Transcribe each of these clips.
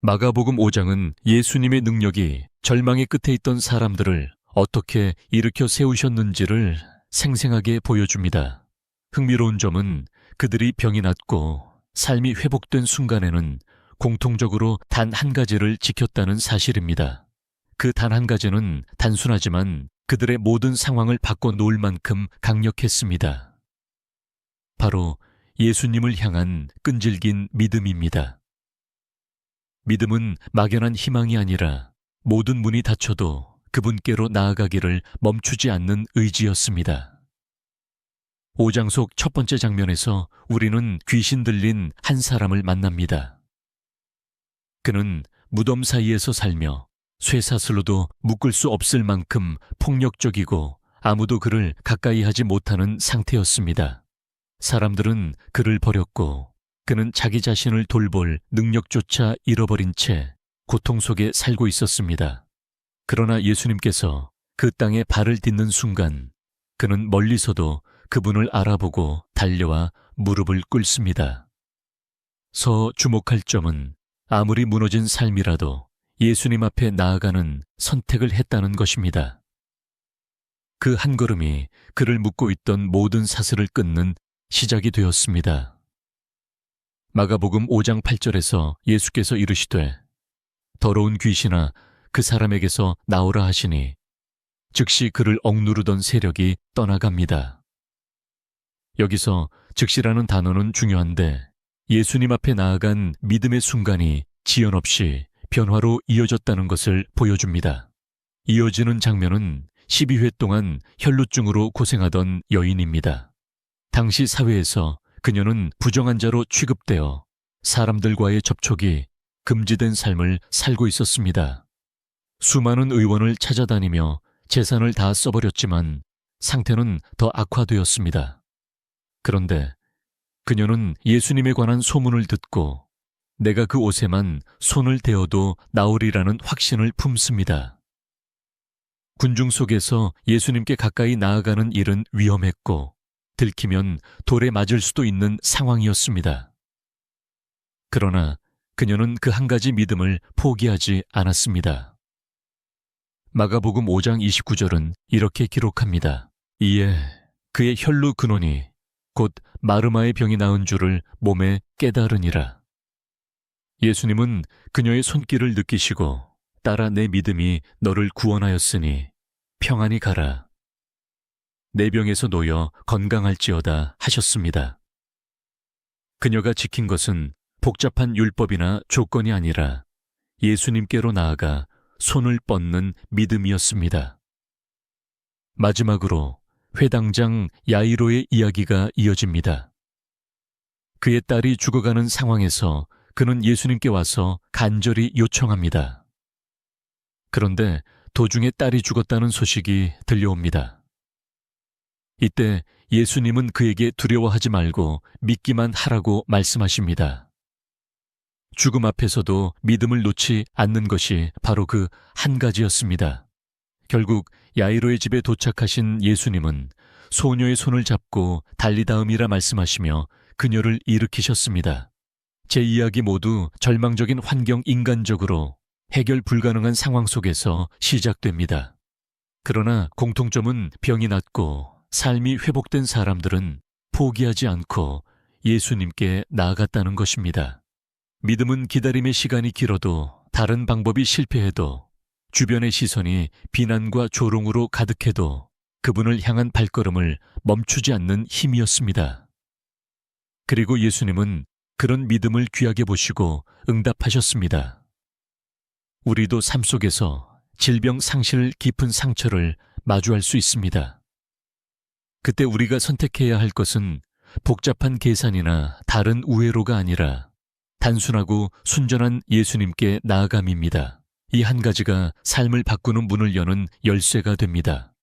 마가복음 5장은 예수님의 능력이 절망의 끝에 있던 사람들을 어떻게 일으켜 세우셨는지를 생생하게 보여줍니다. 흥미로운 점은 그들이 병이 낫고 삶이 회복된 순간에는 공통적으로 단 한 가지를 지켰다는 사실입니다. 그 단 한 가지는 단순하지만 그들의 모든 상황을 바꿔놓을 만큼 강력했습니다. 바로 예수님을 향한 끈질긴 믿음입니다. 믿음은 막연한 희망이 아니라 모든 문이 닫혀도 그분께로 나아가기를 멈추지 않는 의지였습니다. 5장 속 첫 번째 장면에서 우리는 귀신 들린 한 사람을 만납니다. 그는 무덤 사이에서 살며 쇠사슬로도 묶을 수 없을 만큼 폭력적이고 아무도 그를 가까이 하지 못하는 상태였습니다. 사람들은 그를 버렸고 그는 자기 자신을 돌볼 능력조차 잃어버린 채 고통 속에 살고 있었습니다. 그러나 예수님께서 그 땅에 발을 딛는 순간 그는 멀리서도 그분을 알아보고 달려와 무릎을 꿇습니다. 주목할 점은 아무리 무너진 삶이라도 예수님 앞에 나아가는 선택을 했다는 것입니다. 그 한 걸음이 그를 묶고 있던 모든 사슬을 끊는 시작이 되었습니다. 마가복음 5장 8절에서 예수께서 이르시되 더러운 귀신아 그 사람에게서 나오라 하시니 즉시 그를 억누르던 세력이 떠나갑니다. 여기서 즉시라는 단어는 중요한데 예수님 앞에 나아간 믿음의 순간이 지연 없이 변화로 이어졌다는 것을 보여줍니다. 이어지는 장면은 12회 동안 혈루증으로 고생하던 여인입니다. 당시 사회에서 그녀는 부정한 자로 취급되어 사람들과의 접촉이 금지된 삶을 살고 있었습니다. 수많은 의원을 찾아다니며 재산을 다 써버렸지만 상태는 더 악화되었습니다. 그런데 그녀는 예수님에 관한 소문을 듣고 내가 그 옷에만 손을 대어도 나으리라는 확신을 품습니다. 군중 속에서 예수님께 가까이 나아가는 일은 위험했고 들키면 돌에 맞을 수도 있는 상황이었습니다. 그러나 그녀는 그 한 가지 믿음을 포기하지 않았습니다. 마가복음 5장 29절은 이렇게 기록합니다. 이에 그의 혈루 근원이 곧 마르마의 병이 나은 줄을 몸에 깨달으니라. 예수님은 그녀의 손길을 느끼시고 따라 내 믿음이 너를 구원하였으니 평안히 가라. 내 병에서 놓여 건강할지어다 하셨습니다. 그녀가 지킨 것은 복잡한 율법이나 조건이 아니라 예수님께로 나아가 손을 뻗는 믿음이었습니다. 마지막으로 회당장 야이로의 이야기가 이어집니다. 그의 딸이 죽어가는 상황에서 그는 예수님께 와서 간절히 요청합니다. 그런데 도중에 딸이 죽었다는 소식이 들려옵니다. 이때 예수님은 그에게 두려워하지 말고 믿기만 하라고 말씀하십니다. 죽음 앞에서도 믿음을 놓지 않는 것이 바로 그 한 가지였습니다. 결국 야이로의 집에 도착하신 예수님은 소녀의 손을 잡고 달리다음이라 말씀하시며 그녀를 일으키셨습니다. 제 이야기 모두 절망적인 환경 인간적으로 해결 불가능한 상황 속에서 시작됩니다. 그러나 공통점은 병이 낫고 삶이 회복된 사람들은 포기하지 않고 예수님께 나아갔다는 것입니다. 믿음은 기다림의 시간이 길어도 다른 방법이 실패해도 주변의 시선이 비난과 조롱으로 가득해도 그분을 향한 발걸음을 멈추지 않는 힘이었습니다. 그리고 예수님은 그런 믿음을 귀하게 보시고 응답하셨습니다. 우리도 삶 속에서 질병 상실 깊은 상처를 마주할 수 있습니다. 그때 우리가 선택해야 할 것은 복잡한 계산이나 다른 우회로가 아니라 단순하고 순전한 예수님께 나아감입니다. 이 한 가지가 삶을 바꾸는 문을 여는 열쇠가 됩니다.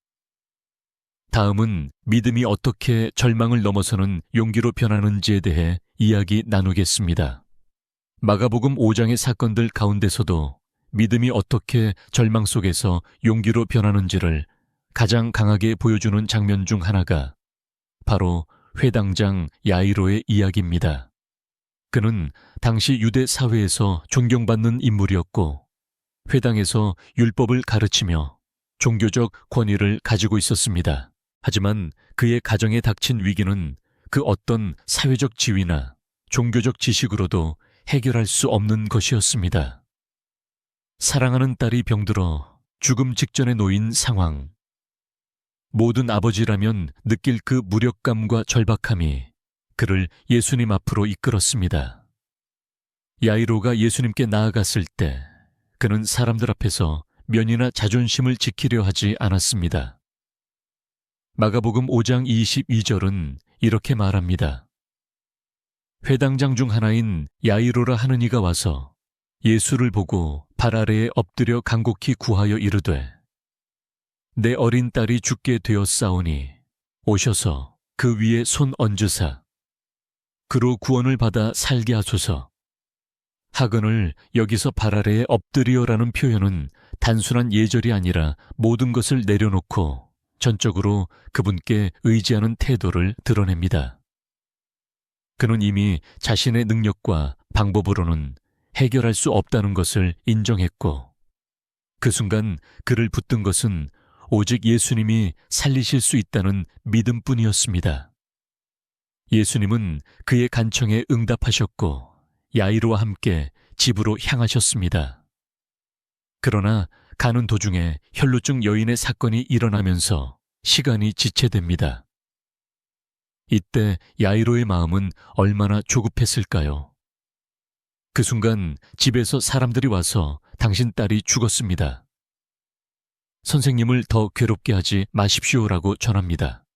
다음은 믿음이 어떻게 절망을 넘어서는 용기로 변하는지에 대해 이야기 나누겠습니다. 마가복음 5장의 사건들 가운데서도 믿음이 어떻게 절망 속에서 용기로 변하는지를 가장 강하게 보여주는 장면 중 하나가 바로 회당장 야이로의 이야기입니다. 그는 당시 유대 사회에서 존경받는 인물이었고 회당에서 율법을 가르치며 종교적 권위를 가지고 있었습니다. 하지만 그의 가정에 닥친 위기는 그 어떤 사회적 지위나 종교적 지식으로도 해결할 수 없는 것이었습니다. 사랑하는 딸이 병들어 죽음 직전에 놓인 상황. 모든 아버지라면 느낄 그 무력감과 절박함이 그를 예수님 앞으로 이끌었습니다. 야이로가 예수님께 나아갔을 때 그는 사람들 앞에서 면이나 자존심을 지키려 하지 않았습니다. 마가복음 5장 22절은 이렇게 말합니다. 회당장 중 하나인 야이로라 하는 이가 와서 예수를 보고 발 아래에 엎드려 간곡히 구하여 이르되 내 어린 딸이 죽게 되었사오니 오셔서 그 위에 손 얹으사 그로 구원을 받아 살게 하소서. 하근을 여기서 발 아래에 엎드리어라는 표현은 단순한 예절이 아니라 모든 것을 내려놓고 전적으로 그분께 의지하는 태도를 드러냅니다. 그는 이미 자신의 능력과 방법으로는 해결할 수 없다는 것을 인정했고 그 순간 그를 붙든 것은 오직 예수님이 살리실 수 있다는 믿음뿐이었습니다. 예수님은 그의 간청에 응답하셨고 야이로와 함께 집으로 향하셨습니다. 그러나 가는 도중에 혈루증 여인의 사건이 일어나면서 시간이 지체됩니다. 이때 야이로의 마음은 얼마나 조급했을까요? 그 순간 집에서 사람들이 와서 당신 딸이 죽었습니다. 선생님을 더 괴롭게 하지 마십시오라고 전합니다.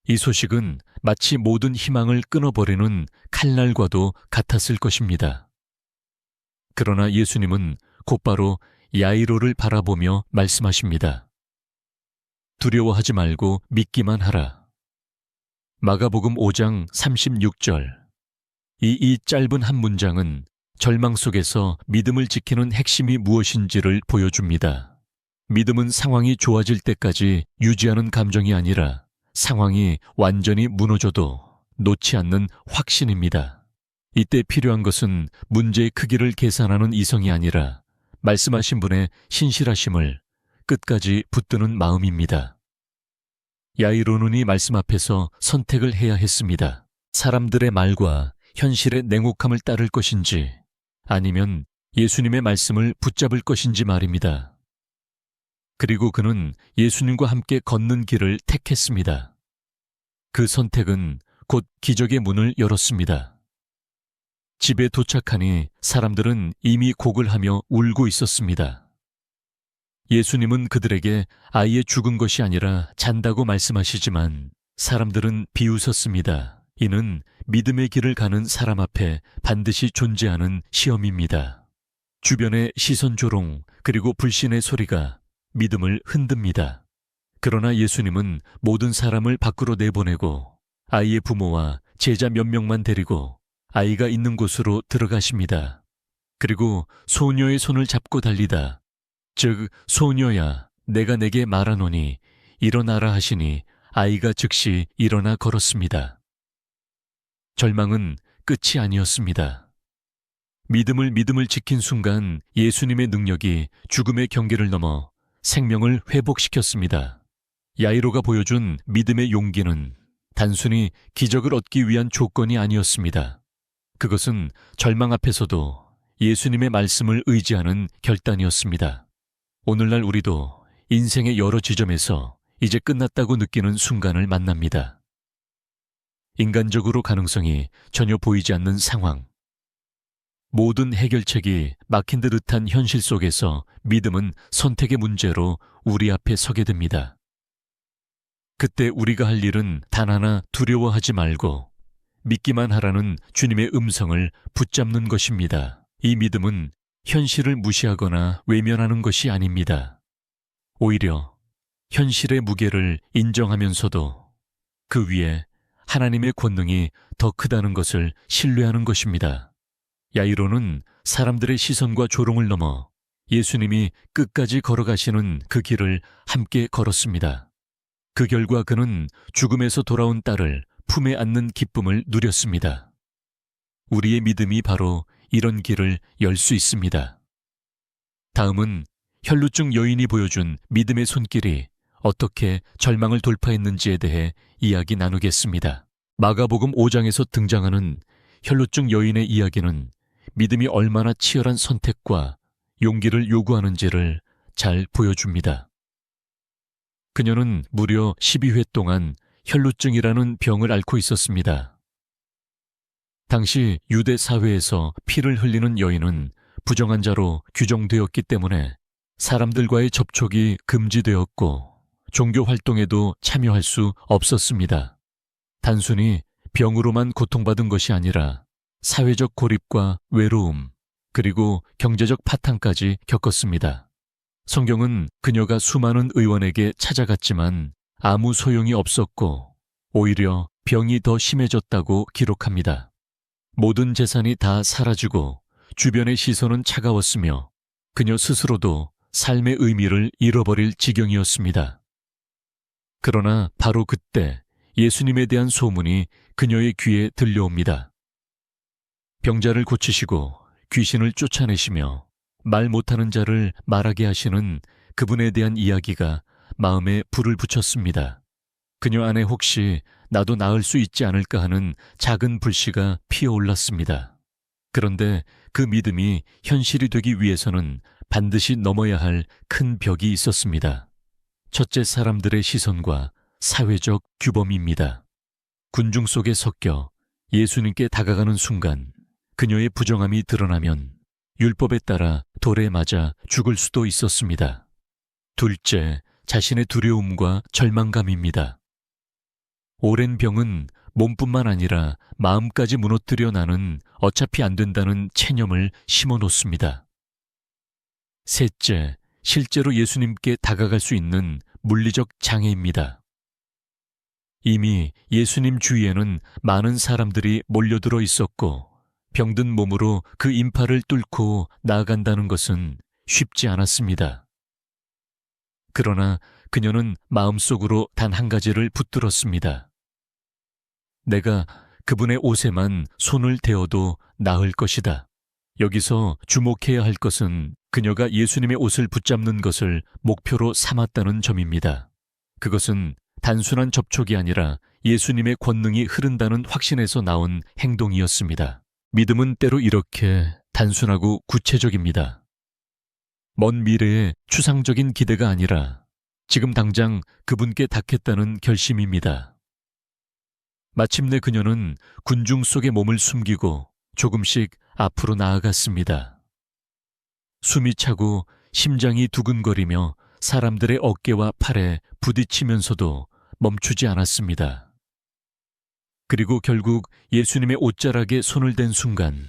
이 소식은 마치 모든 희망을 끊어버리는 칼날과도 같았을 것입니다. 그러나 예수님은 곧바로 야이로를 바라보며 말씀하십니다. 두려워하지 말고 믿기만 하라. 마가복음 5장 36절. 이 짧은 한 문장은 절망 속에서 믿음을 지키는 핵심이 무엇인지를 보여줍니다. 믿음은 상황이 좋아질 때까지 유지하는 감정이 아니라 상황이 완전히 무너져도 놓지 않는 확신입니다. 이때 필요한 것은 문제의 크기를 계산하는 이성이 아니라 말씀하신 분의 신실하심을 끝까지 붙드는 마음입니다. 야이로는 이 말씀 앞에서 선택을 해야 했습니다. 사람들의 말과 현실의 냉혹함을 따를 것인지 아니면 예수님의 말씀을 붙잡을 것인지 말입니다. 그리고 그는 예수님과 함께 걷는 길을 택했습니다. 그 선택은 곧 기적의 문을 열었습니다. 집에 도착하니 사람들은 이미 곡을 하며 울고 있었습니다. 예수님은 그들에게 아이의 죽은 것이 아니라 잔다고 말씀하시지만 사람들은 비웃었습니다. 이는 믿음의 길을 가는 사람 앞에 반드시 존재하는 시험입니다. 주변의 시선 조롱 그리고 불신의 소리가 믿음을 흔듭니다. 그러나 예수님은 모든 사람을 밖으로 내보내고 아이의 부모와 제자 몇 명만 데리고 아이가 있는 곳으로 들어가십니다. 그리고 소녀의 손을 잡고 달리다. 즉 소녀야 내가 내게 말하노니 일어나라 하시니 아이가 즉시 일어나 걸었습니다. 절망은 끝이 아니었습니다. 믿음을 지킨 순간 예수님의 능력이 죽음의 경계를 넘어 생명을 회복시켰습니다. 야이로가 보여준 믿음의 용기는 단순히 기적을 얻기 위한 조건이 아니었습니다. 그것은 절망 앞에서도 예수님의 말씀을 의지하는 결단이었습니다. 오늘날 우리도 인생의 여러 지점에서 이제 끝났다고 느끼는 순간을 만납니다. 인간적으로 가능성이 전혀 보이지 않는 상황. 모든 해결책이 막힌 듯한 현실 속에서 믿음은 선택의 문제로 우리 앞에 서게 됩니다. 그때 우리가 할 일은 단 하나 두려워하지 말고 믿기만 하라는 주님의 음성을 붙잡는 것입니다. 이 믿음은 현실을 무시하거나 외면하는 것이 아닙니다. 오히려 현실의 무게를 인정하면서도 그 위에 하나님의 권능이 더 크다는 것을 신뢰하는 것입니다. 야이로는 사람들의 시선과 조롱을 넘어 예수님이 끝까지 걸어가시는 그 길을 함께 걸었습니다. 그 결과 그는 죽음에서 돌아온 딸을 품에 안는 기쁨을 누렸습니다. 우리의 믿음이 바로 이런 길을 열 수 있습니다. 다음은 혈루증 여인이 보여준 믿음의 손길이 어떻게 절망을 돌파했는지에 대해 이야기 나누겠습니다. 마가복음 5장에서 등장하는 혈루증 여인의 이야기는 믿음이 얼마나 치열한 선택과 용기를 요구하는지를 잘 보여줍니다. 그녀는 무려 12회 동안 혈루증이라는 병을 앓고 있었습니다. 당시 유대 사회에서 피를 흘리는 여인은 부정한 자로 규정되었기 때문에 사람들과의 접촉이 금지되었고 종교 활동에도 참여할 수 없었습니다. 단순히 병으로만 고통받은 것이 아니라 사회적 고립과 외로움, 그리고 경제적 파탄까지 겪었습니다. 성경은 그녀가 수많은 의원에게 찾아갔지만 아무 소용이 없었고 오히려 병이 더 심해졌다고 기록합니다. 모든 재산이 다 사라지고 주변의 시선은 차가웠으며 그녀 스스로도 삶의 의미를 잃어버릴 지경이었습니다. 그러나 바로 그때 예수님에 대한 소문이 그녀의 귀에 들려옵니다. 병자를 고치시고 귀신을 쫓아내시며 말 못하는 자를 말하게 하시는 그분에 대한 이야기가 마음에 불을 붙였습니다. 그녀 안에 혹시 나도 나을 수 있지 않을까 하는 작은 불씨가 피어올랐습니다. 그런데 그 믿음이 현실이 되기 위해서는 반드시 넘어야 할 큰 벽이 있었습니다. 첫째, 사람들의 시선과 사회적 규범입니다. 군중 속에 섞여 예수님께 다가가는 순간 그녀의 부정함이 드러나면 율법에 따라 돌에 맞아 죽을 수도 있었습니다. 둘째, 자신의 두려움과 절망감입니다. 오랜 병은 몸뿐만 아니라 마음까지 무너뜨려 나는 어차피 안 된다는 체념을 심어놓습니다. 셋째, 실제로 예수님께 다가갈 수 있는 물리적 장애입니다. 이미 예수님 주위에는 많은 사람들이 몰려들어 있었고 병든 몸으로 그 인파를 뚫고 나아간다는 것은 쉽지 않았습니다. 그러나 그녀는 마음속으로 단 한 가지를 붙들었습니다. 내가 그분의 옷에만 손을 대어도 나을 것이다. 여기서 주목해야 할 것은 그녀가 예수님의 옷을 붙잡는 것을 목표로 삼았다는 점입니다. 그것은 단순한 접촉이 아니라 예수님의 권능이 흐른다는 확신에서 나온 행동이었습니다. 믿음은 때로 이렇게 단순하고 구체적입니다. 먼 미래의 추상적인 기대가 아니라 지금 당장 그분께 닿겠다는 결심입니다. 마침내 그녀는 군중 속에 몸을 숨기고 조금씩 앞으로 나아갔습니다. 숨이 차고 심장이 두근거리며 사람들의 어깨와 팔에 부딪히면서도 멈추지 않았습니다. 그리고 결국 예수님의 옷자락에 손을 댄 순간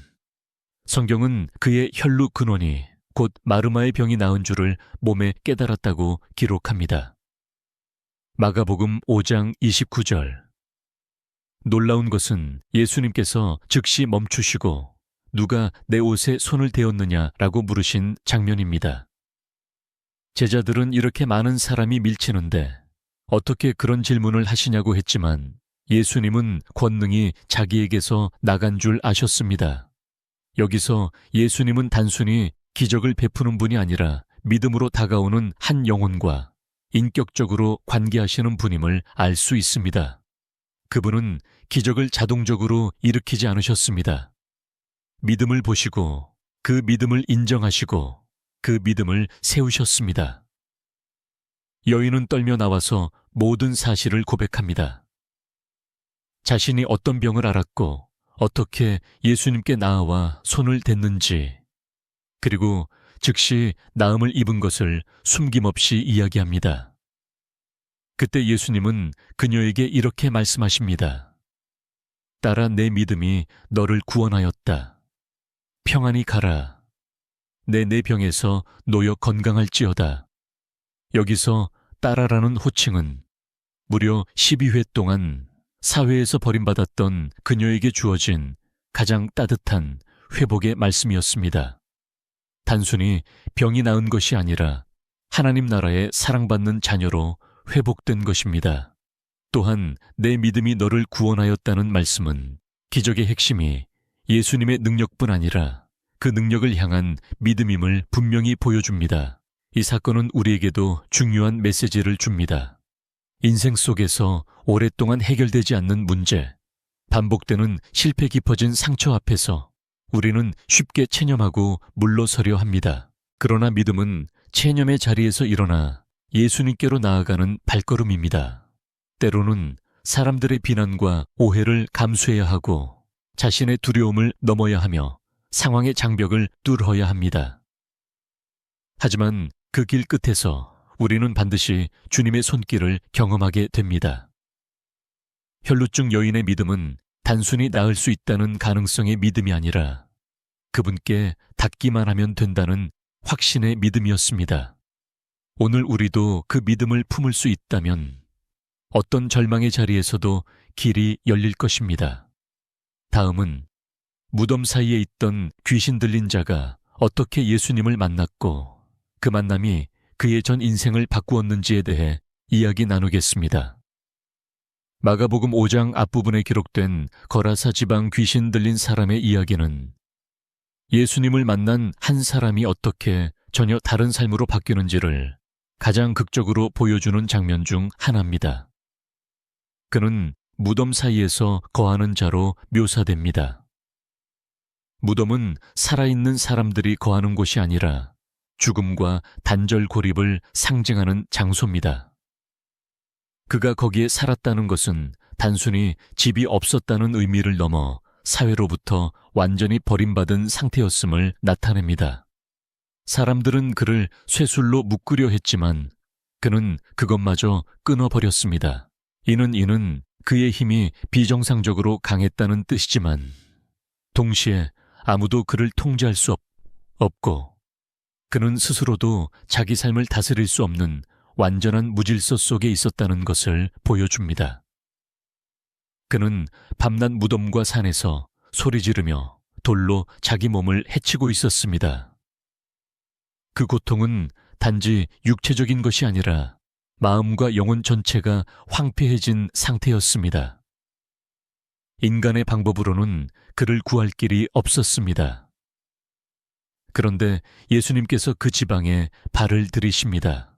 성경은 그의 혈루 근원이 곧 마르마의 병이 나은 줄을 몸에 깨달았다고 기록합니다. 마가복음 5장 29절. 놀라운 것은 예수님께서 즉시 멈추시고 누가 내 옷에 손을 대었느냐라고 물으신 장면입니다. 제자들은 이렇게 많은 사람이 밀치는데 어떻게 그런 질문을 하시냐고 했지만 예수님은 권능이 자기에게서 나간 줄 아셨습니다. 여기서 예수님은 단순히 기적을 베푸는 분이 아니라 믿음으로 다가오는 한 영혼과 인격적으로 관계하시는 분임을 알 수 있습니다. 그분은 기적을 자동적으로 일으키지 않으셨습니다. 믿음을 보시고 그 믿음을 인정하시고 그 믿음을 세우셨습니다. 여인은 떨며 나와서 모든 사실을 고백합니다. 자신이 어떤 병을 앓았고 어떻게 예수님께 나아와 손을 댔는지, 그리고 즉시 나음을 입은 것을 숨김없이 이야기합니다. 그때 예수님은 그녀에게 이렇게 말씀하십니다. 딸아, 내 믿음이 너를 구원하였다. 평안히 가라. 내 병에서 놓여 건강할지어다. 여기서 딸아라는 호칭은 무려 12회 동안 사회에서 버림받았던 그녀에게 주어진 가장 따뜻한 회복의 말씀이었습니다. 단순히 병이 나은 것이 아니라 하나님 나라의 사랑받는 자녀로 회복된 것입니다. 또한 내 믿음이 너를 구원하였다는 말씀은 기적의 핵심이 예수님의 능력뿐 아니라 그 능력을 향한 믿음임을 분명히 보여줍니다. 이 사건은 우리에게도 중요한 메시지를 줍니다. 인생 속에서 오랫동안 해결되지 않는 문제, 반복되는 실패 깊어진 상처 앞에서 우리는 쉽게 체념하고 물러서려 합니다. 그러나 믿음은 체념의 자리에서 일어나 예수님께로 나아가는 발걸음입니다. 때로는 사람들의 비난과 오해를 감수해야 하고 자신의 두려움을 넘어야 하며 상황의 장벽을 뚫어야 합니다. 하지만 그 길 끝에서 우리는 반드시 주님의 손길을 경험하게 됩니다. 혈루증 여인의 믿음은 단순히 나을 수 있다는 가능성의 믿음이 아니라 그분께 닿기만 하면 된다는 확신의 믿음이었습니다. 오늘 우리도 그 믿음을 품을 수 있다면 어떤 절망의 자리에서도 길이 열릴 것입니다. 다음은 무덤 사이에 있던 귀신 들린 자가 어떻게 예수님을 만났고 그 만남이 그의 전 인생을 바꾸었는지에 대해 이야기 나누겠습니다. 마가복음 5장 앞부분에 기록된 거라사 지방 귀신 들린 사람의 이야기는 예수님을 만난 한 사람이 어떻게 전혀 다른 삶으로 바뀌는지를 가장 극적으로 보여주는 장면 중 하나입니다. 그는 무덤 사이에서 거하는 자로 묘사됩니다. 무덤은 살아있는 사람들이 거하는 곳이 아니라 죽음과 단절 고립을 상징하는 장소입니다. 그가 거기에 살았다는 것은 단순히 집이 없었다는 의미를 넘어 사회로부터 완전히 버림받은 상태였음을 나타냅니다. 사람들은 그를 쇠술로 묶으려 했지만 그는 그것마저 끊어버렸습니다. 이는 그의 힘이 비정상적으로 강했다는 뜻이지만 동시에 아무도 그를 통제할 수 없고 그는 스스로도 자기 삶을 다스릴 수 없는 완전한 무질서 속에 있었다는 것을 보여줍니다. 그는 밤낮 무덤과 산에서 소리 지르며 돌로 자기 몸을 해치고 있었습니다. 그 고통은 단지 육체적인 것이 아니라 마음과 영혼 전체가 황폐해진 상태였습니다. 인간의 방법으로는 그를 구할 길이 없었습니다. 그런데 예수님께서 그 지방에 발을 들이십니다.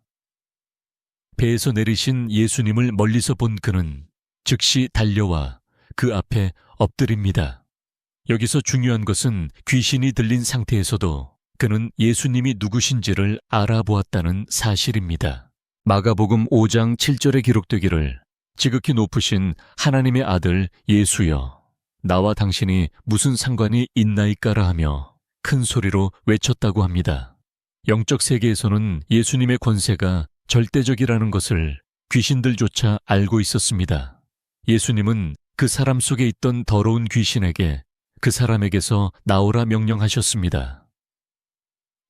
배에서 내리신 예수님을 멀리서 본 그는 즉시 달려와 그 앞에 엎드립니다. 여기서 중요한 것은 귀신이 들린 상태에서도 그는 예수님이 누구신지를 알아보았다는 사실입니다. 마가복음 5장 7절에 기록되기를 지극히 높으신 하나님의 아들 예수여, 나와 당신이 무슨 상관이 있나이까라 하며 큰 소리로 외쳤다고 합니다. 영적 세계에서는 예수님의 권세가 절대적이라는 것을 귀신들조차 알고 있었습니다. 예수님은 그 사람 속에 있던 더러운 귀신에게 그 사람에게서 나오라 명령하셨습니다.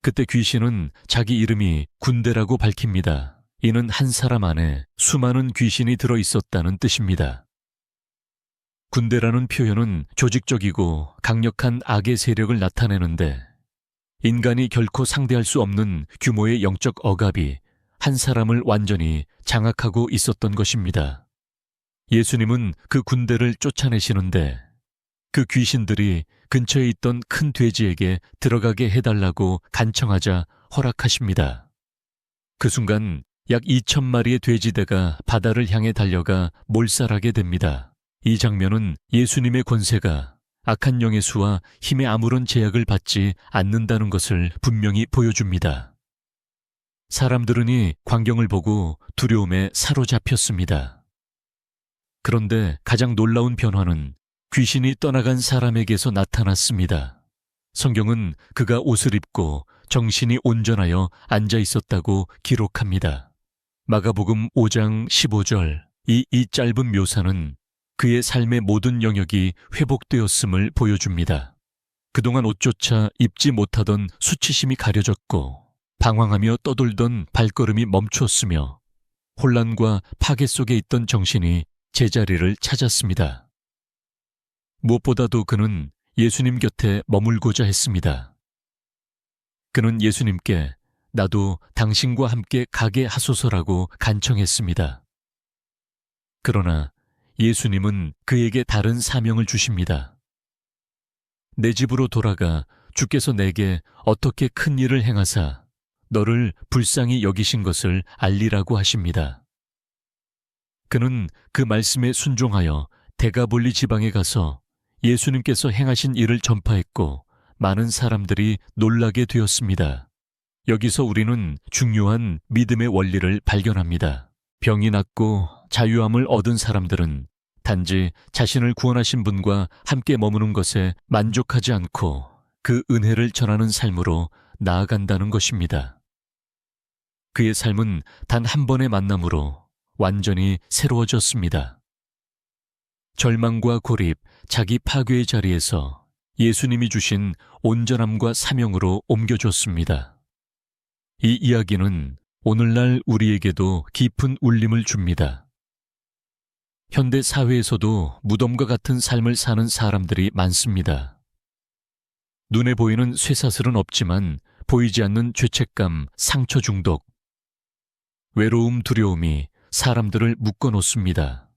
그때 귀신은 자기 이름이 군대라고 밝힙니다. 이는 한 사람 안에 수많은 귀신이 들어있었다는 뜻입니다. 군대라는 표현은 조직적이고 강력한 악의 세력을 나타내는데 인간이 결코 상대할 수 없는 규모의 영적 억압이 한 사람을 완전히 장악하고 있었던 것입니다. 예수님은 그 군대를 쫓아내시는데 그 귀신들이 근처에 있던 큰 돼지에게 들어가게 해달라고 간청하자 허락하십니다. 그 순간 약 2,000마리의 돼지대가 바다를 향해 달려가 몰살하게 됩니다. 이 장면은 예수님의 권세가 악한 영의 수와 힘에 아무런 제약을 받지 않는다는 것을 분명히 보여줍니다. 사람들은 이 광경을 보고 두려움에 사로잡혔습니다. 그런데 가장 놀라운 변화는 귀신이 떠나간 사람에게서 나타났습니다. 성경은 그가 옷을 입고 정신이 온전하여 앉아 있었다고 기록합니다. 마가복음 5장 15절, 이 짧은 묘사는 그의 삶의 모든 영역이 회복되었음을 보여줍니다. 그동안 옷조차 입지 못하던 수치심이 가려졌고 방황하며 떠돌던 발걸음이 멈추었으며 혼란과 파괴 속에 있던 정신이 제자리를 찾았습니다. 무엇보다도 그는 예수님 곁에 머물고자 했습니다. 그는 예수님께 나도 당신과 함께 가게 하소서라고 간청했습니다. 그러나 예수님은 그에게 다른 사명을 주십니다. 내 집으로 돌아가 주께서 내게 어떻게 큰 일을 행하사 너를 불쌍히 여기신 것을 알리라고 하십니다. 그는 그 말씀에 순종하여 데가볼리 지방에 가서 예수님께서 행하신 일을 전파했고 많은 사람들이 놀라게 되었습니다. 여기서 우리는 중요한 믿음의 원리를 발견합니다. 병이 낫고 자유함을 얻은 사람들은 단지 자신을 구원하신 분과 함께 머무는 것에 만족하지 않고 그 은혜를 전하는 삶으로 나아간다는 것입니다. 그의 삶은 단 한 번의 만남으로 완전히 새로워졌습니다. 절망과 고립, 자기 파괴의 자리에서 예수님이 주신 온전함과 사명으로 옮겨줬습니다. 이 이야기는 오늘날 우리에게도 깊은 울림을 줍니다. 현대 사회에서도 무덤과 같은 삶을 사는 사람들이 많습니다. 눈에 보이는 쇠사슬은 없지만 보이지 않는 죄책감, 상처 중독, 외로움, 두려움이 사람들을 묶어놓습니다.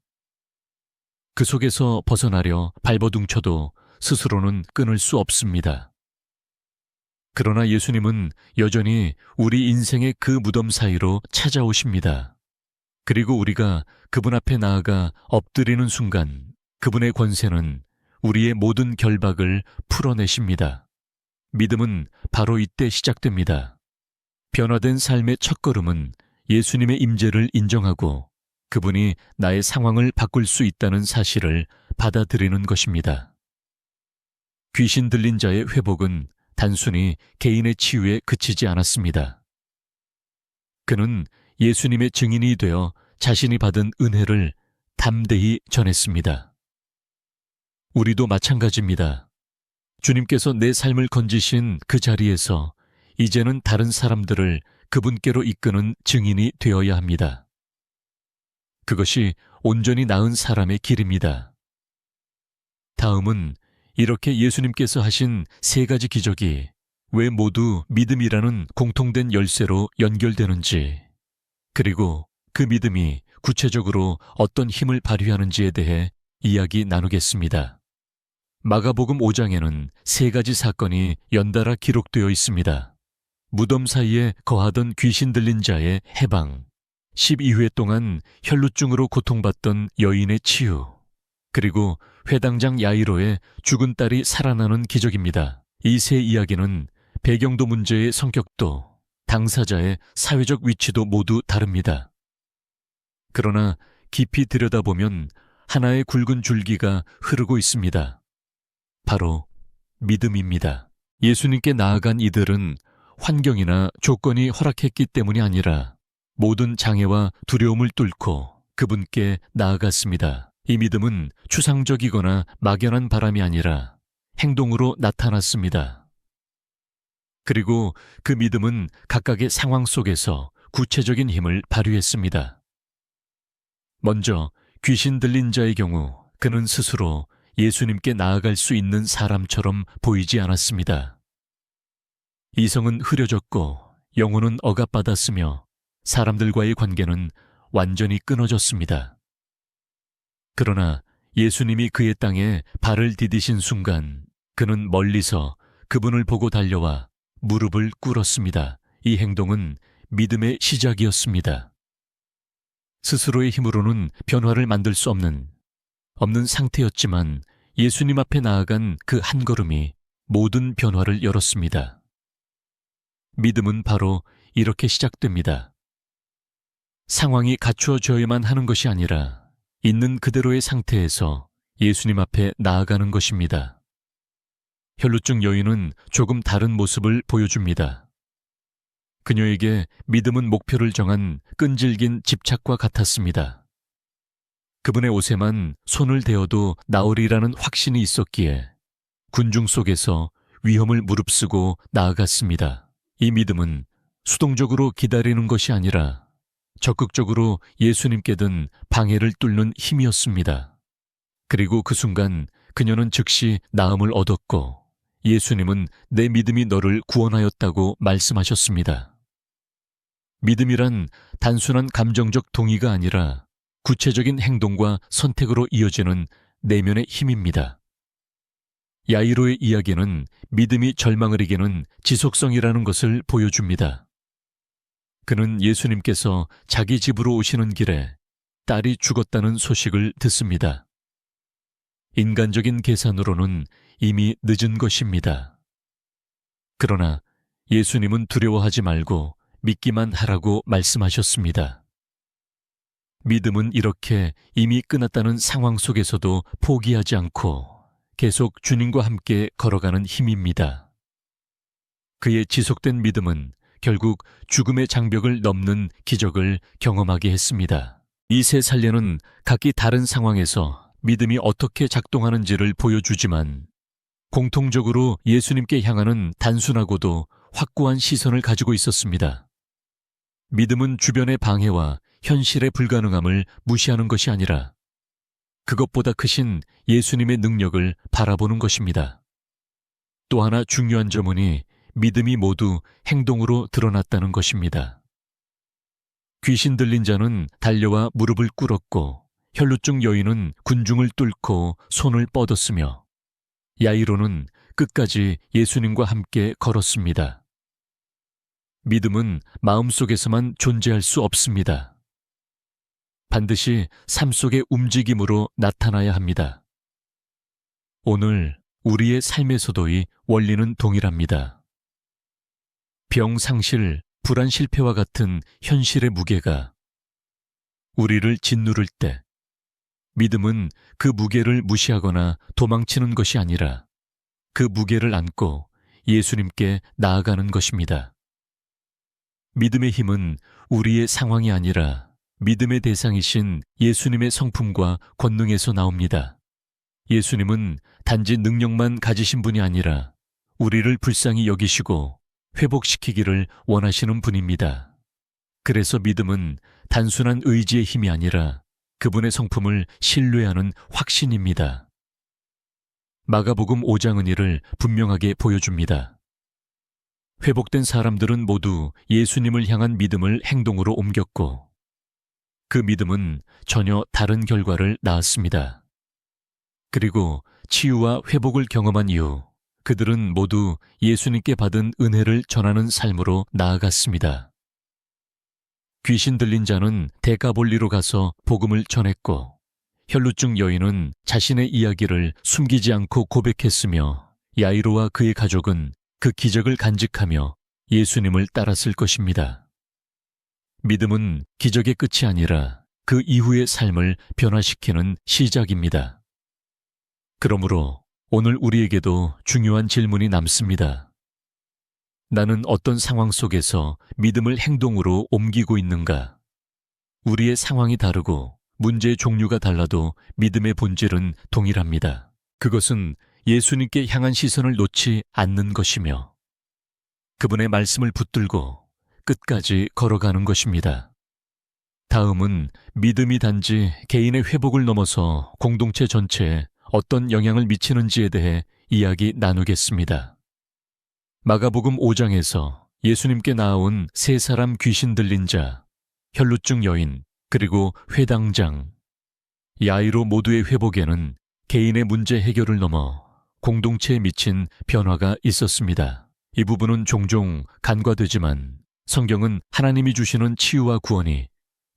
그 속에서 벗어나려 발버둥쳐도 스스로는 끊을 수 없습니다. 그러나 예수님은 여전히 우리 인생의 그 무덤 사이로 찾아오십니다. 그리고 우리가 그분 앞에 나아가 엎드리는 순간 그분의 권세는 우리의 모든 결박을 풀어내십니다. 믿음은 바로 이때 시작됩니다. 변화된 삶의 첫걸음은 예수님의 임재를 인정하고 그분이 나의 상황을 바꿀 수 있다는 사실을 받아들이는 것입니다. 귀신 들린 자의 회복은 단순히 개인의 치유에 그치지 않았습니다. 그는 예수님의 증인이 되어 자신이 받은 은혜를 담대히 전했습니다. 우리도 마찬가지입니다. 주님께서 내 삶을 건지신 그 자리에서 이제는 다른 사람들을 그분께로 이끄는 증인이 되어야 합니다. 그것이 온전히 나은 사람의 길입니다. 다음은 이렇게 예수님께서 하신 3가지 기적이 왜 모두 믿음이라는 공통된 열쇠로 연결되는지, 그리고 그 믿음이 구체적으로 어떤 힘을 발휘하는지에 대해 이야기 나누겠습니다. 마가복음 5장에는 3가지 사건이 연달아 기록되어 있습니다. 무덤 사이에 거하던 귀신 들린 자의 해방, 12회 동안 혈루증으로 고통받던 여인의 치유, 그리고 회당장 야이로의 죽은 딸이 살아나는 기적입니다. 이 3 이야기는 배경도 문제의 성격도 당사자의 사회적 위치도 모두 다릅니다. 그러나 깊이 들여다보면 하나의 굵은 줄기가 흐르고 있습니다. 바로 믿음입니다. 예수님께 나아간 이들은 환경이나 조건이 허락했기 때문이 아니라 모든 장애와 두려움을 뚫고 그분께 나아갔습니다. 이 믿음은 추상적이거나 막연한 바람이 아니라 행동으로 나타났습니다. 그리고 그 믿음은 각각의 상황 속에서 구체적인 힘을 발휘했습니다. 먼저 귀신 들린 자의 경우 그는 스스로 예수님께 나아갈 수 있는 사람처럼 보이지 않았습니다. 이성은 흐려졌고 영혼은 억압받았으며 사람들과의 관계는 완전히 끊어졌습니다. 그러나 예수님이 그의 땅에 발을 디디신 순간 그는 멀리서 그분을 보고 달려와 무릎을 꿇었습니다. 이 행동은 믿음의 시작이었습니다. 스스로의 힘으로는 변화를 만들 수 없는 상태였지만 예수님 앞에 나아간 그 한 걸음이 모든 변화를 열었습니다. 믿음은 바로 이렇게 시작됩니다. 상황이 갖추어져야만 하는 것이 아니라 있는 그대로의 상태에서 예수님 앞에 나아가는 것입니다. 혈루증 여인은 조금 다른 모습을 보여줍니다. 그녀에게 믿음은 목표를 정한 끈질긴 집착과 같았습니다. 그분의 옷에만 손을 대어도 나으리라는 확신이 있었기에 군중 속에서 위험을 무릅쓰고 나아갔습니다. 이 믿음은 수동적으로 기다리는 것이 아니라 적극적으로 예수님께 든 방해를 뚫는 힘이었습니다. 그리고 그 순간 그녀는 즉시 나음을 얻었고 예수님은 내 믿음이 너를 구원하였다고 말씀하셨습니다. 믿음이란 단순한 감정적 동의가 아니라 구체적인 행동과 선택으로 이어지는 내면의 힘입니다. 야이로의 이야기는 믿음이 절망을 이기는 지속성이라는 것을 보여줍니다. 그는 예수님께서 자기 집으로 오시는 길에 딸이 죽었다는 소식을 듣습니다. 인간적인 계산으로는 이미 늦은 것입니다. 그러나 예수님은 두려워하지 말고 믿기만 하라고 말씀하셨습니다. 믿음은 이렇게 이미 끝났다는 상황 속에서도 포기하지 않고 계속 주님과 함께 걸어가는 힘입니다. 그의 지속된 믿음은 결국 죽음의 장벽을 넘는 기적을 경험하게 했습니다. 이 세 산례는 각기 다른 상황에서 믿음이 어떻게 작동하는지를 보여주지만 공통적으로 예수님께 향하는 단순하고도 확고한 시선을 가지고 있었습니다. 믿음은 주변의 방해와 현실의 불가능함을 무시하는 것이 아니라 그것보다 크신 예수님의 능력을 바라보는 것입니다. 또 하나 중요한 점은 믿음이 모두 행동으로 드러났다는 것입니다. 귀신 들린 자는 달려와 무릎을 꿇었고 혈루증 여인은 군중을 뚫고 손을 뻗었으며 야이로는 끝까지 예수님과 함께 걸었습니다. 믿음은 마음속에서만 존재할 수 없습니다. 반드시 삶 속의 움직임으로 나타나야 합니다. 오늘 우리의 삶에서도 이 원리는 동일합니다. 병 상실, 불안 실패와 같은 현실의 무게가 우리를 짓누를 때 믿음은 그 무게를 무시하거나 도망치는 것이 아니라 그 무게를 안고 예수님께 나아가는 것입니다. 믿음의 힘은 우리의 상황이 아니라 믿음의 대상이신 예수님의 성품과 권능에서 나옵니다. 예수님은 단지 능력만 가지신 분이 아니라 우리를 불쌍히 여기시고 회복시키기를 원하시는 분입니다. 그래서 믿음은 단순한 의지의 힘이 아니라 그분의 성품을 신뢰하는 확신입니다. 마가복음 5장은 이를 분명하게 보여줍니다. 회복된 사람들은 모두 예수님을 향한 믿음을 행동으로 옮겼고 그 믿음은 전혀 다른 결과를 낳았습니다. 그리고 치유와 회복을 경험한 이후 그들은 모두 예수님께 받은 은혜를 전하는 삶으로 나아갔습니다. 귀신 들린 자는 데가볼리로 가서 복음을 전했고 혈루증 여인은 자신의 이야기를 숨기지 않고 고백했으며 야이로와 그의 가족은 그 기적을 간직하며 예수님을 따랐을 것입니다. 믿음은 기적의 끝이 아니라 그 이후의 삶을 변화시키는 시작입니다. 그러므로 오늘 우리에게도 중요한 질문이 남습니다. 나는 어떤 상황 속에서 믿음을 행동으로 옮기고 있는가? 우리의 상황이 다르고 문제의 종류가 달라도 믿음의 본질은 동일합니다. 그것은 예수님께 향한 시선을 놓지 않는 것이며 그분의 말씀을 붙들고 끝까지 걸어가는 것입니다. 다음은 믿음이 단지 개인의 회복을 넘어서 공동체 전체에 어떤 영향을 미치는지에 대해 이야기 나누겠습니다. 마가복음 5장에서 예수님께 나아온 세 사람 귀신 들린 자, 혈루증 여인, 그리고 회당장, 야이로 모두의 회복에는 개인의 문제 해결을 넘어 공동체에 미친 변화가 있었습니다. 이 부분은 종종 간과되지만 성경은 하나님이 주시는 치유와 구원이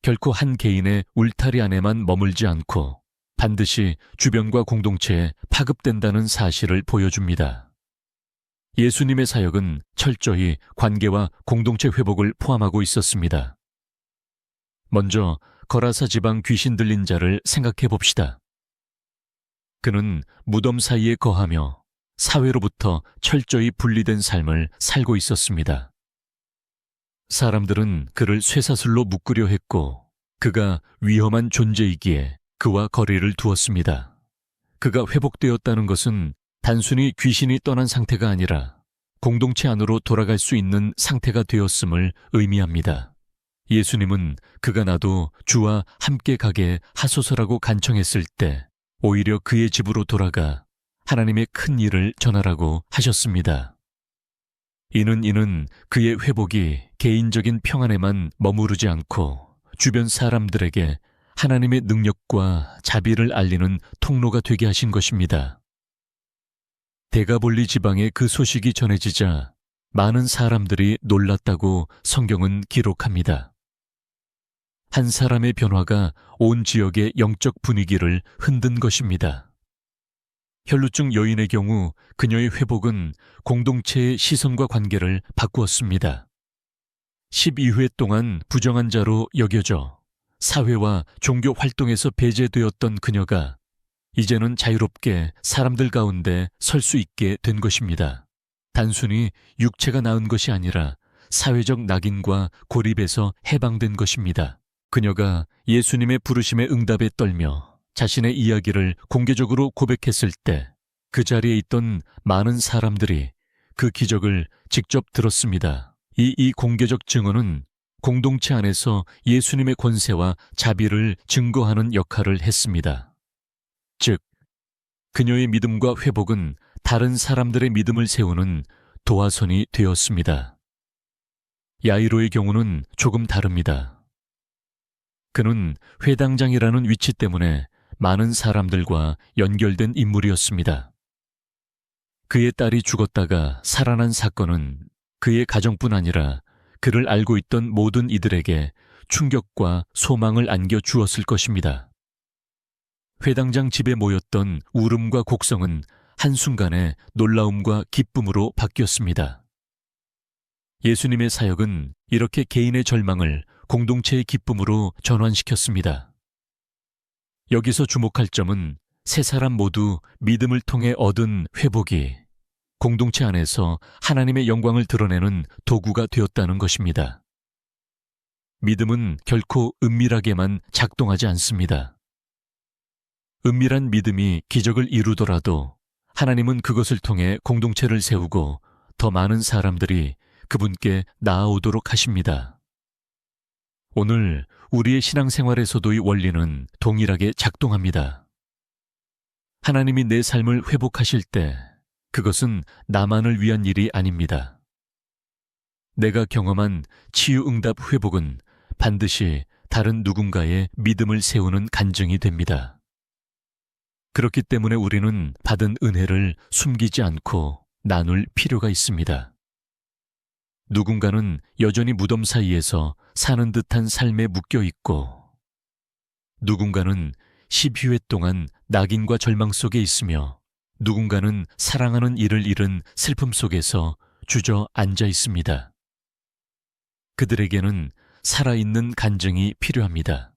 결코 한 개인의 울타리 안에만 머물지 않고 반드시 주변과 공동체에 파급된다는 사실을 보여줍니다. 예수님의 사역은 철저히 관계와 공동체 회복을 포함하고 있었습니다. 먼저 거라사 지방 귀신 들린 자를 생각해 봅시다. 그는 무덤 사이에 거하며 사회로부터 철저히 분리된 삶을 살고 있었습니다. 사람들은 그를 쇠사슬로 묶으려 했고 그가 위험한 존재이기에 그와 거리를 두었습니다. 그가 회복되었다는 것은 단순히 귀신이 떠난 상태가 아니라 공동체 안으로 돌아갈 수 있는 상태가 되었음을 의미합니다. 예수님은 그가 나도 주와 함께 가게 하소서라고 간청했을 때 오히려 그의 집으로 돌아가 하나님의 큰 일을 전하라고 하셨습니다. 이는 그의 회복이 개인적인 평안에만 머무르지 않고 주변 사람들에게 하나님의 능력과 자비를 알리는 통로가 되게 하신 것입니다. 데가볼리 지방에 그 소식이 전해지자 많은 사람들이 놀랐다고 성경은 기록합니다. 한 사람의 변화가 온 지역의 영적 분위기를 흔든 것입니다. 혈루증 여인의 경우 그녀의 회복은 공동체의 시선과 관계를 바꾸었습니다. 12회 동안 부정한 자로 여겨져 사회와 종교 활동에서 배제되었던 그녀가 이제는 자유롭게 사람들 가운데 설 수 있게 된 것입니다. 단순히 육체가 나은 것이 아니라 사회적 낙인과 고립에서 해방된 것입니다. 그녀가 예수님의 부르심에 응답에 떨며 자신의 이야기를 공개적으로 고백했을 때 그 자리에 있던 많은 사람들이 그 기적을 직접 들었습니다. 이 공개적 증언은 공동체 안에서 예수님의 권세와 자비를 증거하는 역할을 했습니다. 즉, 그녀의 믿음과 회복은 다른 사람들의 믿음을 세우는 도화선이 되었습니다. 야이로의 경우는 조금 다릅니다. 그는 회당장이라는 위치 때문에 많은 사람들과 연결된 인물이었습니다. 그의 딸이 죽었다가 살아난 사건은 그의 가정뿐 아니라 그를 알고 있던 모든 이들에게 충격과 소망을 안겨 주었을 것입니다. 회당장 집에 모였던 울음과 곡성은 한순간에 놀라움과 기쁨으로 바뀌었습니다. 예수님의 사역은 이렇게 개인의 절망을 공동체의 기쁨으로 전환시켰습니다. 여기서 주목할 점은 세 사람 모두 믿음을 통해 얻은 회복이 공동체 안에서 하나님의 영광을 드러내는 도구가 되었다는 것입니다. 믿음은 결코 은밀하게만 작동하지 않습니다. 은밀한 믿음이 기적을 이루더라도 하나님은 그것을 통해 공동체를 세우고 더 많은 사람들이 그분께 나아오도록 하십니다. 오늘 우리의 신앙생활에서도 이 원리는 동일하게 작동합니다. 하나님이 내 삶을 회복하실 때 그것은 나만을 위한 일이 아닙니다. 내가 경험한 치유응답 회복은 반드시 다른 누군가의 믿음을 세우는 간증이 됩니다. 그렇기 때문에 우리는 받은 은혜를 숨기지 않고 나눌 필요가 있습니다. 누군가는 여전히 무덤 사이에서 사는 듯한 삶에 묶여 있고, 누군가는 12회 동안 낙인과 절망 속에 있으며, 누군가는 사랑하는 이를 잃은 슬픔 속에서 주저앉아 있습니다. 그들에게는 살아있는 간증이 필요합니다.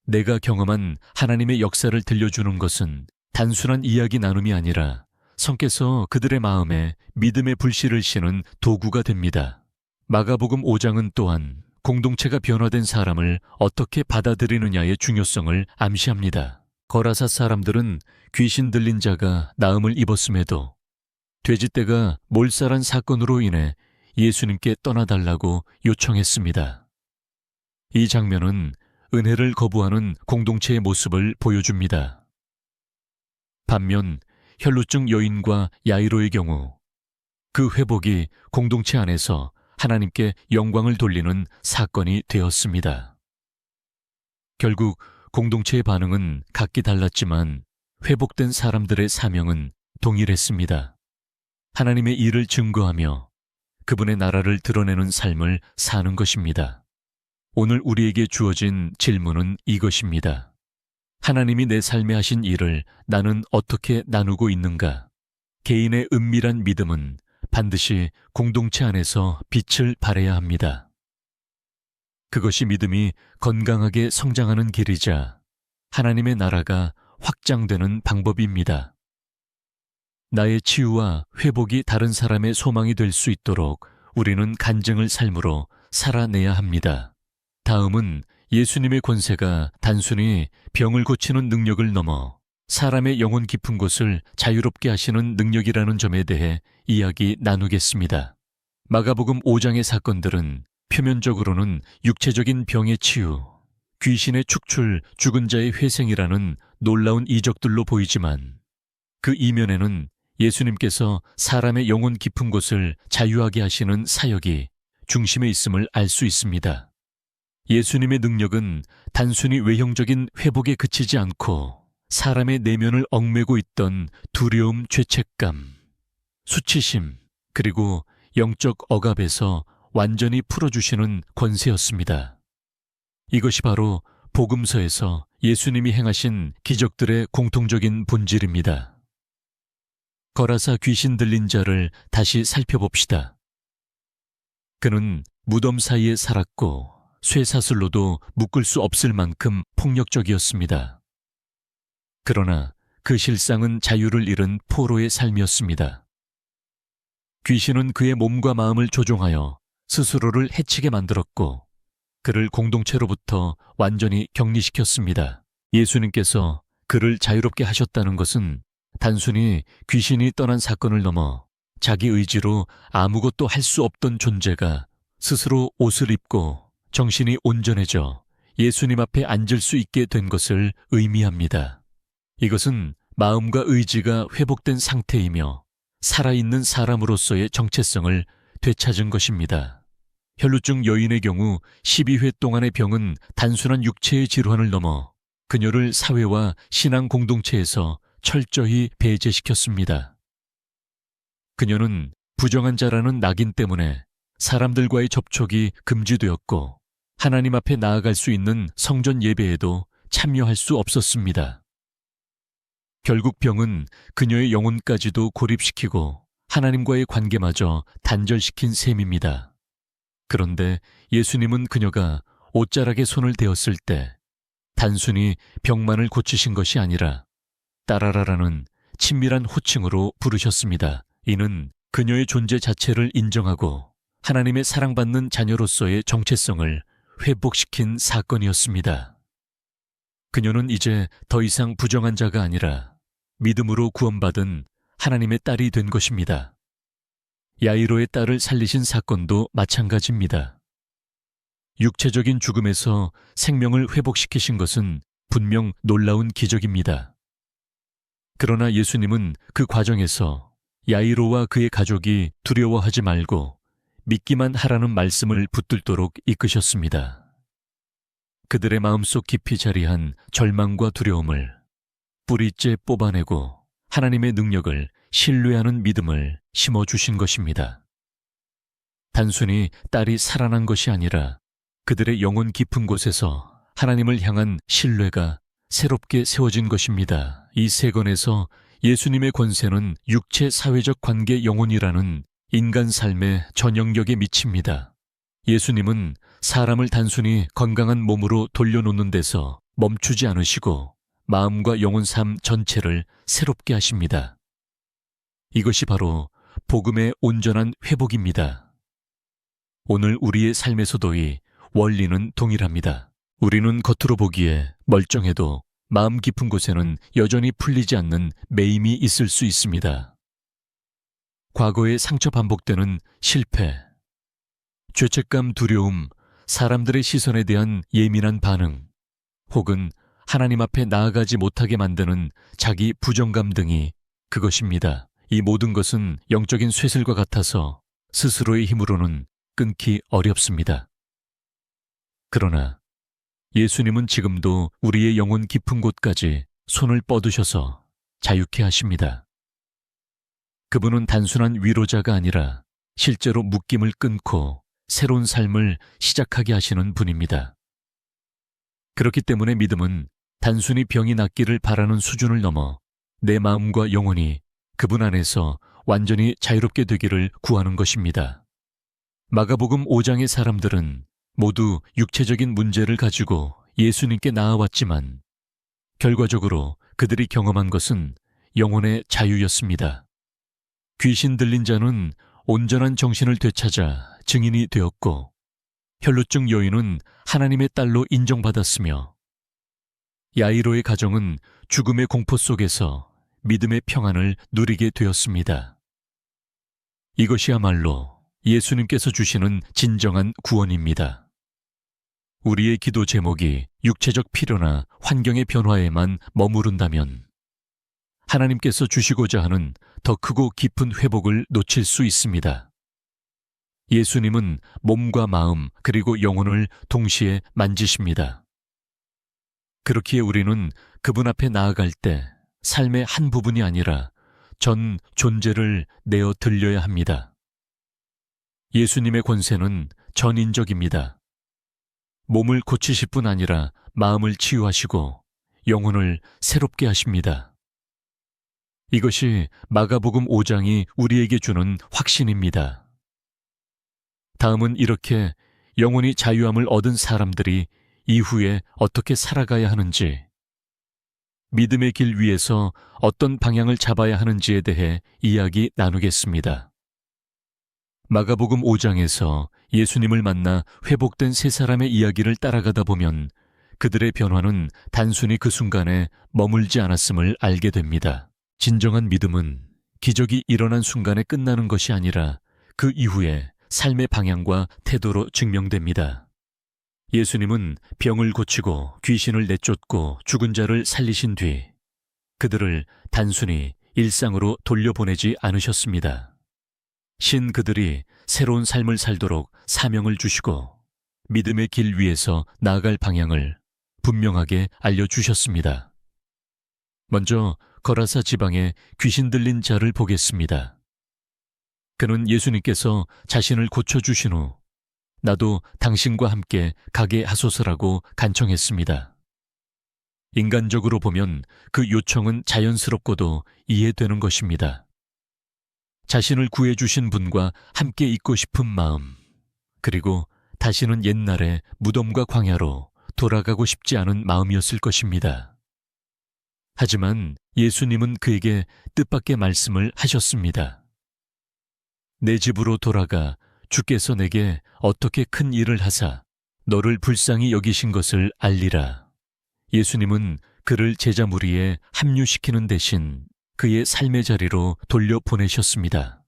내가 경험한 하나님의 역사를 들려주는 것은 단순한 이야기 나눔이 아니라 성께서 그들의 마음에 믿음의 불씨를 씨는 도구가 됩니다. 마가복음 5장은 또한 공동체가 변화된 사람을 어떻게 받아들이느냐의 중요성을 암시합니다. 거라사 사람들은 귀신 들린 자가 나음을 입었음에도 돼지떼가 몰살한 사건으로 인해 예수님께 떠나달라고 요청했습니다. 이 장면은 은혜를 거부하는 공동체의 모습을 보여줍니다. 반면 혈루증 여인과 야이로의 경우 그 회복이 공동체 안에서 하나님께 영광을 돌리는 사건이 되었습니다. 결국 공동체의 반응은 각기 달랐지만 회복된 사람들의 사명은 동일했습니다. 하나님의 일을 증거하며 그분의 나라를 드러내는 삶을 사는 것입니다. 오늘 우리에게 주어진 질문은 이것입니다. 하나님이 내 삶에 하신 일을 나는 어떻게 나누고 있는가? 개인의 은밀한 믿음은 반드시 공동체 안에서 빛을 발해야 합니다. 그것이 믿음이 건강하게 성장하는 길이자 하나님의 나라가 확장되는 방법입니다. 나의 치유와 회복이 다른 사람의 소망이 될 수 있도록 우리는 간증을 삶으로 살아내야 합니다. 다음은 예수님의 권세가 단순히 병을 고치는 능력을 넘어 사람의 영혼 깊은 곳을 자유롭게 하시는 능력이라는 점에 대해 이야기 나누겠습니다. 마가복음 5장의 사건들은 표면적으로는 육체적인 병의 치유, 귀신의 축출, 죽은 자의 회생이라는 놀라운 이적들로 보이지만 그 이면에는 예수님께서 사람의 영혼 깊은 곳을 자유하게 하시는 사역이 중심에 있음을 알 수 있습니다. 예수님의 능력은 단순히 외형적인 회복에 그치지 않고 사람의 내면을 얽매고 있던 두려움, 죄책감, 수치심, 그리고 영적 억압에서 완전히 풀어주시는 권세였습니다. 이것이 바로 복음서에서 예수님이 행하신 기적들의 공통적인 본질입니다. 거라사 귀신 들린 자를 다시 살펴봅시다. 그는 무덤 사이에 살았고 쇠사슬로도 묶을 수 없을 만큼 폭력적이었습니다. 그러나 그 실상은 자유를 잃은 포로의 삶이었습니다. 귀신은 그의 몸과 마음을 조종하여 스스로를 해치게 만들었고 그를 공동체로부터 완전히 격리시켰습니다. 예수님께서 그를 자유롭게 하셨다는 것은 단순히 귀신이 떠난 사건을 넘어 자기 의지로 아무것도 할 수 없던 존재가 스스로 옷을 입고 정신이 온전해져 예수님 앞에 앉을 수 있게 된 것을 의미합니다. 이것은 마음과 의지가 회복된 상태이며 살아있는 사람으로서의 정체성을 되찾은 것입니다. 혈루증 여인의 경우 12회 동안의 병은 단순한 육체의 질환을 넘어 그녀를 사회와 신앙 공동체에서 철저히 배제시켰습니다. 그녀는 부정한 자라는 낙인 때문에 사람들과의 접촉이 금지되었고 하나님 앞에 나아갈 수 있는 성전 예배에도 참여할 수 없었습니다. 결국 병은 그녀의 영혼까지도 고립시키고 하나님과의 관계마저 단절시킨 셈입니다. 그런데 예수님은 그녀가 옷자락에 손을 대었을 때 단순히 병만을 고치신 것이 아니라 따라라라는 친밀한 호칭으로 부르셨습니다. 이는 그녀의 존재 자체를 인정하고 하나님의 사랑받는 자녀로서의 정체성을 회복시킨 사건이었습니다. 그녀는 이제 더 이상 부정한 자가 아니라 믿음으로 구원받은 하나님의 딸이 된 것입니다. 야이로의 딸을 살리신 사건도 마찬가지입니다. 육체적인 죽음에서 생명을 회복시키신 것은 분명 놀라운 기적입니다. 그러나 예수님은 그 과정에서 야이로와 그의 가족이 두려워하지 말고 믿기만 하라는 말씀을 붙들도록 이끄셨습니다. 그들의 마음속 깊이 자리한 절망과 두려움을 뿌리째 뽑아내고 하나님의 능력을 신뢰하는 믿음을 심어주신 것입니다. 단순히 딸이 살아난 것이 아니라 그들의 영혼 깊은 곳에서 하나님을 향한 신뢰가 새롭게 세워진 것입니다. 이 세 권에서 예수님의 권세는 육체 사회적 관계 영혼이라는 인간 삶의 전 영역에 미칩니다. 예수님은 사람을 단순히 건강한 몸으로 돌려놓는 데서 멈추지 않으시고 마음과 영혼 삶 전체를 새롭게 하십니다. 이것이 바로 복음의 온전한 회복입니다. 오늘 우리의 삶에서도 이 원리는 동일합니다. 우리는 겉으로 보기에 멀쩡해도 마음 깊은 곳에는 여전히 풀리지 않는 매임이 있을 수 있습니다. 과거의 상처 반복되는 실패, 죄책감, 두려움, 사람들의 시선에 대한 예민한 반응, 혹은 하나님 앞에 나아가지 못하게 만드는 자기 부정감 등이 그것입니다. 이 모든 것은 영적인 쇠슬과 같아서 스스로의 힘으로는 끊기 어렵습니다. 그러나 예수님은 지금도 우리의 영혼 깊은 곳까지 손을 뻗으셔서 자유케 하십니다. 그분은 단순한 위로자가 아니라 실제로 묶임을 끊고 새로운 삶을 시작하게 하시는 분입니다. 그렇기 때문에 믿음은 단순히 병이 낫기를 바라는 수준을 넘어 내 마음과 영혼이 그분 안에서 완전히 자유롭게 되기를 구하는 것입니다. 마가복음 5장의 사람들은 모두 육체적인 문제를 가지고 예수님께 나아왔지만 결과적으로 그들이 경험한 것은 영혼의 자유였습니다. 귀신 들린 자는 온전한 정신을 되찾아 증인이 되었고 혈루증 여인은 하나님의 딸로 인정받았으며 야이로의 가정은 죽음의 공포 속에서 믿음의 평안을 누리게 되었습니다. 이것이야말로 예수님께서 주시는 진정한 구원입니다. 우리의 기도 제목이 육체적 필요나 환경의 변화에만 머무른다면 하나님께서 주시고자 하는 더 크고 깊은 회복을 놓칠 수 있습니다. 예수님은 몸과 마음 그리고 영혼을 동시에 만지십니다. 그렇기에 우리는 그분 앞에 나아갈 때 삶의 한 부분이 아니라 전 존재를 내어 들려야 합니다. 예수님의 권세는 전인적입니다. 몸을 고치실 뿐 아니라 마음을 치유하시고 영혼을 새롭게 하십니다. 이것이 마가복음 5장이 우리에게 주는 확신입니다. 다음은 이렇게 영혼이 자유함을 얻은 사람들이 이후에 어떻게 살아가야 하는지, 믿음의 길 위에서 어떤 방향을 잡아야 하는지에 대해 이야기 나누겠습니다. 마가복음 5장에서 예수님을 만나 회복된 세 사람의 이야기를 따라가다 보면 그들의 변화는 단순히 그 순간에 머물지 않았음을 알게 됩니다. 진정한 믿음은 기적이 일어난 순간에 끝나는 것이 아니라 그 이후에 삶의 방향과 태도로 증명됩니다. 예수님은 병을 고치고 귀신을 내쫓고 죽은 자를 살리신 뒤 그들을 단순히 일상으로 돌려보내지 않으셨습니다. 신 그들이 새로운 삶을 살도록 사명을 주시고 믿음의 길 위에서 나아갈 방향을 분명하게 알려주셨습니다. 먼저 거라사 지방에 귀신 들린 자를 보겠습니다. 그는 예수님께서 자신을 고쳐주신 후 나도 당신과 함께 가게 하소서라고 간청했습니다. 인간적으로 보면 그 요청은 자연스럽고도 이해되는 것입니다. 자신을 구해주신 분과 함께 있고 싶은 마음, 그리고 다시는 옛날의 무덤과 광야로 돌아가고 싶지 않은 마음이었을 것입니다. 하지만 예수님은 그에게 뜻밖의 말씀을 하셨습니다. 내 집으로 돌아가 주께서 내게 어떻게 큰 일을 하사 너를 불쌍히 여기신 것을 알리라. 예수님은 그를 제자 무리에 합류시키는 대신 그의 삶의 자리로 돌려보내셨습니다.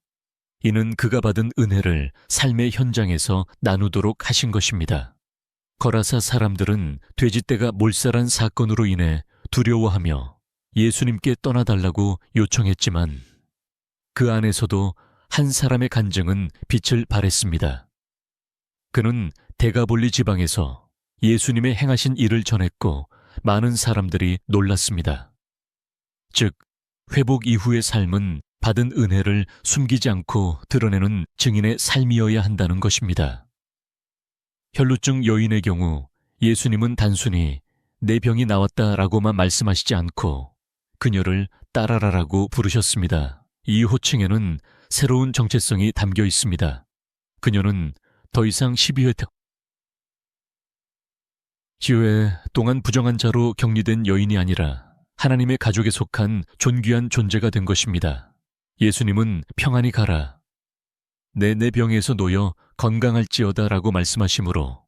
이는 그가 받은 은혜를 삶의 현장에서 나누도록 하신 것입니다. 거라사 사람들은 돼지떼가 몰살한 사건으로 인해 두려워하며 예수님께 떠나달라고 요청했지만 그 안에서도 한 사람의 간증은 빛을 발했습니다. 그는 데가볼리 지방에서 예수님의 행하신 일을 전했고 많은 사람들이 놀랐습니다. 즉, 회복 이후의 삶은 받은 은혜를 숨기지 않고 드러내는 증인의 삶이어야 한다는 것입니다. 혈루증 여인의 경우 예수님은 단순히 내 병이 나왔다라고만 말씀하시지 않고 그녀를 따라라라고 부르셨습니다. 이 호칭에는 새로운 정체성이 담겨 있습니다. 그녀는 더 이상 12회 지회 동안 부정한 자로 격리된 여인이 아니라 하나님의 가족에 속한 존귀한 존재가 된 것입니다. 예수님은 평안히 가라. 내 병에서 놓여 건강할지어다 라고 말씀하시므로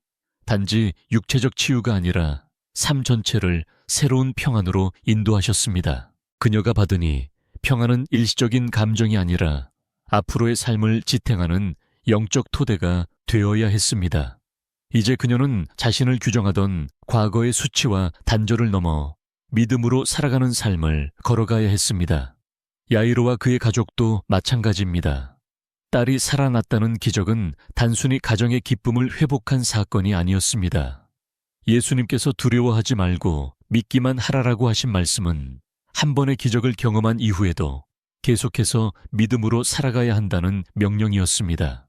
단지 육체적 치유가 아니라 삶 전체를 새로운 평안으로 인도하셨습니다. 그녀가 받으니 평안은 일시적인 감정이 아니라 앞으로의 삶을 지탱하는 영적 토대가 되어야 했습니다. 이제 그녀는 자신을 규정하던 과거의 수치와 단절을 넘어 믿음으로 살아가는 삶을 걸어가야 했습니다. 야이로와 그의 가족도 마찬가지입니다. 딸이 살아났다는 기적은 단순히 가정의 기쁨을 회복한 사건이 아니었습니다. 예수님께서 두려워하지 말고 믿기만 하라라고 하신 말씀은 한 번의 기적을 경험한 이후에도 계속해서 믿음으로 살아가야 한다는 명령이었습니다.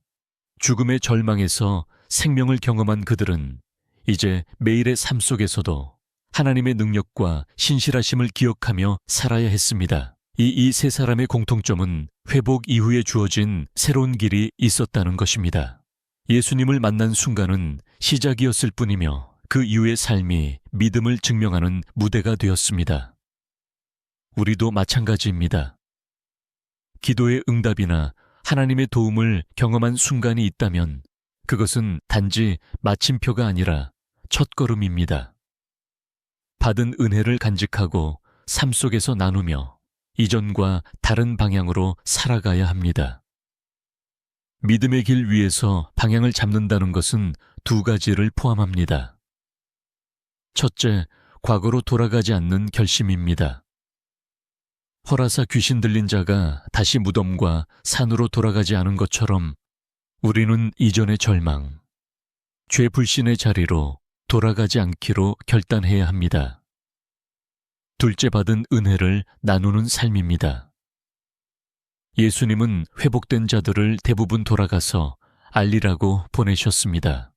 죽음의 절망에서 생명을 경험한 그들은 이제 매일의 삶 속에서도 하나님의 능력과 신실하심을 기억하며 살아야 했습니다. 이 세 사람의 공통점은 회복 이후에 주어진 새로운 길이 있었다는 것입니다. 예수님을 만난 순간은 시작이었을 뿐이며 그 이후의 삶이 믿음을 증명하는 무대가 되었습니다. 우리도 마찬가지입니다. 기도의 응답이나 하나님의 도움을 경험한 순간이 있다면 그것은 단지 마침표가 아니라 첫걸음입니다. 받은 은혜를 간직하고 삶 속에서 나누며 이전과 다른 방향으로 살아가야 합니다. 믿음의 길 위에서 방향을 잡는다는 것은 두 가지를 포함합니다. 첫째, 과거로 돌아가지 않는 결심입니다. 허라사 귀신 들린 자가 다시 무덤과 산으로 돌아가지 않은 것처럼 우리는 이전의 절망, 죄 불신의 자리로 돌아가지 않기로 결단해야 합니다. 둘째 받은 은혜를 나누는 삶입니다. 예수님은 회복된 자들을 대부분 돌아가서 알리라고 보내셨습니다.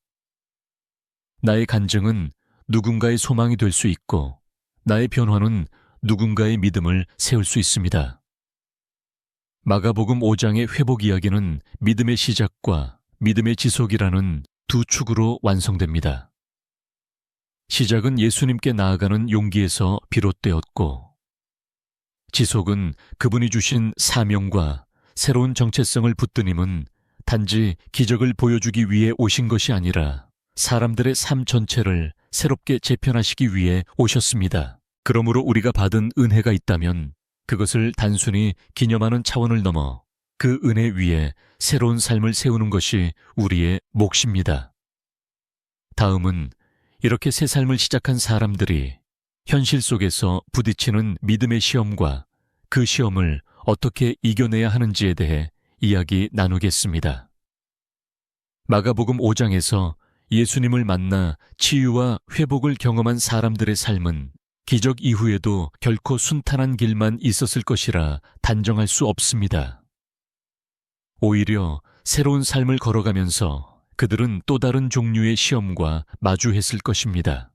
나의 간증은 누군가의 소망이 될 수 있고 나의 변화는 누군가의 믿음을 세울 수 있습니다. 마가복음 5장의 회복 이야기는 믿음의 시작과 믿음의 지속이라는 두 축으로 완성됩니다. 시작은 예수님께 나아가는 용기에서 비롯되었고, 지속은 그분이 주신 사명과 새로운 정체성을 붙드님은 단지 기적을 보여주기 위해 오신 것이 아니라 사람들의 삶 전체를 새롭게 재편하시기 위해 오셨습니다. 그러므로 우리가 받은 은혜가 있다면 그것을 단순히 기념하는 차원을 넘어 그 은혜 위에 새로운 삶을 세우는 것이 우리의 몫입니다. 다음은 이렇게 새 삶을 시작한 사람들이 현실 속에서 부딪히는 믿음의 시험과 그 시험을 어떻게 이겨내야 하는지에 대해 이야기 나누겠습니다. 마가복음 5장에서 예수님을 만나 치유와 회복을 경험한 사람들의 삶은 기적 이후에도 결코 순탄한 길만 있었을 것이라 단정할 수 없습니다. 오히려 새로운 삶을 걸어가면서 그들은 또 다른 종류의 시험과 마주했을 것입니다.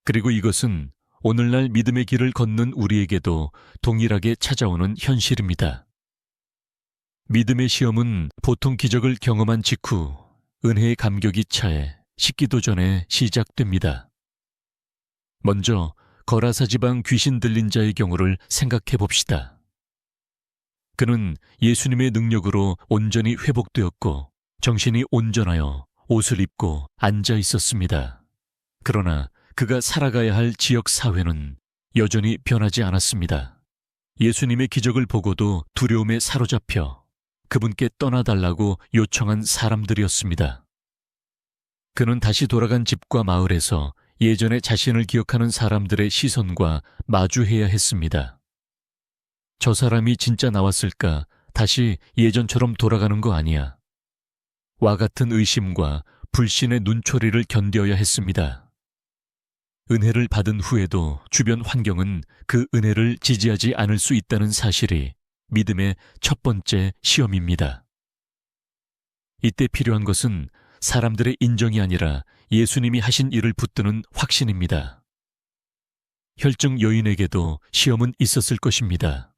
그리고 이것은 오늘날 믿음의 길을 걷는 우리에게도 동일하게 찾아오는 현실입니다. 믿음의 시험은 보통 기적을 경험한 직후 은혜의 감격이 차에 식기도 전에 시작됩니다. 먼저 거라사 지방 귀신 들린 자의 경우를 생각해 봅시다. 그는 예수님의 능력으로 온전히 회복되었고 정신이 온전하여 옷을 입고 앉아 있었습니다. 그러나 그가 살아가야 할 지역 사회는 여전히 변하지 않았습니다. 예수님의 기적을 보고도 두려움에 사로잡혀 그분께 떠나달라고 요청한 사람들이었습니다. 그는 다시 돌아간 집과 마을에서 예전에 자신을 기억하는 사람들의 시선과 마주해야 했습니다. 저 사람이 진짜 나왔을까? 다시 예전처럼 돌아가는 거 아니야? 와 같은 의심과 불신의 눈초리를 견뎌야 했습니다. 은혜를 받은 후에도 주변 환경은 그 은혜를 지지하지 않을 수 있다는 사실이 믿음의 첫 번째 시험입니다. 이때 필요한 것은 사람들의 인정이 아니라 예수님이 하신 일을 붙드는 확신입니다. 혈증 여인에게도 시험은 있었을 것입니다.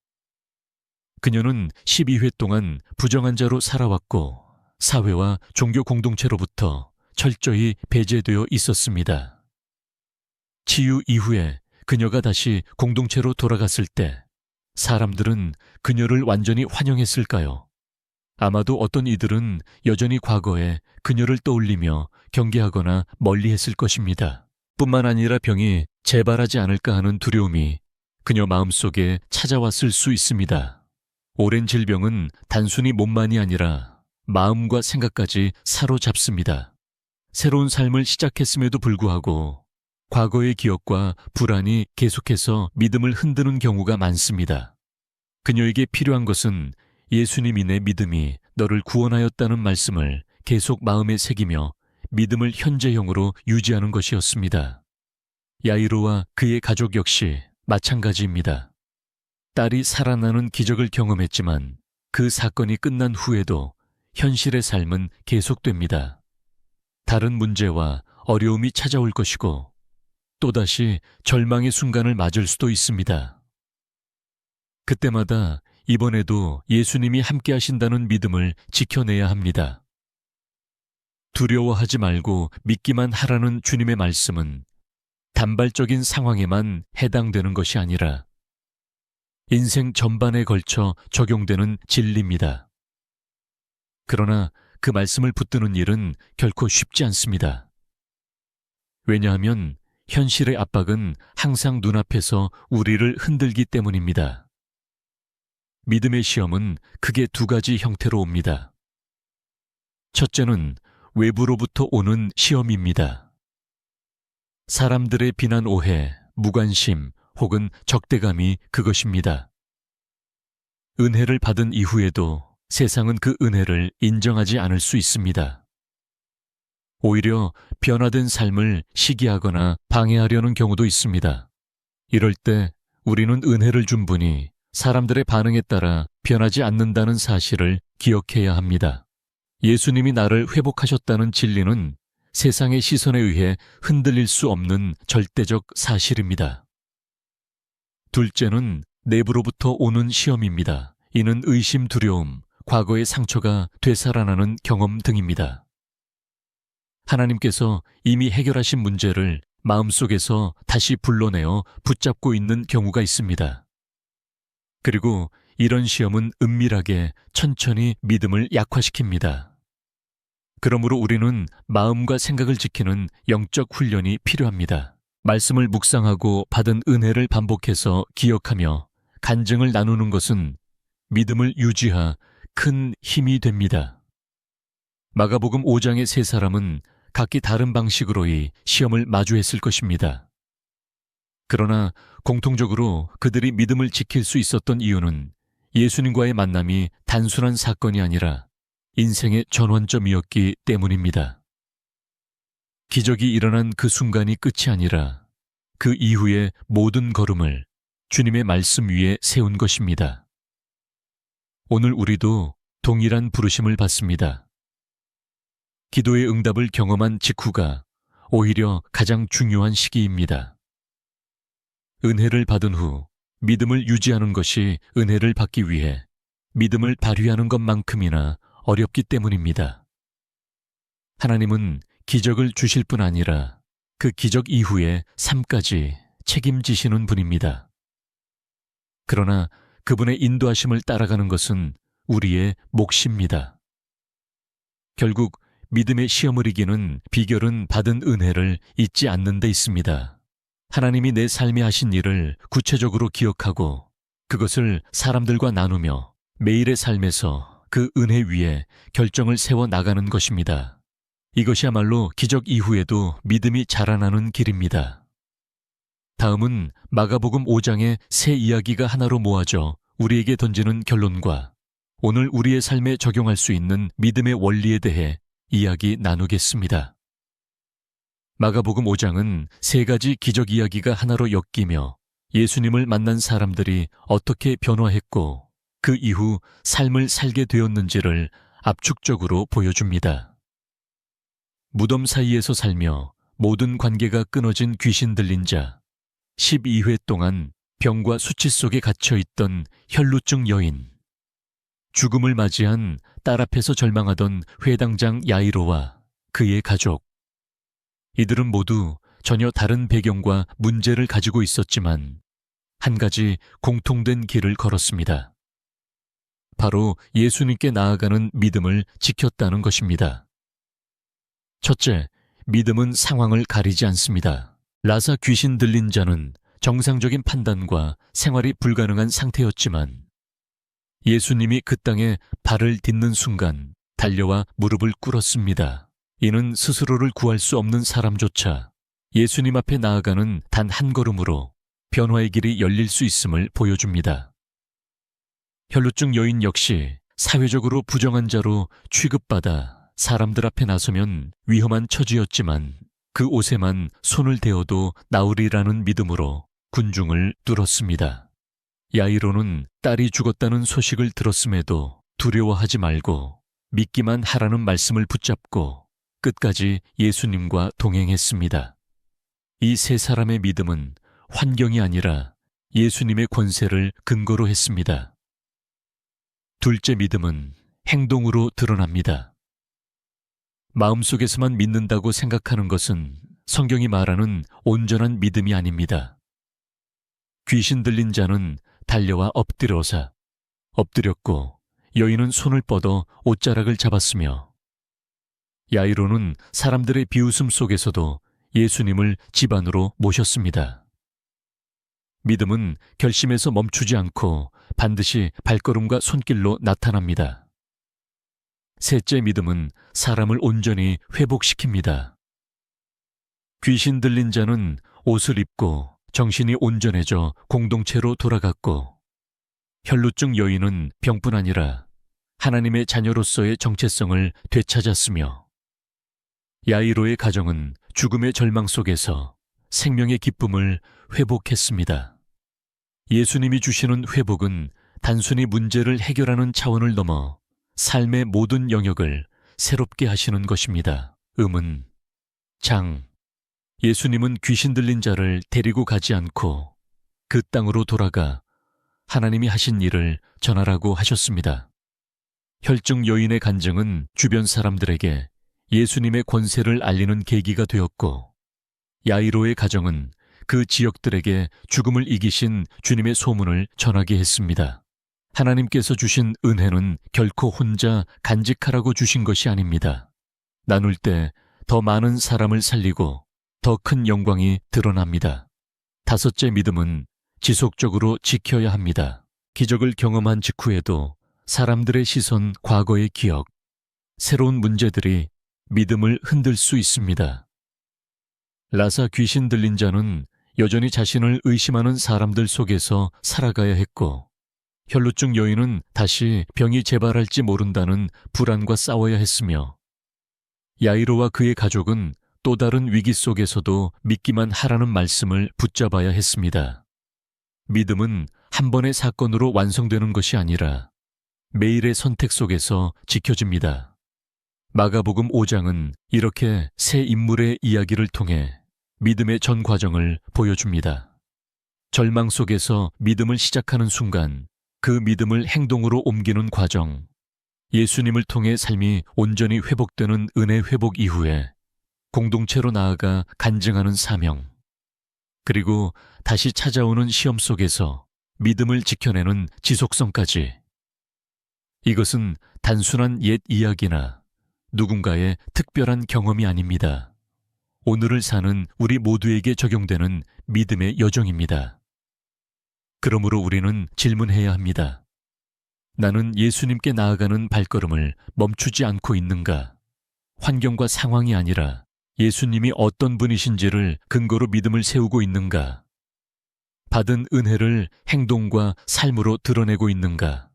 그녀는 12회 동안 부정한 자로 살아왔고 사회와 종교 공동체로부터 철저히 배제되어 있었습니다. 치유 이후에 그녀가 다시 공동체로 돌아갔을 때 사람들은 그녀를 완전히 환영했을까요? 아마도 어떤 이들은 여전히 과거에 그녀를 떠올리며 경계하거나 멀리했을 것입니다. 뿐만 아니라 병이 재발하지 않을까 하는 두려움이 그녀 마음속에 찾아왔을 수 있습니다. 오랜 질병은 단순히 몸만이 아니라 마음과 생각까지 사로잡습니다. 새로운 삶을 시작했음에도 불구하고 과거의 기억과 불안이 계속해서 믿음을 흔드는 경우가 많습니다. 그녀에게 필요한 것은 예수님이 내 믿음이 너를 구원하였다는 말씀을 계속 마음에 새기며 믿음을 현재형으로 유지하는 것이었습니다. 야이로와 그의 가족 역시 마찬가지입니다. 딸이 살아나는 기적을 경험했지만 그 사건이 끝난 후에도 현실의 삶은 계속됩니다. 다른 문제와 어려움이 찾아올 것이고 또다시 절망의 순간을 맞을 수도 있습니다. 그때마다 이번에도 예수님이 함께 하신다는 믿음을 지켜내야 합니다. 두려워하지 말고 믿기만 하라는 주님의 말씀은 단발적인 상황에만 해당되는 것이 아니라 인생 전반에 걸쳐 적용되는 진리입니다. 그러나 그 말씀을 붙드는 일은 결코 쉽지 않습니다. 왜냐하면 현실의 압박은 항상 눈앞에서 우리를 흔들기 때문입니다. 믿음의 시험은 크게 두 가지 형태로 옵니다. 첫째는 외부로부터 오는 시험입니다. 사람들의 비난 오해, 무관심 혹은 적대감이 그것입니다. 은혜를 받은 이후에도 세상은 그 은혜를 인정하지 않을 수 있습니다. 오히려 변화된 삶을 시기하거나 방해하려는 경우도 있습니다. 이럴 때 우리는 은혜를 준 분이 사람들의 반응에 따라 변하지 않는다는 사실을 기억해야 합니다. 예수님이 나를 회복하셨다는 진리는 세상의 시선에 의해 흔들릴 수 없는 절대적 사실입니다. 둘째는 내부로부터 오는 시험입니다. 이는 의심, 두려움, 과거의 상처가 되살아나는 경험 등입니다. 하나님께서 이미 해결하신 문제를 마음속에서 다시 불러내어 붙잡고 있는 경우가 있습니다. 그리고 이런 시험은 은밀하게 천천히 믿음을 약화시킵니다. 그러므로 우리는 마음과 생각을 지키는 영적 훈련이 필요합니다. 말씀을 묵상하고 받은 은혜를 반복해서 기억하며 간증을 나누는 것은 믿음을 유지하 큰 힘이 됩니다. 마가복음 5장의 세 사람은 각기 다른 방식으로 이 시험을 마주했을 것입니다. 그러나 공통적으로 그들이 믿음을 지킬 수 있었던 이유는 예수님과의 만남이 단순한 사건이 아니라 인생의 전환점이었기 때문입니다. 기적이 일어난 그 순간이 끝이 아니라 그 이후의 모든 걸음을 주님의 말씀 위에 세운 것입니다. 오늘 우리도 동일한 부르심을 받습니다. 기도의 응답을 경험한 직후가 오히려 가장 중요한 시기입니다. 은혜를 받은 후 믿음을 유지하는 것이 은혜를 받기 위해 믿음을 발휘하는 것만큼이나 어렵기 때문입니다. 하나님은 기적을 주실 뿐 아니라 그 기적 이후의 삶까지 책임지시는 분입니다. 그러나 그분의 인도하심을 따라가는 것은 우리의 몫입니다. 결국 믿음의 시험을 이기는 비결은 받은 은혜를 잊지 않는 데 있습니다. 하나님이 내 삶에 하신 일을 구체적으로 기억하고 그것을 사람들과 나누며 매일의 삶에서 그 은혜 위에 결정을 세워 나가는 것입니다. 이것이야말로 기적 이후에도 믿음이 자라나는 길입니다. 다음은 마가복음 5장의 세 이야기가 하나로 모아져 우리에게 던지는 결론과 오늘 우리의 삶에 적용할 수 있는 믿음의 원리에 대해 이야기 나누겠습니다. 마가복음 5장은 세 가지 기적 이야기가 하나로 엮이며 예수님을 만난 사람들이 어떻게 변화했고 그 이후 삶을 살게 되었는지를 압축적으로 보여줍니다. 무덤 사이에서 살며 모든 관계가 끊어진 귀신 들린 자, 12회 동안 병과 수치 속에 갇혀있던 혈루증 여인, 죽음을 맞이한 딸 앞에서 절망하던 회당장 야이로와 그의 가족. 이들은 모두 전혀 다른 배경과 문제를 가지고 있었지만 한 가지 공통된 길을 걸었습니다. 바로 예수님께 나아가는 믿음을 지켰다는 것입니다. 첫째, 믿음은 상황을 가리지 않습니다. 라사 귀신 들린 자는 정상적인 판단과 생활이 불가능한 상태였지만 예수님이 그 땅에 발을 딛는 순간 달려와 무릎을 꿇었습니다. 이는 스스로를 구할 수 없는 사람조차 예수님 앞에 나아가는 단 한 걸음으로 변화의 길이 열릴 수 있음을 보여줍니다. 혈루증 여인 역시 사회적으로 부정한 자로 취급받아 사람들 앞에 나서면 위험한 처지였지만 그 옷에만 손을 대어도 나으리라는 믿음으로 군중을 뚫었습니다. 야이로는 딸이 죽었다는 소식을 들었음에도 두려워하지 말고 믿기만 하라는 말씀을 붙잡고 끝까지 예수님과 동행했습니다. 이 세 사람의 믿음은 환경이 아니라 예수님의 권세를 근거로 했습니다. 둘째 믿음은 행동으로 드러납니다. 마음속에서만 믿는다고 생각하는 것은 성경이 말하는 온전한 믿음이 아닙니다. 귀신 들린 자는 달려와 엎드렸고 여인은 손을 뻗어 옷자락을 잡았으며 야이로는 사람들의 비웃음 속에서도 예수님을 집 안으로 모셨습니다. 믿음은 결심에서 멈추지 않고 반드시 발걸음과 손길로 나타납니다. 셋째 믿음은 사람을 온전히 회복시킵니다. 귀신 들린 자는 옷을 입고 정신이 온전해져 공동체로 돌아갔고 혈루증 여인은 병뿐 아니라 하나님의 자녀로서의 정체성을 되찾았으며 야이로의 가정은 죽음의 절망 속에서 생명의 기쁨을 회복했습니다. 예수님이 주시는 회복은 단순히 문제를 해결하는 차원을 넘어 삶의 모든 영역을 새롭게 하시는 것입니다. 장. 예수님은 귀신 들린 자를 데리고 가지 않고 그 땅으로 돌아가 하나님이 하신 일을 전하라고 하셨습니다. 혈증 여인의 간증은 주변 사람들에게 예수님의 권세를 알리는 계기가 되었고, 야이로의 가정은 그 지역들에게 죽음을 이기신 주님의 소문을 전하게 했습니다. 하나님께서 주신 은혜는 결코 혼자 간직하라고 주신 것이 아닙니다. 나눌 때 더 많은 사람을 살리고 더 큰 영광이 드러납니다. 다섯째, 믿음은 지속적으로 지켜야 합니다. 기적을 경험한 직후에도 사람들의 시선, 과거의 기억, 새로운 문제들이 믿음을 흔들 수 있습니다. 라사 귀신 들린 자는 여전히 자신을 의심하는 사람들 속에서 살아가야 했고, 혈루증 여인은 다시 병이 재발할지 모른다는 불안과 싸워야 했으며, 야이로와 그의 가족은 또 다른 위기 속에서도 믿기만 하라는 말씀을 붙잡아야 했습니다. 믿음은 한 번의 사건으로 완성되는 것이 아니라 매일의 선택 속에서 지켜집니다. 마가복음 5장은 이렇게 세 인물의 이야기를 통해 믿음의 전 과정을 보여줍니다. 절망 속에서 믿음을 시작하는 순간, 그 믿음을 행동으로 옮기는 과정, 예수님을 통해 삶이 온전히 회복되는 은혜 회복 이후에 공동체로 나아가 간증하는 사명, 그리고 다시 찾아오는 시험 속에서 믿음을 지켜내는 지속성까지. 이것은 단순한 옛 이야기나 누군가의 특별한 경험이 아닙니다. 오늘을 사는 우리 모두에게 적용되는 믿음의 여정입니다. 그러므로 우리는 질문해야 합니다. 나는 예수님께 나아가는 발걸음을 멈추지 않고 있는가? 환경과 상황이 아니라 예수님이 어떤 분이신지를 근거로 믿음을 세우고 있는가? 받은 은혜를 행동과 삶으로 드러내고 있는가?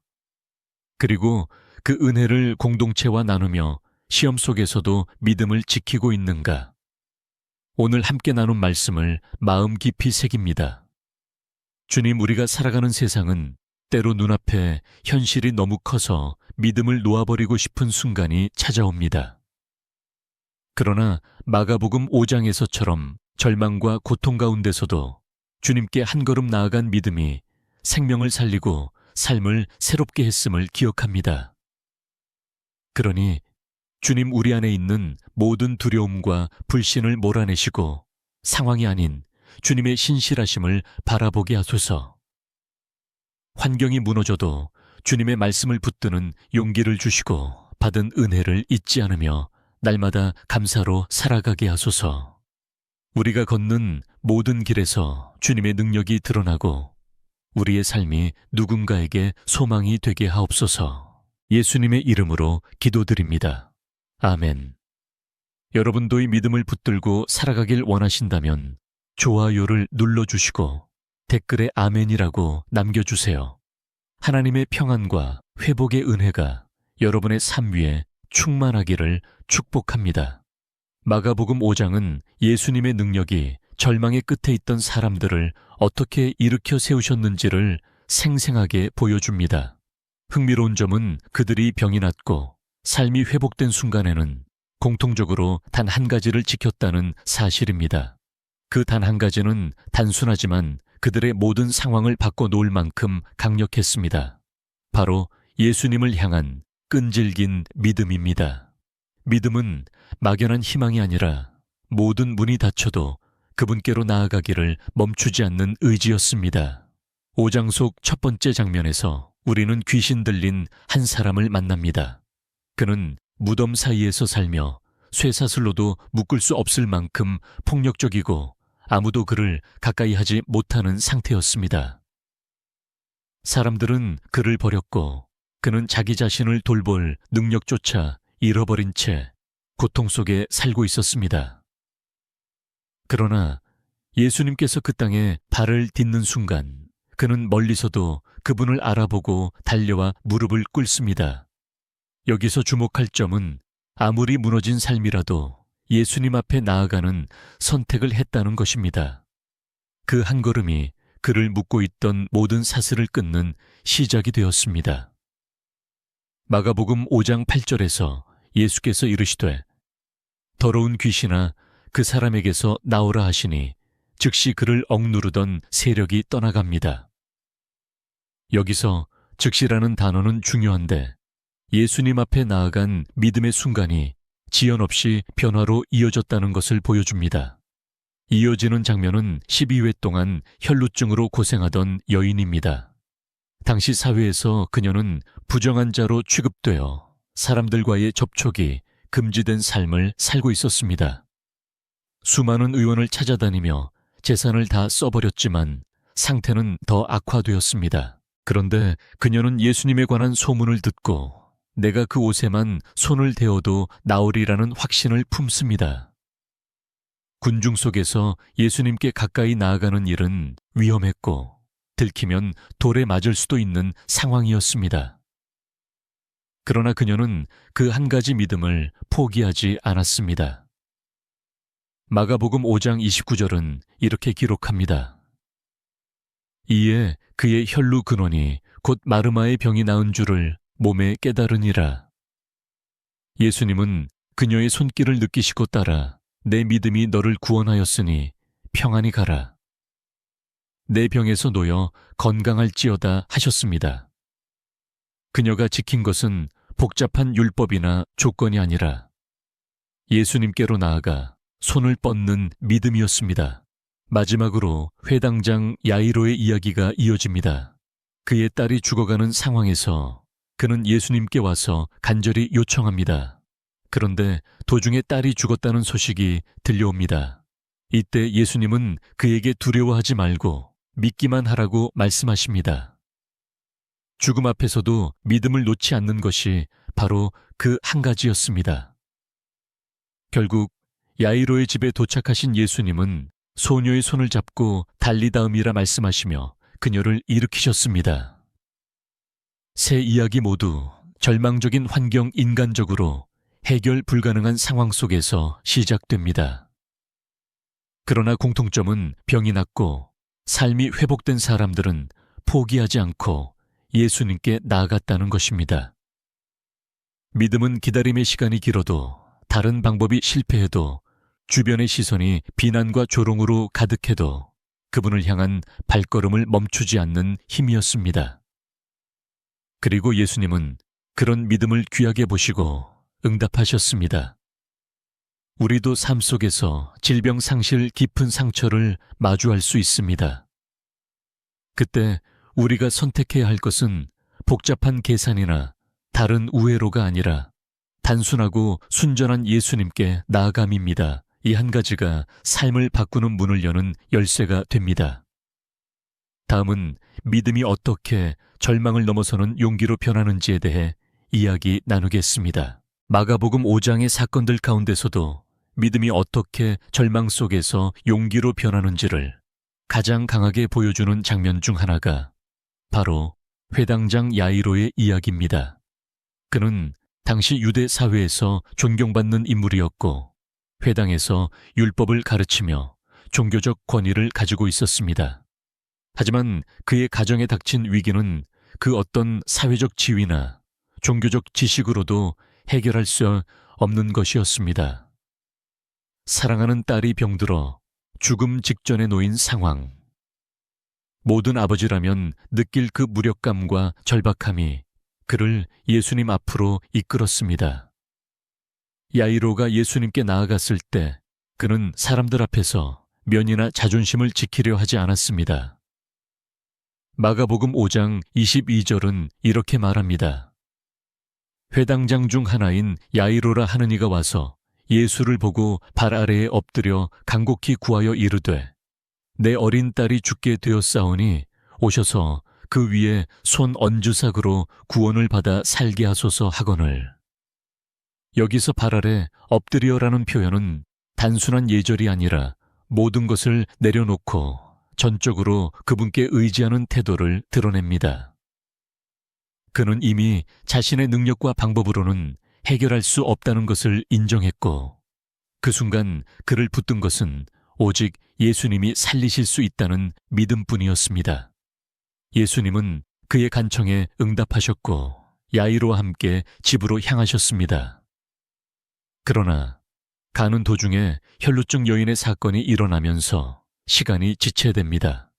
그리고 그 은혜를 공동체와 나누며 시험 속에서도 믿음을 지키고 있는가? 오늘 함께 나눈 말씀을 마음 깊이 새깁니다. 주님, 우리가 살아가는 세상은 때로 눈앞에 현실이 너무 커서 믿음을 놓아버리고 싶은 순간이 찾아옵니다. 그러나 마가복음 5장에서처럼 절망과 고통 가운데서도 주님께 한 걸음 나아간 믿음이 생명을 살리고 삶을 새롭게 했음을 기억합니다. 그러니 주님, 우리 안에 있는 모든 두려움과 불신을 몰아내시고 상황이 아닌 주님의 신실하심을 바라보게 하소서. 환경이 무너져도 주님의 말씀을 붙드는 용기를 주시고 받은 은혜를 잊지 않으며 날마다 감사로 살아가게 하소서. 우리가 걷는 모든 길에서 주님의 능력이 드러나고 우리의 삶이 누군가에게 소망이 되게 하옵소서. 예수님의 이름으로 기도드립니다. 아멘. 여러분도 이 믿음을 붙들고 살아가길 원하신다면 좋아요를 눌러주시고 댓글에 아멘이라고 남겨주세요. 하나님의 평안과 회복의 은혜가 여러분의 삶 위에 충만하기를 축복합니다. 마가복음 5장은 예수님의 능력이 절망의 끝에 있던 사람들을 어떻게 일으켜 세우셨는지를 생생하게 보여줍니다. 흥미로운 점은 그들이 병이 낫고 삶이 회복된 순간에는 공통적으로 단 한 가지를 지켰다는 사실입니다. 그 단 한 가지는 단순하지만 그들의 모든 상황을 바꿔놓을 만큼 강력했습니다. 바로 예수님을 향한 끈질긴 믿음입니다. 믿음은 막연한 희망이 아니라 모든 문이 닫혀도 그분께로 나아가기를 멈추지 않는 의지였습니다. 5장 속 첫 번째 장면에서 우리는 귀신 들린 한 사람을 만납니다. 그는 무덤 사이에서 살며 쇠사슬로도 묶을 수 없을 만큼 폭력적이고 아무도 그를 가까이 하지 못하는 상태였습니다. 사람들은 그를 버렸고 그는 자기 자신을 돌볼 능력조차 잃어버린 채 고통 속에 살고 있었습니다. 그러나 예수님께서 그 땅에 발을 딛는 순간 그는 멀리서도 그분을 알아보고 달려와 무릎을 꿇습니다. 여기서 주목할 점은 아무리 무너진 삶이라도 예수님 앞에 나아가는 선택을 했다는 것입니다. 그 한 걸음이 그를 묶고 있던 모든 사슬을 끊는 시작이 되었습니다. 마가복음 5장 8절에서 예수께서 이르시되 더러운 귀신아 그 사람에게서 나오라 하시니 즉시 그를 억누르던 세력이 떠나갑니다. 여기서 즉시라는 단어는 중요한데 예수님 앞에 나아간 믿음의 순간이 지연 없이 변화로 이어졌다는 것을 보여줍니다. 이어지는 장면은 12회 동안 혈루증으로 고생하던 여인입니다. 당시 사회에서 그녀는 부정한 자로 취급되어 사람들과의 접촉이 금지된 삶을 살고 있었습니다. 수많은 의원을 찾아다니며 재산을 다 써버렸지만 상태는 더 악화되었습니다. 그런데 그녀는 예수님에 관한 소문을 듣고 내가 그 옷에만 손을 대어도 나으리라는 확신을 품습니다. 군중 속에서 예수님께 가까이 나아가는 일은 위험했고 들키면 돌에 맞을 수도 있는 상황이었습니다. 그러나 그녀는 그 한 가지 믿음을 포기하지 않았습니다. 마가복음 5장 29절은 이렇게 기록합니다. 이에 그의 혈루 근원이 곧 마르마의 병이 나은 줄을 몸에 깨달으니라. 예수님은 그녀의 손길을 느끼시고 따라 내 믿음이 너를 구원하였으니 평안히 가라. 내 병에서 놓여 건강할지어다 하셨습니다. 그녀가 지킨 것은 복잡한 율법이나 조건이 아니라 예수님께로 나아가 손을 뻗는 믿음이었습니다. 마지막으로 회당장 야이로의 이야기가 이어집니다. 그의 딸이 죽어가는 상황에서 그는 예수님께 와서 간절히 요청합니다. 그런데 도중에 딸이 죽었다는 소식이 들려옵니다. 이때 예수님은 그에게 두려워하지 말고 믿기만 하라고 말씀하십니다. 죽음 앞에서도 믿음을 놓지 않는 것이 바로 그 한 가지였습니다. 결국 야이로의 집에 도착하신 예수님은 소녀의 손을 잡고 달리다음이라 말씀하시며 그녀를 일으키셨습니다. 세 이야기 모두 절망적인 환경 인간적으로 해결 불가능한 상황 속에서 시작됩니다. 그러나 공통점은 병이 낫고 삶이 회복된 사람들은 포기하지 않고 예수님께 나아갔다는 것입니다. 믿음은 기다림의 시간이 길어도 다른 방법이 실패해도 주변의 시선이 비난과 조롱으로 가득해도 그분을 향한 발걸음을 멈추지 않는 힘이었습니다. 그리고 예수님은 그런 믿음을 귀하게 보시고 응답하셨습니다. 우리도 삶 속에서 질병 상실 깊은 상처를 마주할 수 있습니다. 그때 우리가 선택해야 할 것은 복잡한 계산이나 다른 우회로가 아니라 단순하고 순전한 예수님께 나아감입니다. 이 한 가지가 삶을 바꾸는 문을 여는 열쇠가 됩니다. 다음은 믿음이 어떻게 절망을 넘어서는 용기로 변하는지에 대해 이야기 나누겠습니다. 마가복음 5장의 사건들 가운데서도 믿음이 어떻게 절망 속에서 용기로 변하는지를 가장 강하게 보여주는 장면 중 하나가 바로 회당장 야이로의 이야기입니다. 그는 당시 유대 사회에서 존경받는 인물이었고 회당에서 율법을 가르치며 종교적 권위를 가지고 있었습니다. 하지만 그의 가정에 닥친 위기는 그 어떤 사회적 지위나 종교적 지식으로도 해결할 수 없는 것이었습니다. 사랑하는 딸이 병들어 죽음 직전에 놓인 상황. 모든 아버지라면 느낄 그 무력감과 절박함이 그를 예수님 앞으로 이끌었습니다. 야이로가 예수님께 나아갔을 때 그는 사람들 앞에서 면이나 자존심을 지키려 하지 않았습니다. 마가복음 5장 22절은 이렇게 말합니다. 회당장 중 하나인 야이로라 하는 이가 와서 예수를 보고 발 아래에 엎드려 간곡히 구하여 이르되 내 어린 딸이 죽게 되었사오니 오셔서 그 위에 손 얹으삭으로 구원을 받아 살게 하소서 하거늘. 여기서 발 아래 엎드려라는 표현은 단순한 예절이 아니라 모든 것을 내려놓고 전적으로 그분께 의지하는 태도를 드러냅니다. 그는 이미 자신의 능력과 방법으로는 해결할 수 없다는 것을 인정했고 그 순간 그를 붙든 것은 오직 예수님이 살리실 수 있다는 믿음뿐이었습니다. 예수님은 그의 간청에 응답하셨고 야이로와 함께 집으로 향하셨습니다. 그러나 가는 도중에 혈루증 여인의 사건이 일어나면서 시간이 지체됩니다.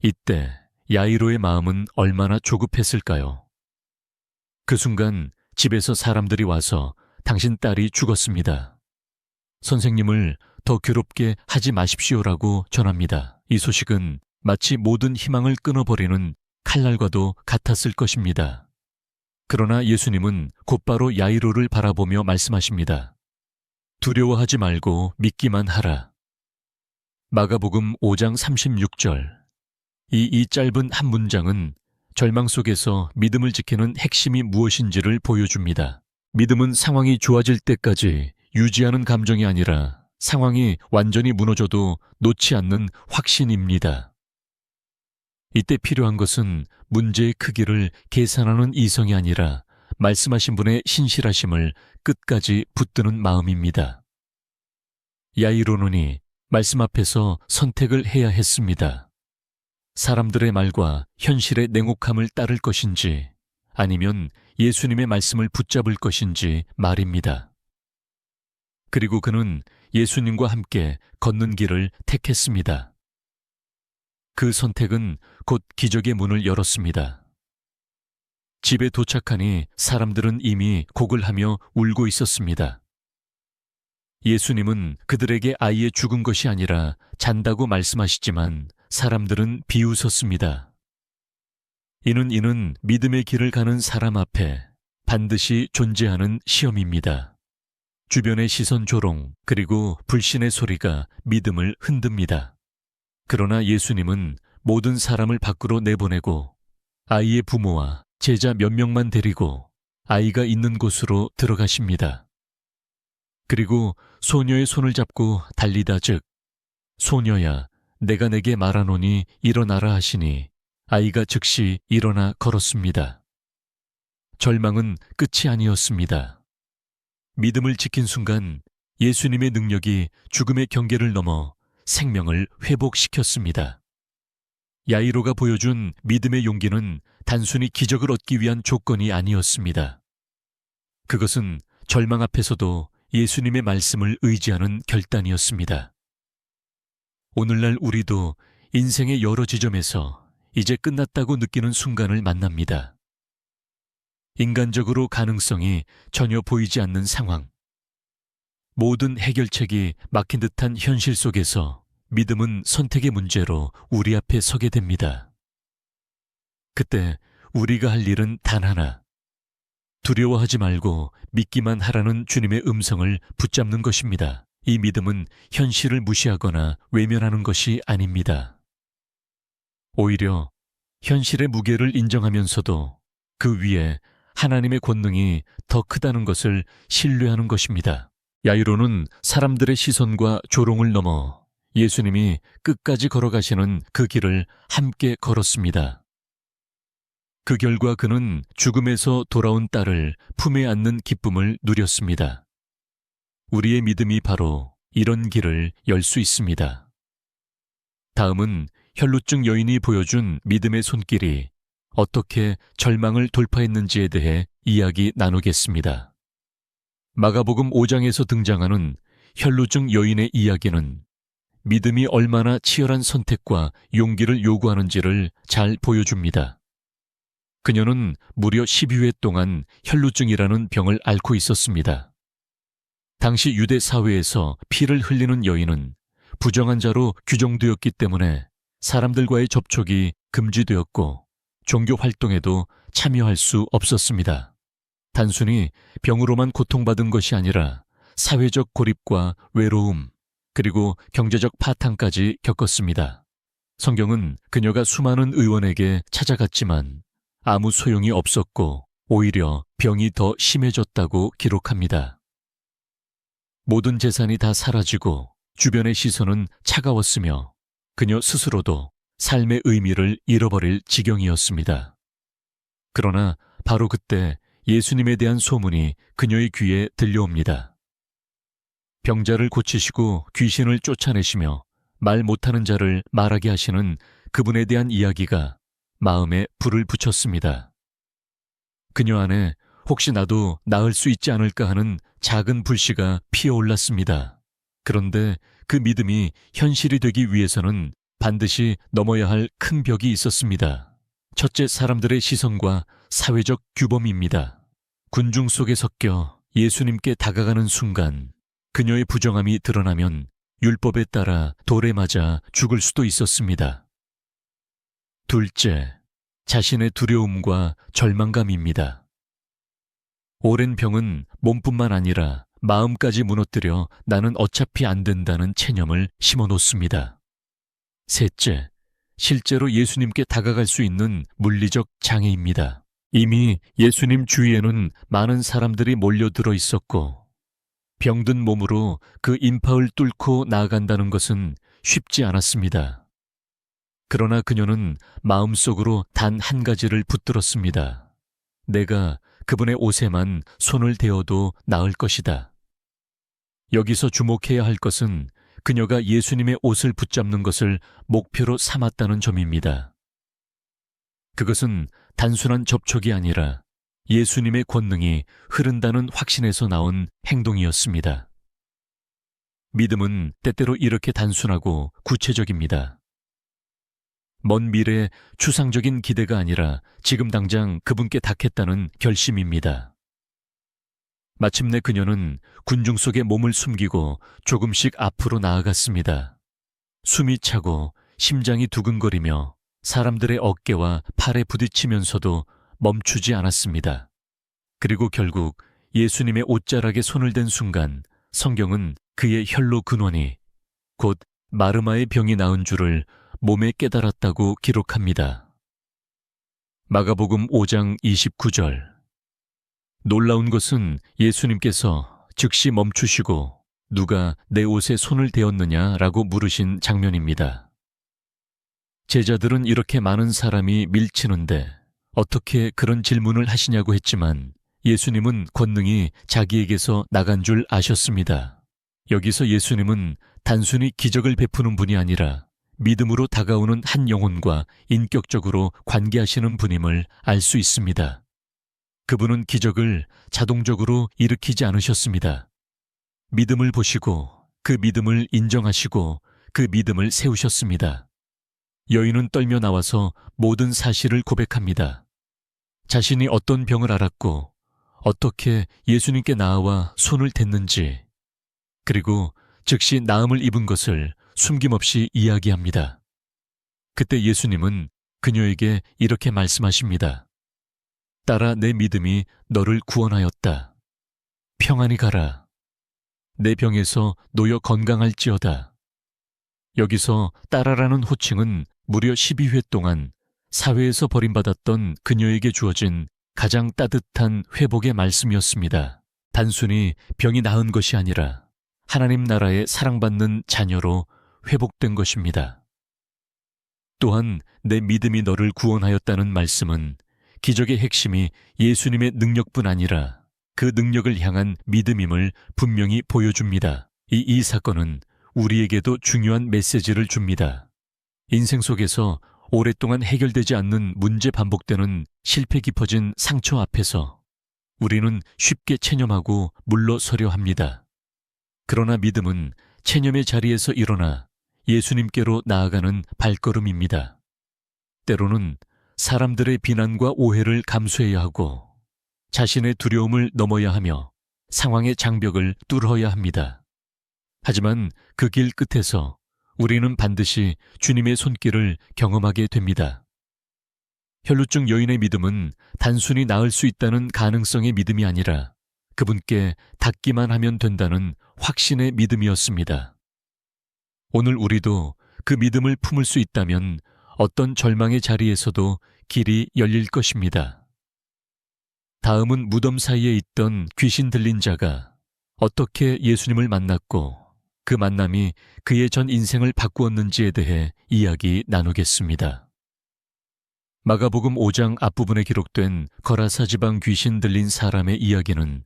이때 야이로의 마음은 얼마나 조급했을까요? 그 순간 집에서 사람들이 와서 당신 딸이 죽었습니다. 선생님을 더 괴롭게 하지 마십시오라고 전합니다. 이 소식은 마치 모든 희망을 끊어버리는 칼날과도 같았을 것입니다. 그러나 예수님은 곧바로 야이로를 바라보며 말씀하십니다. 두려워하지 말고 믿기만 하라. 마가복음 5장 36절. 이 짧은 한 문장은 절망 속에서 믿음을 지키는 핵심이 무엇인지를 보여줍니다. 믿음은 상황이 좋아질 때까지 유지하는 감정이 아니라 상황이 완전히 무너져도 놓지 않는 확신입니다. 이때 필요한 것은 문제의 크기를 계산하는 이성이 아니라 말씀하신 분의 신실하심을 끝까지 붙드는 마음입니다. 야이로는 말씀 앞에서 선택을 해야 했습니다. 사람들의 말과 현실의 냉혹함을 따를 것인지 아니면 예수님의 말씀을 붙잡을 것인지 말입니다. 그리고 그는 예수님과 함께 걷는 길을 택했습니다. 그 선택은 곧 기적의 문을 열었습니다. 집에 도착하니 사람들은 이미 곡을 하며 울고 있었습니다. 예수님은 그들에게 아이의 죽은 것이 아니라 잔다고 말씀하시지만 사람들은 비웃었습니다. 이는 믿음의 길을 가는 사람 앞에 반드시 존재하는 시험입니다. 주변의 시선 조롱 그리고 불신의 소리가 믿음을 흔듭니다. 그러나 예수님은 모든 사람을 밖으로 내보내고 아이의 부모와 제자 몇 명만 데리고 아이가 있는 곳으로 들어가십니다. 그리고 소녀의 손을 잡고 달리다 즉 소녀야 내가 내게 말하노니 일어나라 하시니 아이가 즉시 일어나 걸었습니다. 절망은 끝이 아니었습니다. 믿음을 지킨 순간 예수님의 능력이 죽음의 경계를 넘어 생명을 회복시켰습니다. 야이로가 보여준 믿음의 용기는 단순히 기적을 얻기 위한 조건이 아니었습니다. 그것은 절망 앞에서도 예수님의 말씀을 의지하는 결단이었습니다. 오늘날 우리도 인생의 여러 지점에서 이제 끝났다고 느끼는 순간을 만납니다. 인간적으로 가능성이 전혀 보이지 않는 상황. 모든 해결책이 막힌 듯한 현실 속에서 믿음은 선택의 문제로 우리 앞에 서게 됩니다. 그때 우리가 할 일은 단 하나. 두려워하지 말고 믿기만 하라는 주님의 음성을 붙잡는 것입니다. 이 믿음은 현실을 무시하거나 외면하는 것이 아닙니다. 오히려 현실의 무게를 인정하면서도 그 위에 하나님의 권능이 더 크다는 것을 신뢰하는 것입니다. 야이로는 사람들의 시선과 조롱을 넘어 예수님이 끝까지 걸어가시는 그 길을 함께 걸었습니다. 그 결과 그는 죽음에서 돌아온 딸을 품에 안는 기쁨을 누렸습니다. 우리의 믿음이 바로 이런 길을 열 수 있습니다. 다음은 혈루증 여인이 보여준 믿음의 손길이 어떻게 절망을 돌파했는지에 대해 이야기 나누겠습니다. 마가복음 5장에서 등장하는 혈루증 여인의 이야기는 믿음이 얼마나 치열한 선택과 용기를 요구하는지를 잘 보여줍니다. 그녀는 무려 12회 동안 혈루증이라는 병을 앓고 있었습니다. 당시 유대 사회에서 피를 흘리는 여인은 부정한 자로 규정되었기 때문에 사람들과의 접촉이 금지되었고 종교 활동에도 참여할 수 없었습니다. 단순히 병으로만 고통받은 것이 아니라 사회적 고립과 외로움, 그리고 경제적 파탄까지 겪었습니다. 성경은 그녀가 수많은 의원에게 찾아갔지만 아무 소용이 없었고 오히려 병이 더 심해졌다고 기록합니다. 모든 재산이 다 사라지고 주변의 시선은 차가웠으며 그녀 스스로도 삶의 의미를 잃어버릴 지경이었습니다. 그러나 바로 그때 예수님에 대한 소문이 그녀의 귀에 들려옵니다. 병자를 고치시고 귀신을 쫓아내시며 말 못하는 자를 말하게 하시는 그분에 대한 이야기가 마음에 불을 붙였습니다. 그녀 안에 혹시 나도 나을 수 있지 않을까 하는 작은 불씨가 피어올랐습니다. 그런데 그 믿음이 현실이 되기 위해서는 반드시 넘어야 할 큰 벽이 있었습니다. 첫째, 사람들의 시선과 사회적 규범입니다. 군중 속에 섞여 예수님께 다가가는 순간 그녀의 부정함이 드러나면 율법에 따라 돌에 맞아 죽을 수도 있었습니다. 둘째, 자신의 두려움과 절망감입니다. 오랜 병은 몸뿐만 아니라 마음까지 무너뜨려 나는 어차피 안 된다는 체념을 심어놓습니다. 셋째, 실제로 예수님께 다가갈 수 있는 물리적 장애입니다. 이미 예수님 주위에는 많은 사람들이 몰려들어 있었고 병든 몸으로 그 인파를 뚫고 나아간다는 것은 쉽지 않았습니다. 그러나 그녀는 마음속으로 단 한 가지를 붙들었습니다. 내가 그분의 옷에만 손을 대어도 나을 것이다. 여기서 주목해야 할 것은 그녀가 예수님의 옷을 붙잡는 것을 목표로 삼았다는 점입니다. 그것은 단순한 접촉이 아니라 예수님의 권능이 흐른다는 확신에서 나온 행동이었습니다. 믿음은 때때로 이렇게 단순하고 구체적입니다. 먼 미래의 추상적인 기대가 아니라 지금 당장 그분께 닿겠다는 결심입니다. 마침내 그녀는 군중 속에 몸을 숨기고 조금씩 앞으로 나아갔습니다. 숨이 차고 심장이 두근거리며 사람들의 어깨와 팔에 부딪히면서도 멈추지 않았습니다. 그리고 결국 예수님의 옷자락에 손을 댄 순간 성경은 그의 혈로 근원이 곧 마르마의 병이 나은 줄을 몸에 깨달았다고 기록합니다. 마가복음 5장 29절. 놀라운 것은 예수님께서 즉시 멈추시고 누가 내 옷에 손을 대었느냐라고 물으신 장면입니다. 제자들은 이렇게 많은 사람이 밀치는데 어떻게 그런 질문을 하시냐고 했지만 예수님은 권능이 자기에게서 나간 줄 아셨습니다. 여기서 예수님은 단순히 기적을 베푸는 분이 아니라 믿음으로 다가오는 한 영혼과 인격적으로 관계하시는 분임을 알 수 있습니다. 그분은 기적을 자동적으로 일으키지 않으셨습니다. 믿음을 보시고 그 믿음을 인정하시고 그 믿음을 세우셨습니다. 여인은 떨며 나와서 모든 사실을 고백합니다. 자신이 어떤 병을 앓았고 어떻게 예수님께 나아와 손을 댔는지, 그리고 즉시 나음을 입은 것을 숨김없이 이야기합니다. 그때 예수님은 그녀에게 이렇게 말씀하십니다. 딸아, 내 믿음이 너를 구원하였다. 평안히 가라. 내 병에서 놓여 건강할지어다. 여기서 딸아라는 호칭은 무려 12회 동안 사회에서 버림받았던 그녀에게 주어진 가장 따뜻한 회복의 말씀이었습니다. 단순히 병이 나은 것이 아니라 하나님 나라의 사랑받는 자녀로 회복된 것입니다. 또한 내 믿음이 너를 구원하였다는 말씀은 기적의 핵심이 예수님의 능력뿐 아니라 그 능력을 향한 믿음임을 분명히 보여줍니다. 이 사건은 우리에게도 중요한 메시지를 줍니다. 인생 속에서 오랫동안 해결되지 않는 문제 반복되는 실패 깊어진 상처 앞에서 우리는 쉽게 체념하고 물러서려 합니다. 그러나 믿음은 체념의 자리에서 일어나 예수님께로 나아가는 발걸음입니다. 때로는 사람들의 비난과 오해를 감수해야 하고 자신의 두려움을 넘어야 하며 상황의 장벽을 뚫어야 합니다. 하지만 그 길 끝에서 우리는 반드시 주님의 손길을 경험하게 됩니다. 혈루증 여인의 믿음은 단순히 나을 수 있다는 가능성의 믿음이 아니라 그분께 닿기만 하면 된다는 확신의 믿음이었습니다. 오늘 우리도 그 믿음을 품을 수 있다면 어떤 절망의 자리에서도 길이 열릴 것입니다. 다음은 무덤 사이에 있던 귀신 들린 자가 어떻게 예수님을 만났고 그 만남이 그의 전 인생을 바꾸었는지에 대해 이야기 나누겠습니다. 마가복음 5장 앞부분에 기록된 거라사 지방 귀신 들린 사람의 이야기는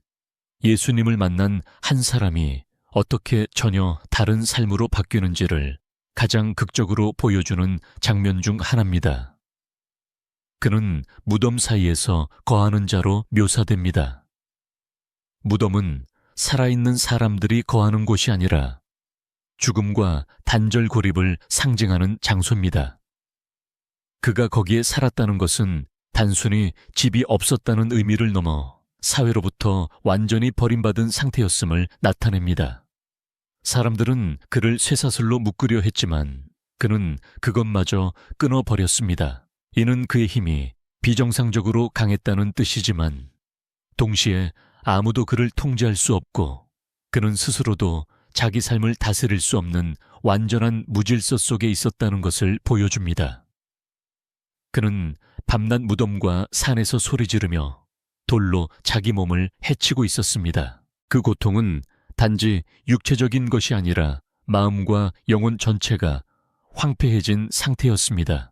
예수님을 만난 한 사람이 어떻게 전혀 다른 삶으로 바뀌는지를 가장 극적으로 보여주는 장면 중 하나입니다. 그는 무덤 사이에서 거하는 자로 묘사됩니다. 무덤은 살아있는 사람들이 거하는 곳이 아니라 죽음과 단절 고립을 상징하는 장소입니다. 그가 거기에 살았다는 것은 단순히 집이 없었다는 의미를 넘어 사회로부터 완전히 버림받은 상태였음을 나타냅니다. 사람들은 그를 쇠사슬로 묶으려 했지만 그는 그것마저 끊어버렸습니다. 이는 그의 힘이 비정상적으로 강했다는 뜻이지만 동시에 아무도 그를 통제할 수 없고 그는 스스로도 자기 삶을 다스릴 수 없는 완전한 무질서 속에 있었다는 것을 보여줍니다. 그는 밤낮 무덤과 산에서 소리 지르며 돌로 자기 몸을 해치고 있었습니다. 그 고통은 단지 육체적인 것이 아니라 마음과 영혼 전체가 황폐해진 상태였습니다.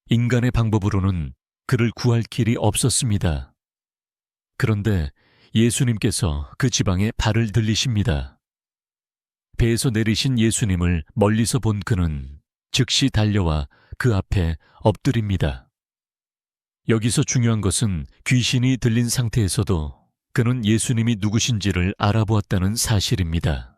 인간의 방법으로는 그를 구할 길이 없었습니다. 그런데 예수님께서 그 지방에 발을 들리십니다. 배에서 내리신 예수님을 멀리서 본 그는 즉시 달려와 그 앞에 엎드립니다. 여기서 중요한 것은 귀신이 들린 상태에서도 그는 예수님이 누구신지를 알아보았다는 사실입니다.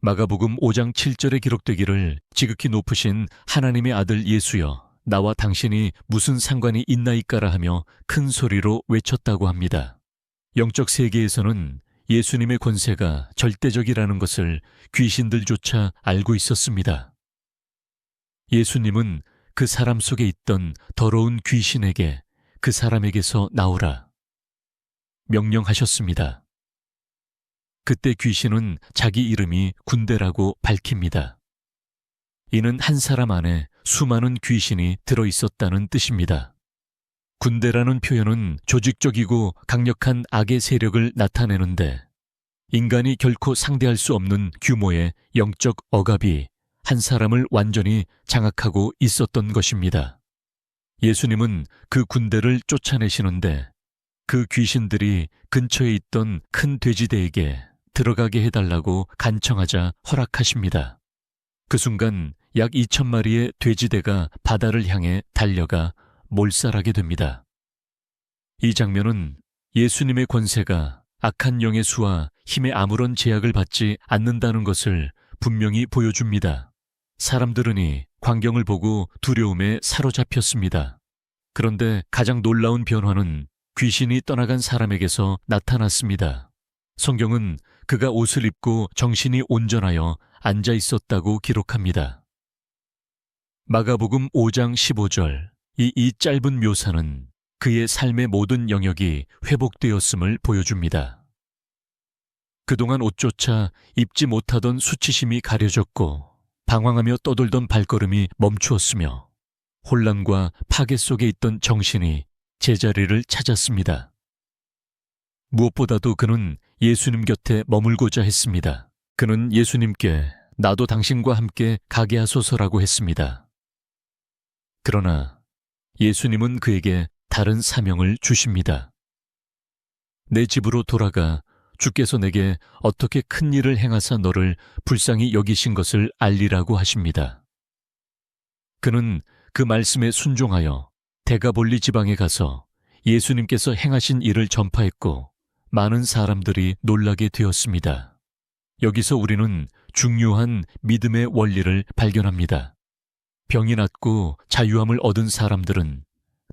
마가복음 5장 7절에 기록되기를 지극히 높으신 하나님의 아들 예수여 나와 당신이 무슨 상관이 있나이까라 하며 큰 소리로 외쳤다고 합니다. 영적 세계에서는 예수님의 권세가 절대적이라는 것을 귀신들조차 알고 있었습니다. 예수님은 그 사람 속에 있던 더러운 귀신에게 그 사람에게서 나오라 명령하셨습니다. 그때 귀신은 자기 이름이 군대라고 밝힙니다. 이는 한 사람 안에 수많은 귀신이 들어있었다는 뜻입니다. 군대라는 표현은 조직적이고 강력한 악의 세력을 나타내는데 인간이 결코 상대할 수 없는 규모의 영적 억압이 한 사람을 완전히 장악하고 있었던 것입니다. 예수님은 그 군대를 쫓아내시는데 그 귀신들이 근처에 있던 큰 돼지대에게 들어가게 해달라고 간청하자 허락하십니다. 그 순간 약 2,000마리의 돼지대가 바다를 향해 달려가 몰살하게 됩니다. 이 장면은 예수님의 권세가 악한 영의 수와 힘에 아무런 제약을 받지 않는다는 것을 분명히 보여줍니다. 사람들은 이 광경을 보고 두려움에 사로잡혔습니다. 그런데 가장 놀라운 변화는 귀신이 떠나간 사람에게서 나타났습니다. 성경은 그가 옷을 입고 정신이 온전하여 앉아 있었다고 기록합니다. 마가복음 5장 15절 이 짧은 묘사는 그의 삶의 모든 영역이 회복되었음을 보여줍니다. 그동안 옷조차 입지 못하던 수치심이 가려졌고 방황하며 떠돌던 발걸음이 멈추었으며 혼란과 파괴 속에 있던 정신이 제자리를 찾았습니다. 무엇보다도 그는 예수님 곁에 머물고자 했습니다. 그는 예수님께 나도 당신과 함께 가게 하소서라고 했습니다. 그러나 예수님은 그에게 다른 사명을 주십니다. 내 집으로 돌아가 주께서 내게 어떻게 큰 일을 행하사 너를 불쌍히 여기신 것을 알리라고 하십니다. 그는 그 말씀에 순종하여 데가볼리 지방에 가서 예수님께서 행하신 일을 전파했고 많은 사람들이 놀라게 되었습니다. 여기서 우리는 중요한 믿음의 원리를 발견합니다. 병이 낫고 자유함을 얻은 사람들은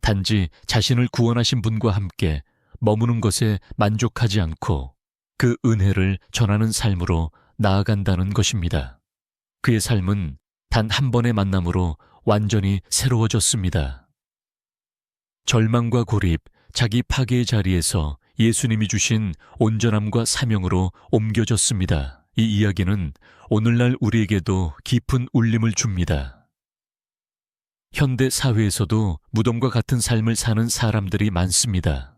단지 자신을 구원하신 분과 함께 머무는 것에 만족하지 않고 그 은혜를 전하는 삶으로 나아간다는 것입니다. 그의 삶은 단 한 번의 만남으로 완전히 새로워졌습니다. 절망과 고립, 자기 파괴의 자리에서 예수님이 주신 온전함과 사명으로 옮겨졌습니다. 이 이야기는 오늘날 우리에게도 깊은 울림을 줍니다. 현대 사회에서도 무덤과 같은 삶을 사는 사람들이 많습니다.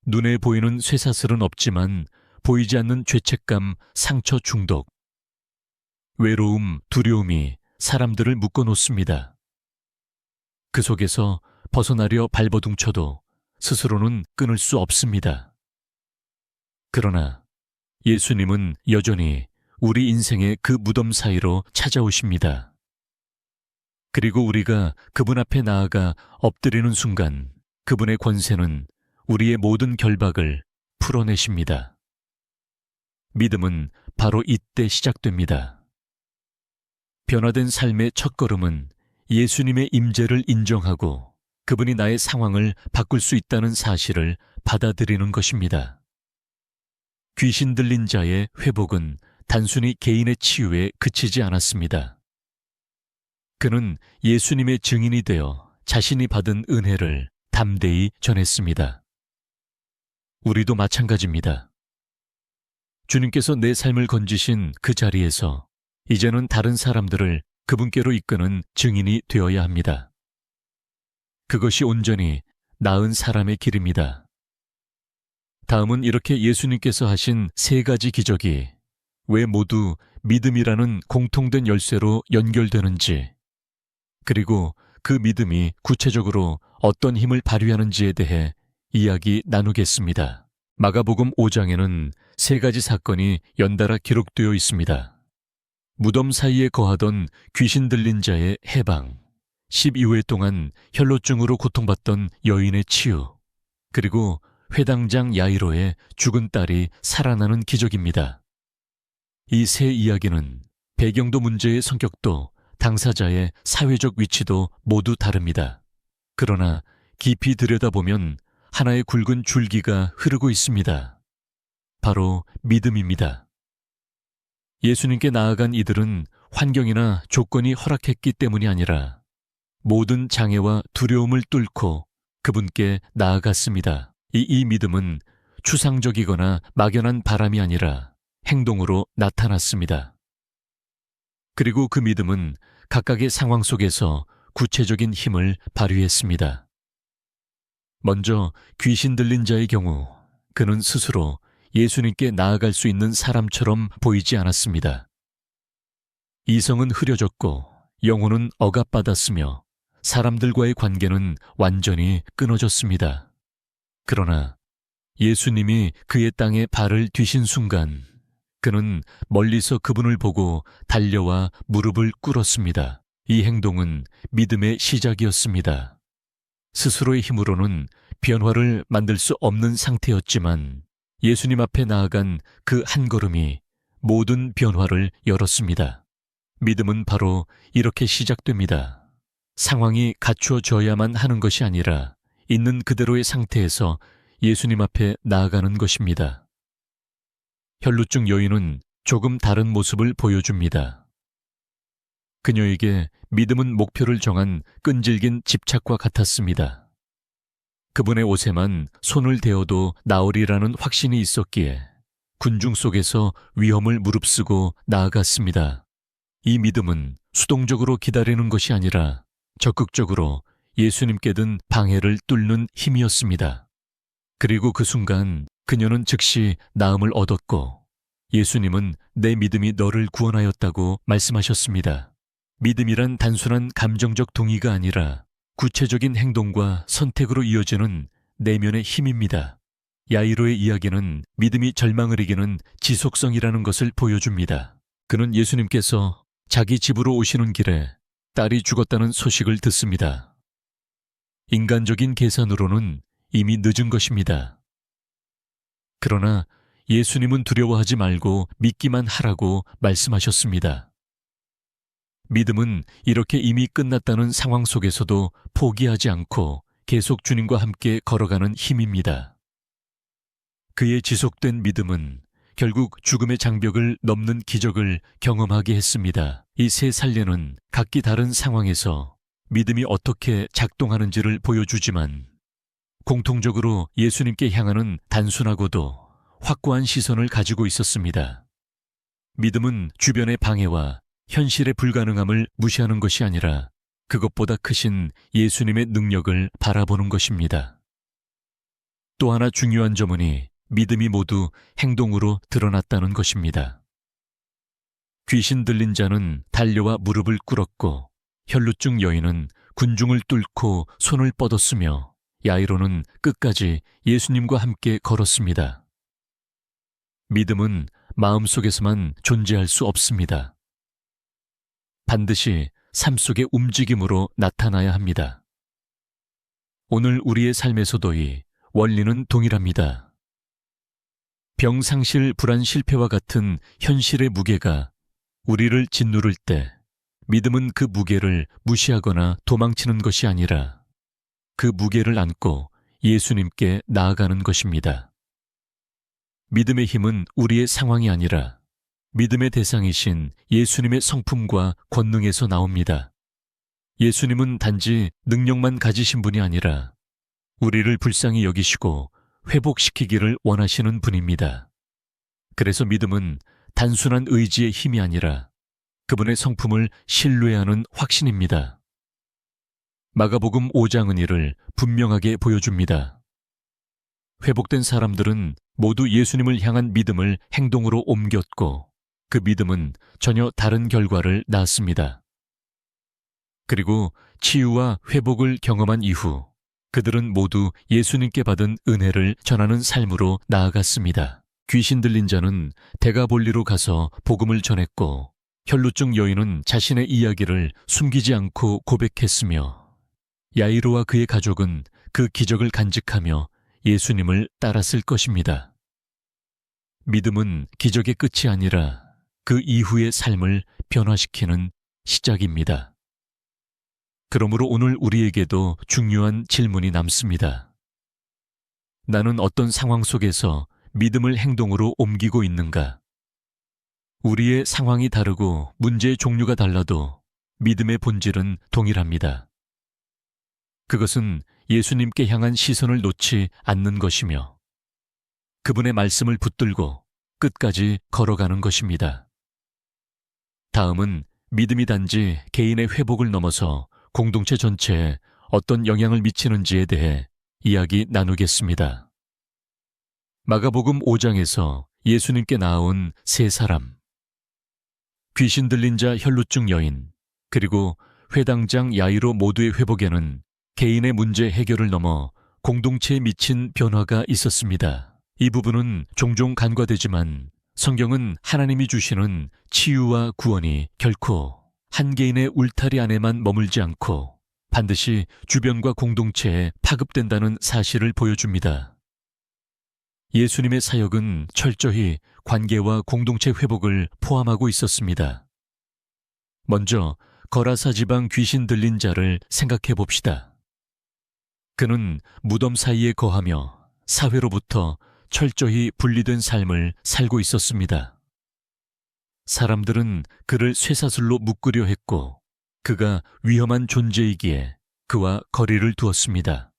눈에 보이는 쇠사슬은 없지만 보이지 않는 죄책감, 상처 중독, 외로움, 두려움이 사람들을 묶어놓습니다. 그 속에서 벗어나려 발버둥쳐도 스스로는 끊을 수 없습니다. 그러나 예수님은 여전히 우리 인생의 그 무덤 사이로 찾아오십니다. 그리고 우리가 그분 앞에 나아가 엎드리는 순간 그분의 권세는 우리의 모든 결박을 풀어내십니다. 믿음은 바로 이때 시작됩니다. 변화된 삶의 첫걸음은 예수님의 임재를 인정하고 그분이 나의 상황을 바꿀 수 있다는 사실을 받아들이는 것입니다. 귀신 들린 자의 회복은 단순히 개인의 치유에 그치지 않았습니다. 그는 예수님의 증인이 되어 자신이 받은 은혜를 담대히 전했습니다. 우리도 마찬가지입니다. 주님께서 내 삶을 건지신 그 자리에서 이제는 다른 사람들을 그분께로 이끄는 증인이 되어야 합니다. 그것이 온전히 나은 사람의 길입니다. 다음은 이렇게 예수님께서 하신 3가지 기적이 왜 모두 믿음이라는 공통된 열쇠로 연결되는지, 그리고 그 믿음이 구체적으로 어떤 힘을 발휘하는지에 대해 이야기 나누겠습니다. 마가복음 5장에는 3가지 사건이 연달아 기록되어 있습니다. 무덤 사이에 거하던 귀신 들린 자의 해방, 12회 동안 혈루증으로 고통받던 여인의 치유, 그리고 회당장 야이로의 죽은 딸이 살아나는 기적입니다. 이 3 이야기는 배경도 문제의 성격도 당사자의 사회적 위치도 모두 다릅니다. 그러나 깊이 들여다보면 하나의 굵은 줄기가 흐르고 있습니다. 바로 믿음입니다. 예수님께 나아간 이들은 환경이나 조건이 허락했기 때문이 아니라 모든 장애와 두려움을 뚫고 그분께 나아갔습니다. 이 믿음은 추상적이거나 막연한 바람이 아니라 행동으로 나타났습니다. 그리고 그 믿음은 각각의 상황 속에서 구체적인 힘을 발휘했습니다. 먼저 귀신 들린 자의 경우 그는 스스로 예수님께 나아갈 수 있는 사람처럼 보이지 않았습니다. 이성은 흐려졌고 영혼은 억압받았으며 사람들과의 관계는 완전히 끊어졌습니다. 그러나 예수님이 그의 땅에 발을 뒤신 순간 그는 멀리서 그분을 보고 달려와 무릎을 꿇었습니다. 이 행동은 믿음의 시작이었습니다. 스스로의 힘으로는 변화를 만들 수 없는 상태였지만 예수님 앞에 나아간 그 한 걸음이 모든 변화를 열었습니다. 믿음은 바로 이렇게 시작됩니다. 상황이 갖추어져야만 하는 것이 아니라 있는 그대로의 상태에서 예수님 앞에 나아가는 것입니다. 혈루증 여인은 조금 다른 모습을 보여줍니다. 그녀에게 믿음은 목표를 정한 끈질긴 집착과 같았습니다. 그분의 옷에만 손을 대어도 나으리라는 확신이 있었기에 군중 속에서 위험을 무릅쓰고 나아갔습니다. 이 믿음은 수동적으로 기다리는 것이 아니라 적극적으로 예수님께 든 방해를 뚫는 힘이었습니다. 그리고 그 순간 그녀는 즉시 나음을 얻었고 예수님은 내 믿음이 너를 구원하였다고 말씀하셨습니다. 믿음이란 단순한 감정적 동의가 아니라 구체적인 행동과 선택으로 이어지는 내면의 힘입니다. 야이로의 이야기는 믿음이 절망을 이기는 지속성이라는 것을 보여줍니다. 그는 예수님께서 자기 집으로 오시는 길에 딸이 죽었다는 소식을 듣습니다. 인간적인 계산으로는 이미 늦은 것입니다. 그러나 예수님은 두려워하지 말고 믿기만 하라고 말씀하셨습니다. 믿음은 이렇게 이미 끝났다는 상황 속에서도 포기하지 않고 계속 주님과 함께 걸어가는 힘입니다. 그의 지속된 믿음은 결국 죽음의 장벽을 넘는 기적을 경험하게 했습니다. 이 3 산례는 각기 다른 상황에서 믿음이 어떻게 작동하는지를 보여주지만 공통적으로 예수님께 향하는 단순하고도 확고한 시선을 가지고 있었습니다. 믿음은 주변의 방해와 현실의 불가능함을 무시하는 것이 아니라 그것보다 크신 예수님의 능력을 바라보는 것입니다. 또 하나 중요한 점은 믿음이 모두 행동으로 드러났다는 것입니다. 귀신 들린 자는 달려와 무릎을 꿇었고 혈루증 여인은 군중을 뚫고 손을 뻗었으며 야이로는 끝까지 예수님과 함께 걸었습니다. 믿음은 마음속에서만 존재할 수 없습니다. 반드시 삶 속의 움직임으로 나타나야 합니다. 오늘 우리의 삶에서도 이 원리는 동일합니다. 병상실 불안 실패와 같은 현실의 무게가 우리를 짓누를 때 믿음은 그 무게를 무시하거나 도망치는 것이 아니라 그 무게를 안고 예수님께 나아가는 것입니다. 믿음의 힘은 우리의 상황이 아니라 믿음의 대상이신 예수님의 성품과 권능에서 나옵니다. 예수님은 단지 능력만 가지신 분이 아니라 우리를 불쌍히 여기시고 회복시키기를 원하시는 분입니다. 그래서 믿음은 단순한 의지의 힘이 아니라 그분의 성품을 신뢰하는 확신입니다. 마가복음 5장은 이를 분명하게 보여줍니다. 회복된 사람들은 모두 예수님을 향한 믿음을 행동으로 옮겼고 그 믿음은 전혀 다른 결과를 낳았습니다. 그리고 치유와 회복을 경험한 이후 그들은 모두 예수님께 받은 은혜를 전하는 삶으로 나아갔습니다. 귀신 들린 자는 데가볼리로 가서 복음을 전했고 혈루증 여인은 자신의 이야기를 숨기지 않고 고백했으며 야이로와 그의 가족은 그 기적을 간직하며 예수님을 따랐을 것입니다. 믿음은 기적의 끝이 아니라 그 이후의 삶을 변화시키는 시작입니다. 그러므로 오늘 우리에게도 중요한 질문이 남습니다. 나는 어떤 상황 속에서 믿음을 행동으로 옮기고 있는가? 우리의 상황이 다르고 문제의 종류가 달라도 믿음의 본질은 동일합니다. 그것은 예수님께 향한 시선을 놓지 않는 것이며 그분의 말씀을 붙들고 끝까지 걸어가는 것입니다. 다음은 믿음이 단지 개인의 회복을 넘어서 공동체 전체에 어떤 영향을 미치는지에 대해 이야기 나누겠습니다. 마가복음 5장에서 예수님께 나아온 세 사람, 귀신 들린 자 혈루증 여인, 그리고 회당장 야이로 모두의 회복에는 개인의 문제 해결을 넘어 공동체에 미친 변화가 있었습니다. 이 부분은 종종 간과되지만 성경은 하나님이 주시는 치유와 구원이 결코 한 개인의 울타리 안에만 머물지 않고 반드시 주변과 공동체에 파급된다는 사실을 보여줍니다. 예수님의 사역은 철저히 관계와 공동체 회복을 포함하고 있었습니다. 먼저 거라사 지방 귀신 들린 자를 생각해 봅시다. 그는 무덤 사이에 거하며 사회로부터 철저히 분리된 삶을 살고 있었습니다. 사람들은 그를 쇠사슬로 묶으려 했고 그가 위험한 존재이기에 그와 거리를 두었습니다.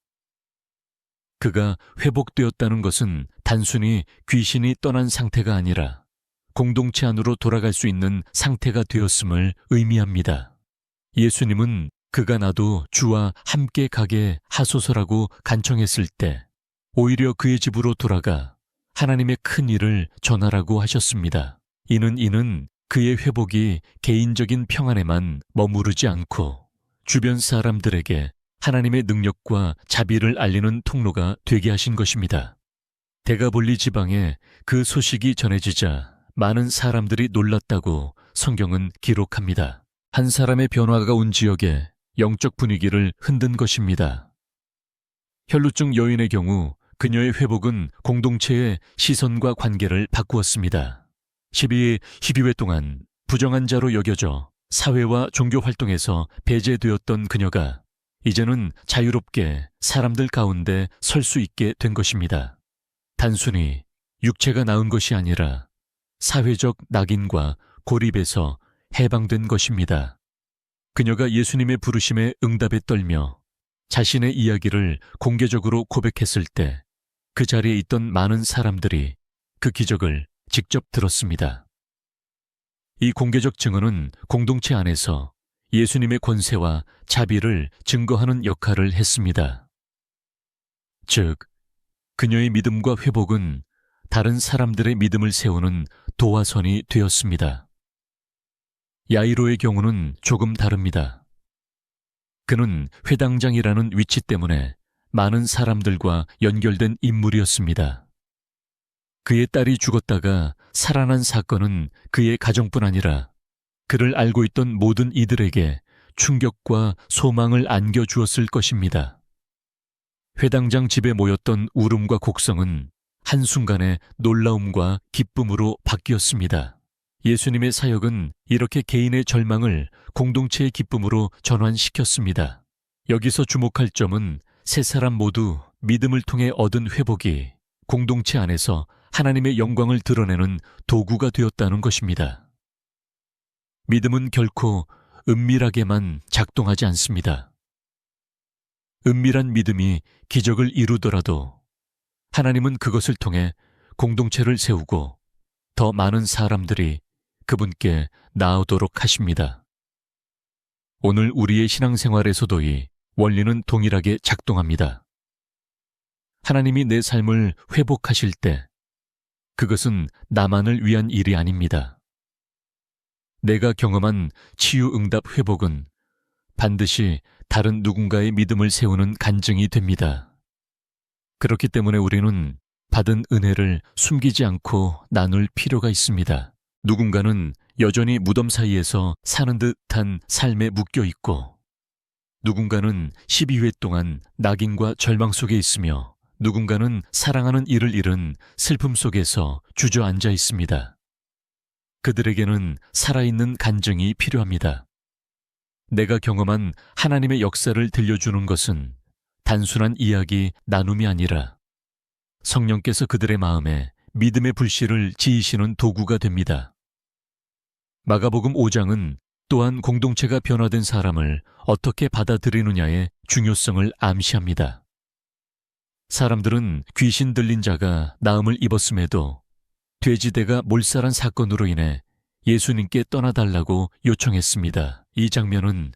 그가 회복되었다는 것은 단순히 귀신이 떠난 상태가 아니라 공동체 안으로 돌아갈 수 있는 상태가 되었음을 의미합니다. 예수님은 그가 나도 주와 함께 가게 하소서라고 간청했을 때 오히려 그의 집으로 돌아가 하나님의 큰 일을 전하라고 하셨습니다. 이는 그의 회복이 개인적인 평안에만 머무르지 않고 주변 사람들에게 하나님의 능력과 자비를 알리는 통로가 되게 하신 것입니다. 데가볼리 지방에 그 소식이 전해지자 많은 사람들이 놀랐다고 성경은 기록합니다. 한 사람의 변화가 온 지역에 영적 분위기를 흔든 것입니다. 혈루증 여인의 경우 그녀의 회복은 공동체의 시선과 관계를 바꾸었습니다. 12회 동안 부정한 자로 여겨져 사회와 종교 활동에서 배제되었던 그녀가 이제는 자유롭게 사람들 가운데 설 수 있게 된 것입니다. 단순히 육체가 나은 것이 아니라 사회적 낙인과 고립에서 해방된 것입니다. 그녀가 예수님의 부르심에 응답에 떨며 자신의 이야기를 공개적으로 고백했을 때 그 자리에 있던 많은 사람들이 그 기적을 직접 들었습니다. 이 공개적 증언은 공동체 안에서 예수님의 권세와 자비를 증거하는 역할을 했습니다. 즉, 그녀의 믿음과 회복은 다른 사람들의 믿음을 세우는 도화선이 되었습니다. 야이로의 경우는 조금 다릅니다. 그는 회당장이라는 위치 때문에 많은 사람들과 연결된 인물이었습니다. 그의 딸이 죽었다가 살아난 사건은 그의 가정뿐 아니라 그를 알고 있던 모든 이들에게 충격과 소망을 안겨주었을 것입니다. 회당장 집에 모였던 울음과 곡성은 한순간에 놀라움과 기쁨으로 바뀌었습니다. 예수님의 사역은 이렇게 개인의 절망을 공동체의 기쁨으로 전환시켰습니다. 여기서 주목할 점은 세 사람 모두 믿음을 통해 얻은 회복이 공동체 안에서 하나님의 영광을 드러내는 도구가 되었다는 것입니다. 믿음은 결코 은밀하게만 작동하지 않습니다. 은밀한 믿음이 기적을 이루더라도 하나님은 그것을 통해 공동체를 세우고 더 많은 사람들이 그분께 나아오도록 하십니다. 오늘 우리의 신앙생활에서도 이 원리는 동일하게 작동합니다. 하나님이 내 삶을 회복하실 때 그것은 나만을 위한 일이 아닙니다. 내가 경험한 치유응답 회복은 반드시 다른 누군가의 믿음을 세우는 간증이 됩니다. 그렇기 때문에 우리는 받은 은혜를 숨기지 않고 나눌 필요가 있습니다. 누군가는 여전히 무덤 사이에서 사는 듯한 삶에 묶여 있고, 누군가는 12회 동안 낙인과 절망 속에 있으며, 누군가는 사랑하는 이를 잃은 슬픔 속에서 주저앉아 있습니다. 그들에게는 살아있는 간증이 필요합니다. 내가 경험한 하나님의 역사를 들려주는 것은 단순한 이야기 나눔이 아니라 성령께서 그들의 마음에 믿음의 불씨를 지으시는 도구가 됩니다. 마가복음 5장은 또한 공동체가 변화된 사람을 어떻게 받아들이느냐의 중요성을 암시합니다. 사람들은 귀신 들린 자가 나음을 입었음에도 돼지대가 몰살한 사건으로 인해 예수님께 떠나달라고 요청했습니다. 이 장면은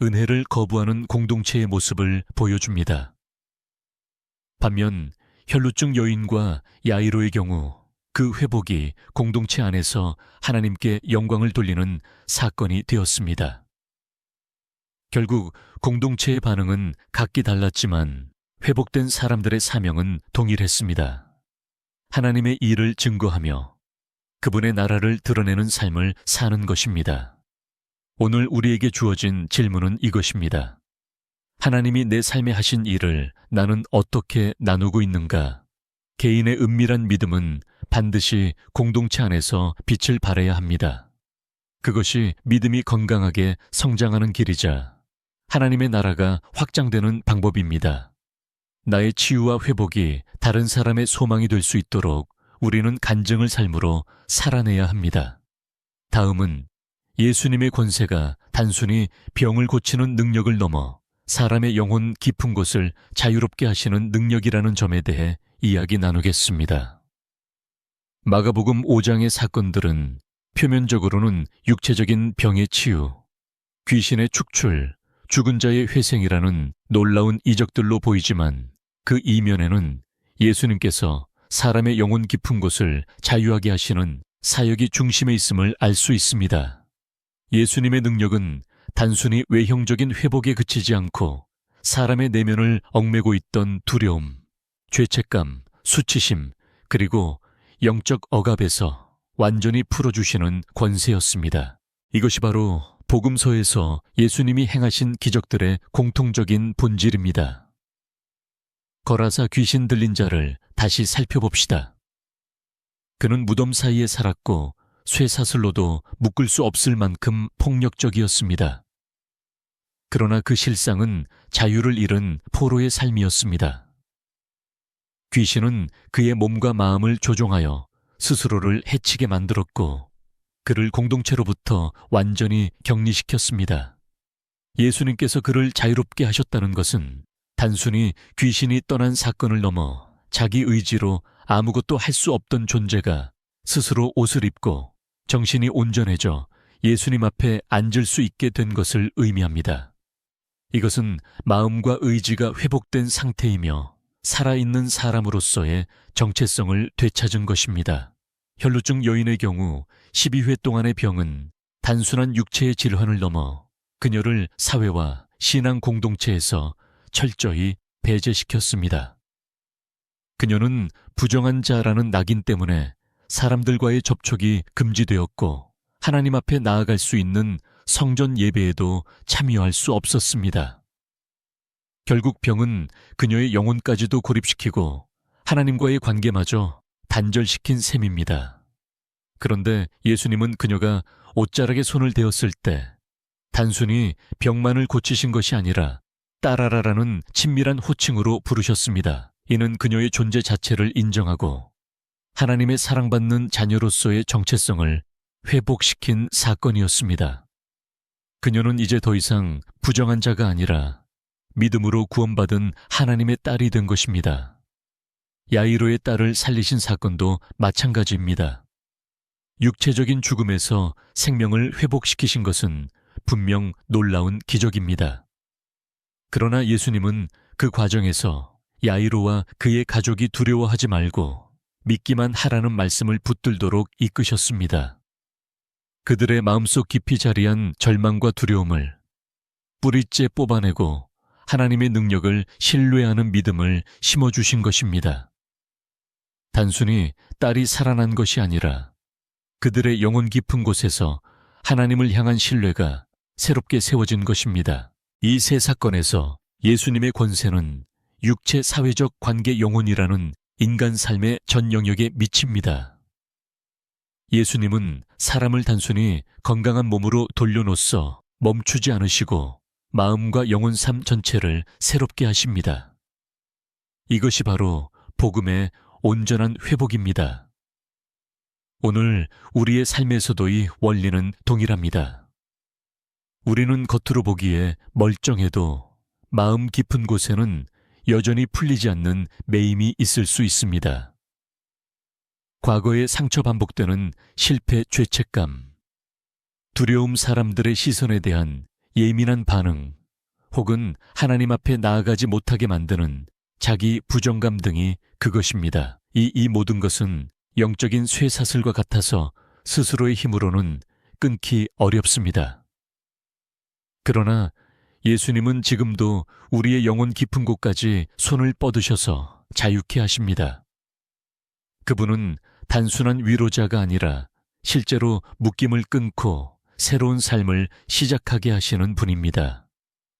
은혜를 거부하는 공동체의 모습을 보여줍니다. 반면 혈루증 여인과 야이로의 경우 그 회복이 공동체 안에서 하나님께 영광을 돌리는 사건이 되었습니다. 결국 공동체의 반응은 각기 달랐지만 회복된 사람들의 사명은 동일했습니다. 하나님의 일을 증거하며 그분의 나라를 드러내는 삶을 사는 것입니다. 오늘 우리에게 주어진 질문은 이것입니다. 하나님이 내 삶에 하신 일을 나는 어떻게 나누고 있는가? 개인의 은밀한 믿음은 반드시 공동체 안에서 빛을 발해야 합니다. 그것이 믿음이 건강하게 성장하는 길이자 하나님의 나라가 확장되는 방법입니다. 나의 치유와 회복이 다른 사람의 소망이 될 수 있도록 우리는 간증을 삶으로 살아내야 합니다. 다음은 예수님의 권세가 단순히 병을 고치는 능력을 넘어 사람의 영혼 깊은 곳을 자유롭게 하시는 능력이라는 점에 대해 이야기 나누겠습니다. 마가복음 5장의 사건들은 표면적으로는 육체적인 병의 치유, 귀신의 축출, 죽은 자의 회생이라는 놀라운 이적들로 보이지만 그 이면에는 예수님께서 사람의 영혼 깊은 곳을 자유하게 하시는 사역이 중심에 있음을 알 수 있습니다. 예수님의 능력은 단순히 외형적인 회복에 그치지 않고 사람의 내면을 얽매고 있던 두려움, 죄책감, 수치심, 그리고 영적 억압에서 완전히 풀어주시는 권세였습니다. 이것이 바로 복음서에서 예수님이 행하신 기적들의 공통적인 본질입니다. 거라사 귀신 들린 자를 다시 살펴봅시다. 그는 무덤 사이에 살았고 쇠사슬로도 묶을 수 없을 만큼 폭력적이었습니다. 그러나 그 실상은 자유를 잃은 포로의 삶이었습니다. 귀신은 그의 몸과 마음을 조종하여 스스로를 해치게 만들었고 그를 공동체로부터 완전히 격리시켰습니다. 예수님께서 그를 자유롭게 하셨다는 것은 단순히 귀신이 떠난 사건을 넘어 자기 의지로 아무것도 할 수 없던 존재가 스스로 옷을 입고 정신이 온전해져 예수님 앞에 앉을 수 있게 된 것을 의미합니다. 이것은 마음과 의지가 회복된 상태이며 살아있는 사람으로서의 정체성을 되찾은 것입니다. 혈루증 여인의 경우 12회 동안의 병은 단순한 육체의 질환을 넘어 그녀를 사회와 신앙 공동체에서 철저히 배제시켰습니다. 그녀는 부정한 자라는 낙인 때문에 사람들과의 접촉이 금지되었고 하나님 앞에 나아갈 수 있는 성전 예배에도 참여할 수 없었습니다. 결국 병은 그녀의 영혼까지도 고립시키고 하나님과의 관계마저 단절시킨 셈입니다. 그런데 예수님은 그녀가 옷자락에 손을 대었을 때 단순히 병만을 고치신 것이 아니라 딸아라라는 친밀한 호칭으로 부르셨습니다. 이는 그녀의 존재 자체를 인정하고 하나님의 사랑받는 자녀로서의 정체성을 회복시킨 사건이었습니다. 그녀는 이제 더 이상 부정한 자가 아니라 믿음으로 구원받은 하나님의 딸이 된 것입니다. 야이로의 딸을 살리신 사건도 마찬가지입니다. 육체적인 죽음에서 생명을 회복시키신 것은 분명 놀라운 기적입니다. 그러나 예수님은 그 과정에서 야이로와 그의 가족이 두려워하지 말고 믿기만 하라는 말씀을 붙들도록 이끄셨습니다. 그들의 마음속 깊이 자리한 절망과 두려움을 뿌리째 뽑아내고 하나님의 능력을 신뢰하는 믿음을 심어주신 것입니다. 단순히 딸이 살아난 것이 아니라 그들의 영혼 깊은 곳에서 하나님을 향한 신뢰가 새롭게 세워진 것입니다. 이 세 사건에서 예수님의 권세는 육체 사회적 관계 영혼이라는 인간 삶의 전 영역에 미칩니다. 예수님은 사람을 단순히 건강한 몸으로 돌려놓소 멈추지 않으시고 마음과 영혼 삶 전체를 새롭게 하십니다. 이것이 바로 복음의 온전한 회복입니다. 오늘 우리의 삶에서도 이 원리는 동일합니다. 우리는 겉으로 보기에 멀쩡해도 마음 깊은 곳에는 여전히 풀리지 않는 매임이 있을 수 있습니다. 과거의 상처 반복되는 실패 죄책감, 두려움 사람들의 시선에 대한 예민한 반응, 혹은 하나님 앞에 나아가지 못하게 만드는 자기 부정감 등이 그것입니다. 이 모든 것은 영적인 쇠사슬과 같아서 스스로의 힘으로는 끊기 어렵습니다. 그러나 예수님은 지금도 우리의 영혼 깊은 곳까지 손을 뻗으셔서 자유케 하십니다. 그분은 단순한 위로자가 아니라 실제로 묶임을 끊고 새로운 삶을 시작하게 하시는 분입니다.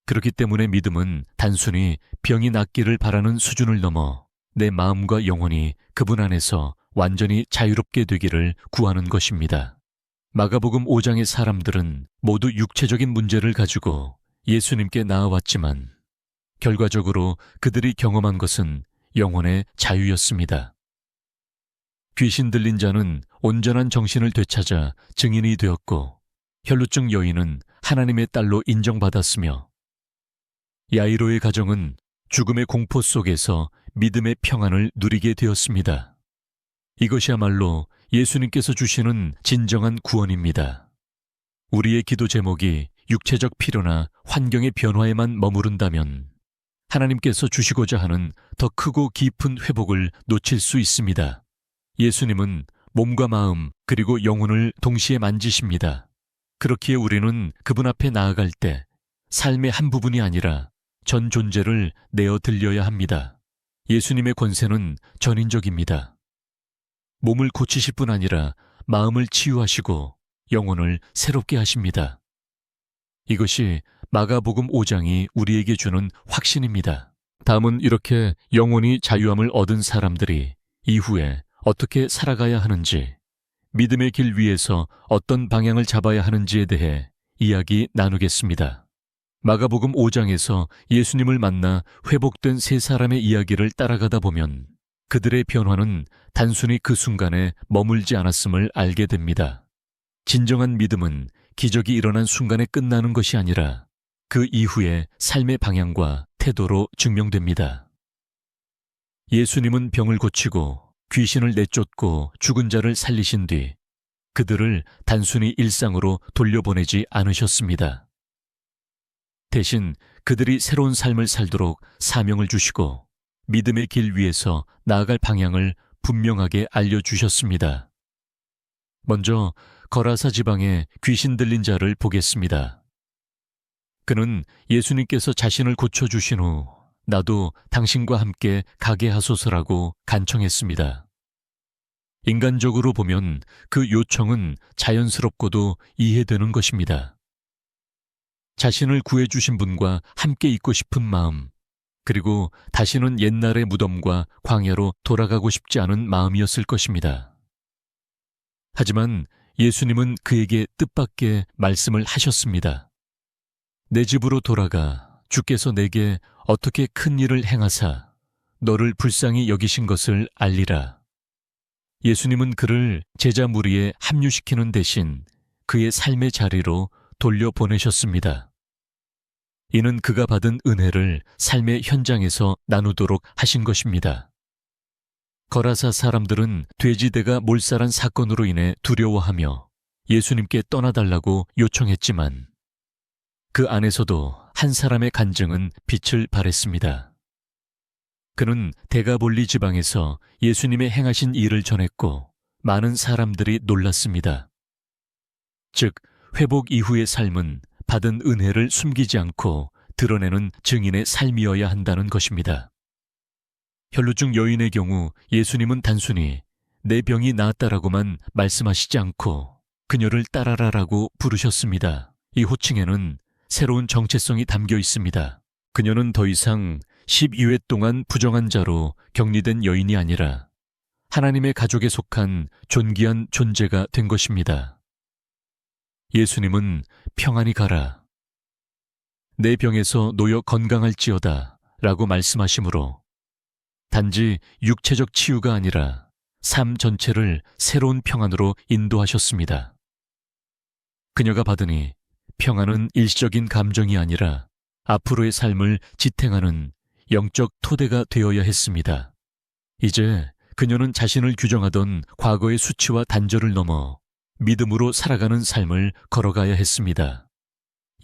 그렇기 때문에 믿음은 단순히 병이 낫기를 바라는 수준을 넘어 내 마음과 영혼이 그분 안에서 완전히 자유롭게 되기를 구하는 것입니다. 마가복음 5장의 사람들은 모두 육체적인 문제를 가지고 예수님께 나아왔지만 결과적으로 그들이 경험한 것은 영혼의 자유였습니다. 귀신 들린 자는 온전한 정신을 되찾아 증인이 되었고 혈루증 여인은 하나님의 딸로 인정받았으며 야이로의 가정은 죽음의 공포 속에서 믿음의 평안을 누리게 되었습니다. 이것이야말로 예수님께서 주시는 진정한 구원입니다. 우리의 기도 제목이 육체적 필요나 환경의 변화에만 머무른다면 하나님께서 주시고자 하는 더 크고 깊은 회복을 놓칠 수 있습니다. 예수님은 몸과 마음 그리고 영혼을 동시에 만지십니다. 그렇기에 우리는 그분 앞에 나아갈 때 삶의 한 부분이 아니라 전 존재를 내어 들려야 합니다. 예수님의 권세는 전인적입니다. 몸을 고치실 뿐 아니라 마음을 치유하시고 영혼을 새롭게 하십니다. 이것이 마가복음 5장이 우리에게 주는 확신입니다. 다음은 이렇게 영혼이 자유함을 얻은 사람들이 이후에 어떻게 살아가야 하는지, 믿음의 길 위에서 어떤 방향을 잡아야 하는지에 대해 이야기 나누겠습니다. 마가복음 5장에서 예수님을 만나 회복된 세 사람의 이야기를 따라가다 보면 그들의 변화는 단순히 그 순간에 머물지 않았음을 알게 됩니다. 진정한 믿음은 기적이 일어난 순간에 끝나는 것이 아니라 그 이후의 삶의 방향과 태도로 증명됩니다. 예수님은 병을 고치고 귀신을 내쫓고 죽은 자를 살리신 뒤 그들을 단순히 일상으로 돌려보내지 않으셨습니다. 대신 그들이 새로운 삶을 살도록 사명을 주시고 믿음의 길 위에서 나아갈 방향을 분명하게 알려주셨습니다. 먼저 거라사 지방의 귀신 들린 자를 보겠습니다. 그는 예수님께서 자신을 고쳐주신 후 나도 당신과 함께 가게 하소서라고 간청했습니다. 인간적으로 보면 그 요청은 자연스럽고도 이해되는 것입니다. 자신을 구해주신 분과 함께 있고 싶은 마음, 그리고 다시는 옛날의 무덤과 광야로 돌아가고 싶지 않은 마음이었을 것입니다. 하지만 예수님은 그에게 뜻밖의 말씀을 하셨습니다. 내 집으로 돌아가 주께서 내게 어떻게 큰 일을 행하사 너를 불쌍히 여기신 것을 알리라. 예수님은 그를 제자 무리에 합류시키는 대신 그의 삶의 자리로 돌려보내셨습니다. 이는 그가 받은 은혜를 삶의 현장에서 나누도록 하신 것입니다. 거라사 사람들은 돼지대가 몰살한 사건으로 인해 두려워하며 예수님께 떠나달라고 요청했지만 그 안에서도 한 사람의 간증은 빛을 발했습니다. 그는 데가볼리 지방에서 예수님의 행하신 일을 전했고 많은 사람들이 놀랐습니다. 즉, 회복 이후의 삶은 받은 은혜를 숨기지 않고 드러내는 증인의 삶이어야 한다는 것입니다. 혈루증 여인의 경우 예수님은 단순히 내 병이 나았다라고만 말씀하시지 않고 그녀를 따라라라고 부르셨습니다. 이 호칭에는 새로운 정체성이 담겨 있습니다. 그녀는 더 이상 12회 동안 부정한 자로 격리된 여인이 아니라 하나님의 가족에 속한 존귀한 존재가 된 것입니다. 예수님은 평안히 가라, 내 병에서 놓여 건강할지어다 라고 말씀하시므로 단지 육체적 치유가 아니라 삶 전체를 새로운 평안으로 인도하셨습니다. 그녀가 받으니 평안은 일시적인 감정이 아니라 앞으로의 삶을 지탱하는 영적 토대가 되어야 했습니다. 이제 그녀는 자신을 규정하던 과거의 수치와 단절을 넘어 믿음으로 살아가는 삶을 걸어가야 했습니다.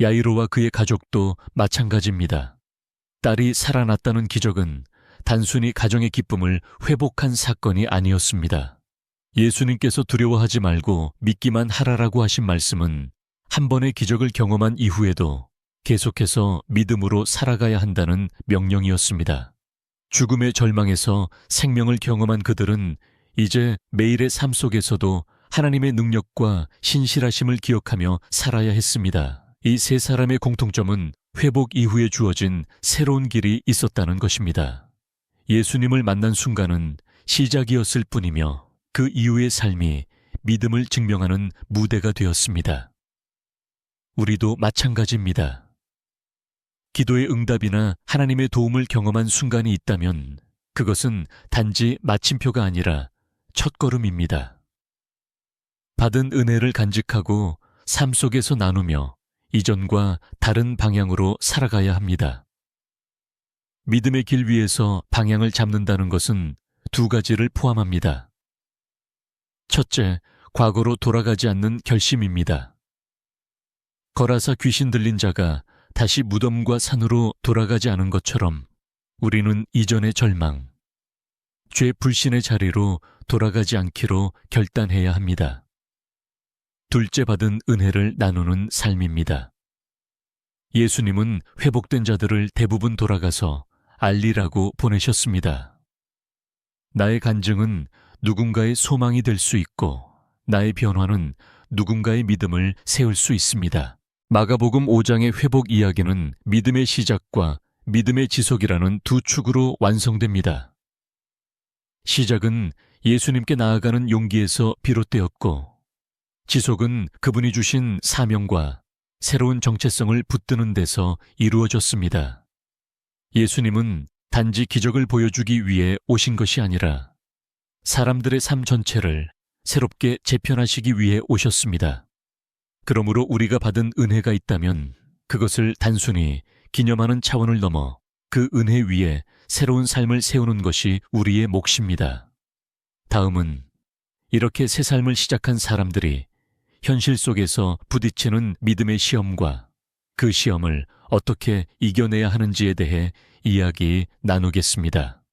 야이로와 그의 가족도 마찬가지입니다. 딸이 살아났다는 기적은 단순히 가정의 기쁨을 회복한 사건이 아니었습니다. 예수님께서 두려워하지 말고 믿기만 하라라고 하신 말씀은 한 번의 기적을 경험한 이후에도 계속해서 믿음으로 살아가야 한다는 명령이었습니다. 죽음의 절망에서 생명을 경험한 그들은 이제 매일의 삶 속에서도 하나님의 능력과 신실하심을 기억하며 살아야 했습니다. 이 세 사람의 공통점은 회복 이후에 주어진 새로운 길이 있었다는 것입니다. 예수님을 만난 순간은 시작이었을 뿐이며 그 이후의 삶이 믿음을 증명하는 무대가 되었습니다. 우리도 마찬가지입니다. 기도의 응답이나 하나님의 도움을 경험한 순간이 있다면 그것은 단지 마침표가 아니라 첫걸음입니다. 받은 은혜를 간직하고 삶 속에서 나누며 이전과 다른 방향으로 살아가야 합니다. 믿음의 길 위에서 방향을 잡는다는 것은 두 가지를 포함합니다. 첫째, 과거로 돌아가지 않는 결심입니다. 거라사 귀신 들린 자가 다시 무덤과 산으로 돌아가지 않은 것처럼 우리는 이전의 절망, 죄 불신의 자리로 돌아가지 않기로 결단해야 합니다. 둘째, 받은 은혜를 나누는 삶입니다. 예수님은 회복된 자들을 대부분 돌아가서 알리라고 보내셨습니다. 나의 간증은 누군가의 소망이 될 수 있고 나의 변화는 누군가의 믿음을 세울 수 있습니다. 마가복음 5장의 회복 이야기는 믿음의 시작과 믿음의 지속이라는 두 축으로 완성됩니다. 시작은 예수님께 나아가는 용기에서 비롯되었고 지속은 그분이 주신 사명과 새로운 정체성을 붙드는 데서 이루어졌습니다. 예수님은 단지 기적을 보여주기 위해 오신 것이 아니라 사람들의 삶 전체를 새롭게 재편하시기 위해 오셨습니다. 그러므로 우리가 받은 은혜가 있다면 그것을 단순히 기념하는 차원을 넘어 그 은혜 위에 새로운 삶을 세우는 것이 우리의 몫입니다. 다음은 이렇게 새 삶을 시작한 사람들이 현실 속에서 부딪히는 믿음의 시험과 그 시험을 어떻게 이겨내야 하는지에 대해 이야기 나누겠습니다.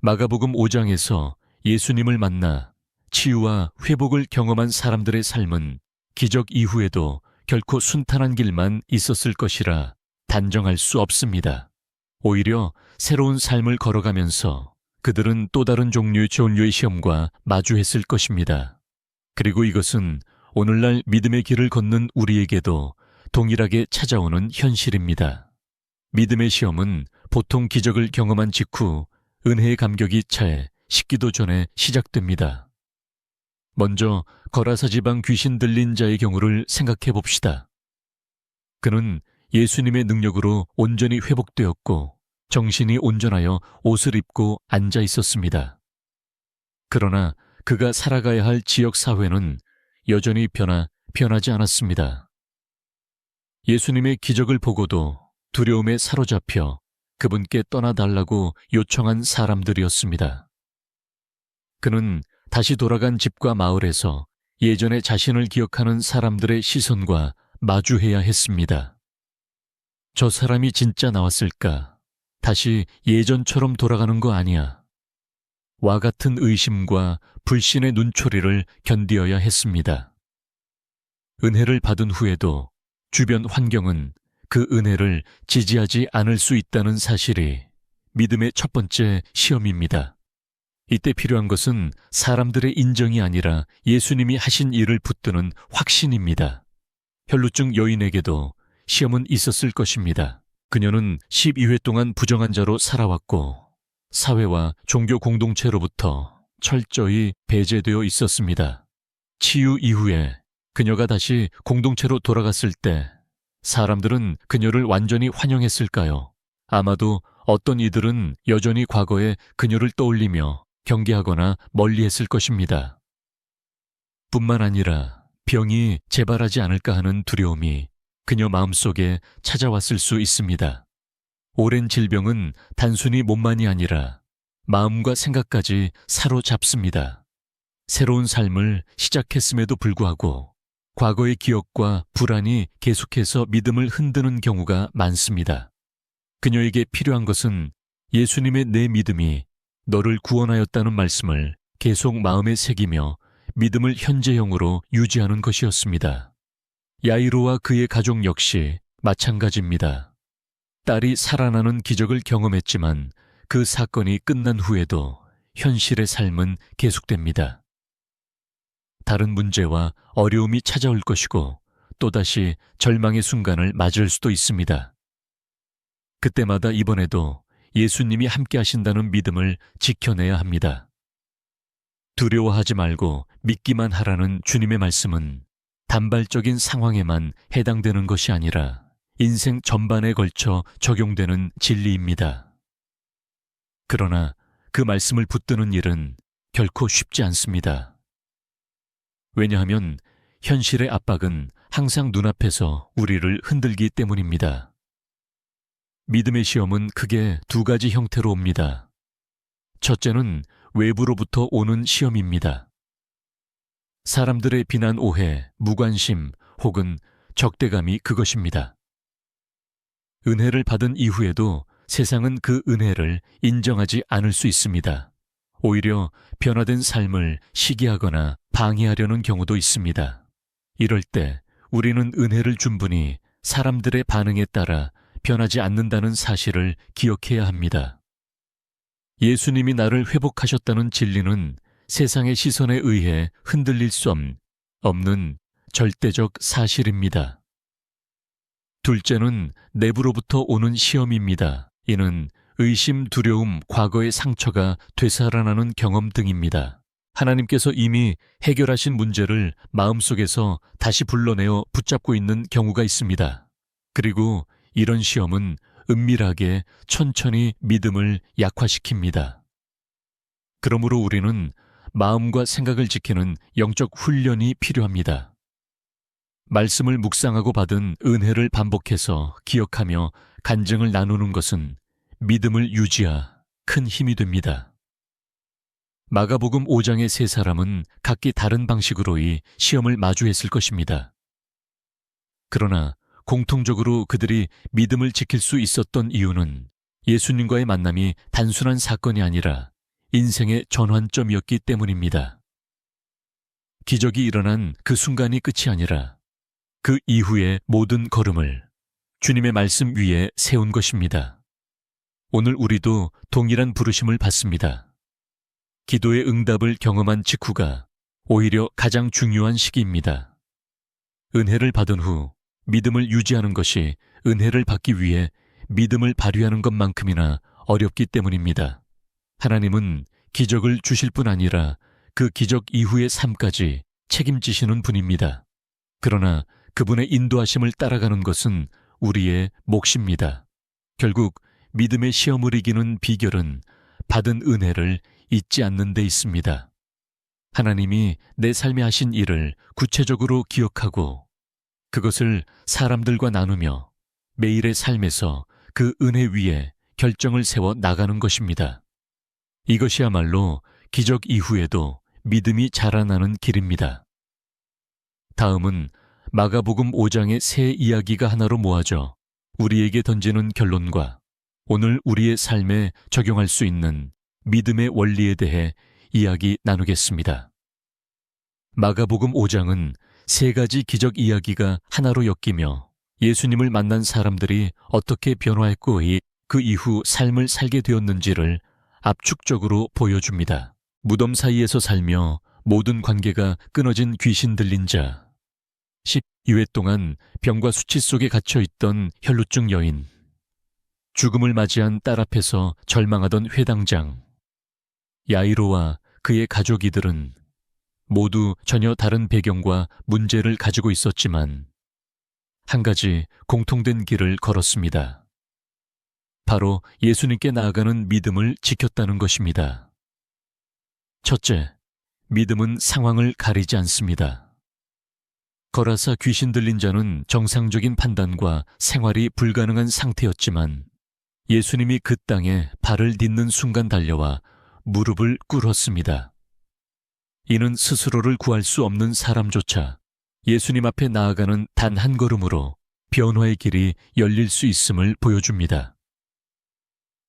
마가복음 5장에서 예수님을 만나 치유와 회복을 경험한 사람들의 삶은 기적 이후에도 결코 순탄한 길만 있었을 것이라 단정할 수 없습니다. 오히려 새로운 삶을 걸어가면서 그들은 또 다른 종류의 시험과 마주했을 것입니다. 그리고 이것은 오늘날 믿음의 길을 걷는 우리에게도 동일하게 찾아오는 현실입니다. 믿음의 시험은 보통 기적을 경험한 직후 은혜의 감격이 차에 식기도 전에 시작됩니다. 먼저 거라사 지방 귀신 들린 자의 경우를 생각해 봅시다. 그는 예수님의 능력으로 온전히 회복되었고 정신이 온전하여 옷을 입고 앉아 있었습니다. 그러나 그가 살아가야 할 지역 사회는 여전히 변하지 않았습니다. 예수님의 기적을 보고도 두려움에 사로잡혀 그분께 떠나달라고 요청한 사람들이었습니다. 그는 다시 돌아간 집과 마을에서 예전에 자신을 기억하는 사람들의 시선과 마주해야 했습니다. 저 사람이 진짜 나왔을까? 다시 예전처럼 돌아가는 거 아니야? 와 같은 의심과 불신의 눈초리를 견디어야 했습니다. 은혜를 받은 후에도 주변 환경은 그 은혜를 지지하지 않을 수 있다는 사실이 믿음의 첫 번째 시험입니다. 이때 필요한 것은 사람들의 인정이 아니라 예수님이 하신 일을 붙드는 확신입니다. 혈루증 여인에게도 시험은 있었을 것입니다. 그녀는 12회 동안 부정한 자로 살아왔고 사회와 종교 공동체로부터 철저히 배제되어 있었습니다. 치유 이후에 그녀가 다시 공동체로 돌아갔을 때 사람들은 그녀를 완전히 환영했을까요? 아마도 어떤 이들은 여전히 과거의 그녀를 떠올리며 경계하거나 멀리했을 것입니다. 뿐만 아니라 병이 재발하지 않을까 하는 두려움이 그녀 마음속에 찾아왔을 수 있습니다. 오랜 질병은 단순히 몸만이 아니라 마음과 생각까지 사로잡습니다. 새로운 삶을 시작했음에도 불구하고 과거의 기억과 불안이 계속해서 믿음을 흔드는 경우가 많습니다. 그녀에게 필요한 것은 예수님의 내 믿음이 너를 구원하였다는 말씀을 계속 마음에 새기며 믿음을 현재형으로 유지하는 것이었습니다. 야이로와 그의 가족 역시 마찬가지입니다. 딸이 살아나는 기적을 경험했지만 그 사건이 끝난 후에도 현실의 삶은 계속됩니다. 다른 문제와 어려움이 찾아올 것이고 또다시 절망의 순간을 맞을 수도 있습니다. 그때마다 이번에도 예수님이 함께 하신다는 믿음을 지켜내야 합니다. 두려워하지 말고 믿기만 하라는 주님의 말씀은 단발적인 상황에만 해당되는 것이 아니라 인생 전반에 걸쳐 적용되는 진리입니다. 그러나 그 말씀을 붙드는 일은 결코 쉽지 않습니다. 왜냐하면 현실의 압박은 항상 눈앞에서 우리를 흔들기 때문입니다. 믿음의 시험은 크게 두 가지 형태로 옵니다. 첫째는 외부로부터 오는 시험입니다. 사람들의 비난, 오해, 무관심 혹은 적대감이 그것입니다. 은혜를 받은 이후에도 세상은 그 은혜를 인정하지 않을 수 있습니다. 오히려 변화된 삶을 시기하거나 방해하려는 경우도 있습니다. 이럴 때 우리는 은혜를 준 분이 사람들의 반응에 따라 변하지 않는다는 사실을 기억해야 합니다. 예수님이 나를 회복하셨다는 진리는 세상의 시선에 의해 흔들릴 수 없는 절대적 사실입니다. 둘째는 내부로부터 오는 시험입니다. 이는 의심, 두려움, 과거의 상처가 되살아나는 경험 등입니다. 하나님께서 이미 해결하신 문제를 마음속에서 다시 불러내어 붙잡고 있는 경우가 있습니다. 그리고 이런 시험은 은밀하게 천천히 믿음을 약화시킵니다. 그러므로 우리는 마음과 생각을 지키는 영적 훈련이 필요합니다. 말씀을 묵상하고 받은 은혜를 반복해서 기억하며 간증을 나누는 것은 믿음을 유지하 큰 힘이 됩니다. 마가복음 5장의 세 사람은 각기 다른 방식으로 이 시험을 마주했을 것입니다. 그러나 공통적으로 그들이 믿음을 지킬 수 있었던 이유는 예수님과의 만남이 단순한 사건이 아니라 인생의 전환점이었기 때문입니다. 기적이 일어난 그 순간이 끝이 아니라 그 이후의 모든 걸음을 주님의 말씀 위에 세운 것입니다. 오늘 우리도 동일한 부르심을 받습니다. 기도의 응답을 경험한 직후가 오히려 가장 중요한 시기입니다. 은혜를 받은 후 믿음을 유지하는 것이 은혜를 받기 위해 믿음을 발휘하는 것만큼이나 어렵기 때문입니다. 하나님은 기적을 주실 뿐 아니라 그 기적 이후의 삶까지 책임지시는 분입니다. 그러나 그분의 인도하심을 따라가는 것은 우리의 몫입니다. 결국 믿음의 시험을 이기는 비결은 받은 은혜를 잊지 않는 데 있습니다. 하나님이 내 삶에 하신 일을 구체적으로 기억하고 그것을 사람들과 나누며 매일의 삶에서 그 은혜 위에 결정을 세워 나가는 것입니다. 이것이야말로 기적 이후에도 믿음이 자라나는 길입니다. 다음은 마가복음 5장의 세 이야기가 하나로 모아져 우리에게 던지는 결론과 오늘 우리의 삶에 적용할 수 있는 믿음의 원리에 대해 이야기 나누겠습니다. 마가복음 5장은 세 가지 기적 이야기가 하나로 엮이며 예수님을 만난 사람들이 어떻게 변화했고 그 이후 삶을 살게 되었는지를 압축적으로 보여줍니다. 무덤 사이에서 살며 모든 관계가 끊어진 귀신 들린 자, 12회 동안 병과 수치 속에 갇혀있던 혈루증 여인, 죽음을 맞이한 딸 앞에서 절망하던 회당장, 야이로와 그의 가족이들은 모두 전혀 다른 배경과 문제를 가지고 있었지만 한 가지 공통된 길을 걸었습니다. 바로 예수님께 나아가는 믿음을 지켰다는 것입니다. 첫째, 믿음은 상황을 가리지 않습니다. 거라사 귀신 들린 자는 정상적인 판단과 생활이 불가능한 상태였지만 예수님이 그 땅에 발을 딛는 순간 달려와 무릎을 꿇었습니다. 이는 스스로를 구할 수 없는 사람조차 예수님 앞에 나아가는 단 한 걸음으로 변화의 길이 열릴 수 있음을 보여줍니다.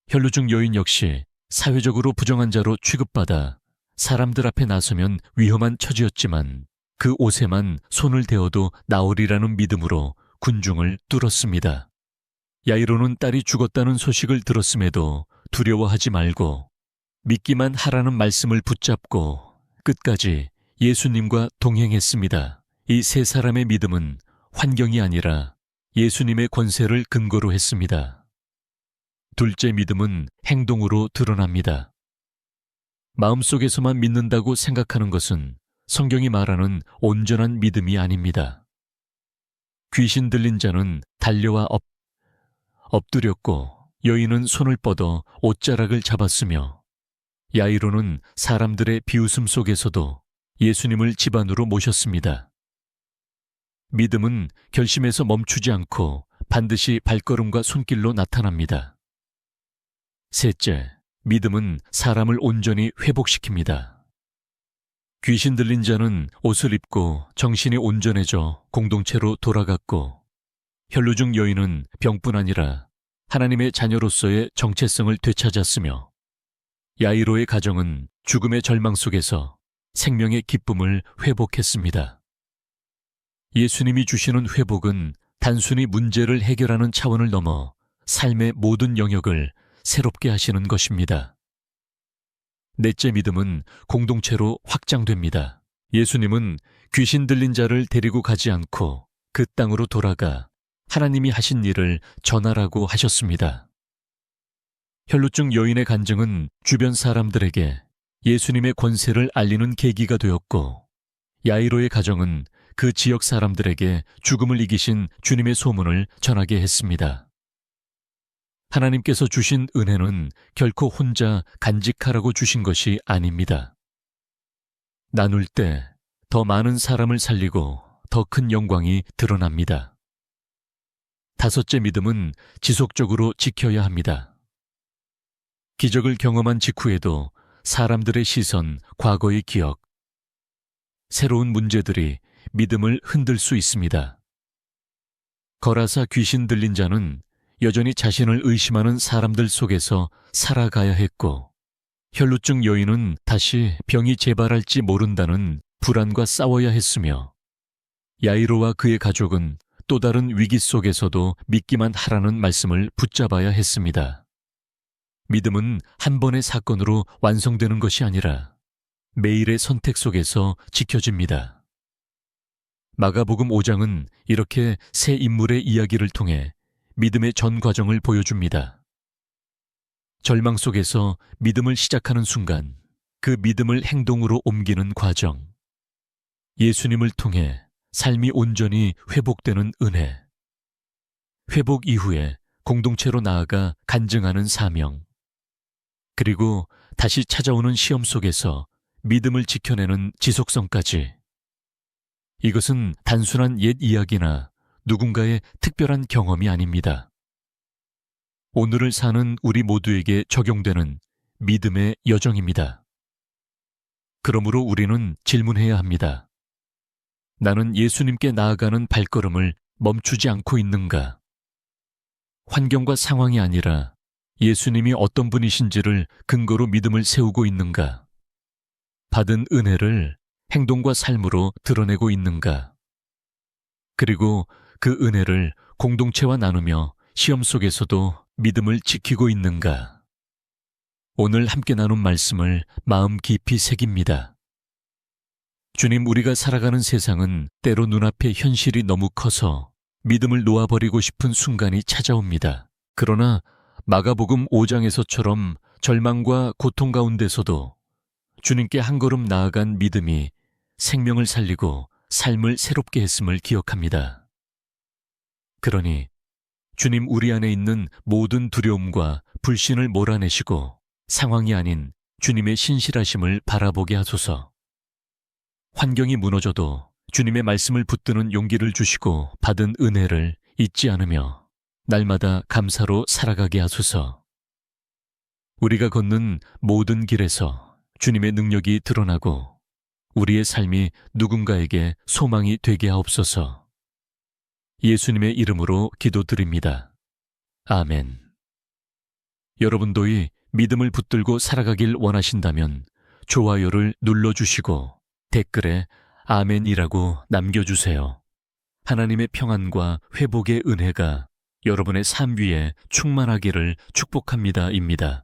혈루증 여인 역시 사회적으로 부정한 자로 취급받아 사람들 앞에 나서면 위험한 처지였지만 그 옷에만 손을 대어도 나오리라는 믿음으로 군중을 뚫었습니다. 야이로는 딸이 죽었다는 소식을 들었음에도 두려워하지 말고 믿기만 하라는 말씀을 붙잡고 끝까지 예수님과 동행했습니다. 이 세 사람의 믿음은 환경이 아니라 예수님의 권세를 근거로 했습니다. 둘째 믿음은 행동으로 드러납니다. 마음속에서만 믿는다고 생각하는 것은 성경이 말하는 온전한 믿음이 아닙니다. 귀신 들린 자는 달려와 엎드렸고 여인은 손을 뻗어 옷자락을 잡았으며 야이로는 사람들의 비웃음 속에서도 예수님을 집 안으로 모셨습니다. 믿음은 결심에서 멈추지 않고 반드시 발걸음과 손길로 나타납니다. 셋째, 믿음은 사람을 온전히 회복시킵니다. 귀신 들린 자는 옷을 입고 정신이 온전해져 공동체로 돌아갔고 혈루증 여인은 병뿐 아니라 하나님의 자녀로서의 정체성을 되찾았으며 야이로의 가정은 죽음의 절망 속에서 생명의 기쁨을 회복했습니다. 예수님이 주시는 회복은 단순히 문제를 해결하는 차원을 넘어 삶의 모든 영역을 새롭게 하시는 것입니다. 넷째 믿음은 공동체로 확장됩니다. 예수님은 귀신 들린 자를 데리고 가지 않고 그 땅으로 돌아가 하나님이 하신 일을 전하라고 하셨습니다. 혈루증 여인의 간증은 주변 사람들에게 예수님의 권세를 알리는 계기가 되었고 야이로의 가정은 그 지역 사람들에게 죽음을 이기신 주님의 소문을 전하게 했습니다. 하나님께서 주신 은혜는 결코 혼자 간직하라고 주신 것이 아닙니다. 나눌 때 더 많은 사람을 살리고 더 큰 영광이 드러납니다. 다섯째 믿음은 지속적으로 지켜야 합니다. 기적을 경험한 직후에도 사람들의 시선, 과거의 기억, 새로운 문제들이 믿음을 흔들 수 있습니다. 거라사 귀신 들린 자는 여전히 자신을 의심하는 사람들 속에서 살아가야 했고 혈루증 여인은 다시 병이 재발할지 모른다는 불안과 싸워야 했으며 야이로와 그의 가족은 또 다른 위기 속에서도 믿기만 하라는 말씀을 붙잡아야 했습니다. 믿음은 한 번의 사건으로 완성되는 것이 아니라 매일의 선택 속에서 지켜집니다. 마가복음 5장은 이렇게 세 인물의 이야기를 통해 믿음의 전 과정을 보여줍니다. 절망 속에서 믿음을 시작하는 순간, 그 믿음을 행동으로 옮기는 과정, 예수님을 통해 삶이 온전히 회복되는 은혜, 회복 이후에 공동체로 나아가 간증하는 사명, 그리고 다시 찾아오는 시험 속에서 믿음을 지켜내는 지속성까지. 이것은 단순한 옛 이야기나 누군가의 특별한 경험이 아닙니다. 오늘을 사는 우리 모두에게 적용되는 믿음의 여정입니다. 그러므로 우리는 질문해야 합니다. 나는 예수님께 나아가는 발걸음을 멈추지 않고 있는가? 환경과 상황이 아니라 예수님이 어떤 분이신지를 근거로 믿음을 세우고 있는가? 받은 은혜를 행동과 삶으로 드러내고 있는가? 그리고 그 은혜를 공동체와 나누며 시험 속에서도 믿음을 지키고 있는가? 오늘 함께 나눈 말씀을 마음 깊이 새깁니다. 주님, 우리가 살아가는 세상은 때로 눈앞에 현실이 너무 커서 믿음을 놓아버리고 싶은 순간이 찾아옵니다. 그러나 마가복음 5장에서처럼 절망과 고통 가운데서도 주님께 한 걸음 나아간 믿음이 생명을 살리고 삶을 새롭게 했음을 기억합니다. 그러니 주님, 우리 안에 있는 모든 두려움과 불신을 몰아내시고 상황이 아닌 주님의 신실하심을 바라보게 하소서. 환경이 무너져도 주님의 말씀을 붙드는 용기를 주시고 받은 은혜를 잊지 않으며 날마다 감사로 살아가게 하소서. 우리가 걷는 모든 길에서 주님의 능력이 드러나고 우리의 삶이 누군가에게 소망이 되게 하옵소서. 예수님의 이름으로 기도드립니다. 아멘. 여러분도 이 믿음을 붙들고 살아가길 원하신다면 좋아요를 눌러주시고 댓글에 아멘이라고 남겨주세요. 하나님의 평안과 회복의 은혜가 여러분의 삶 위에 충만하기를 축복합니다입니다.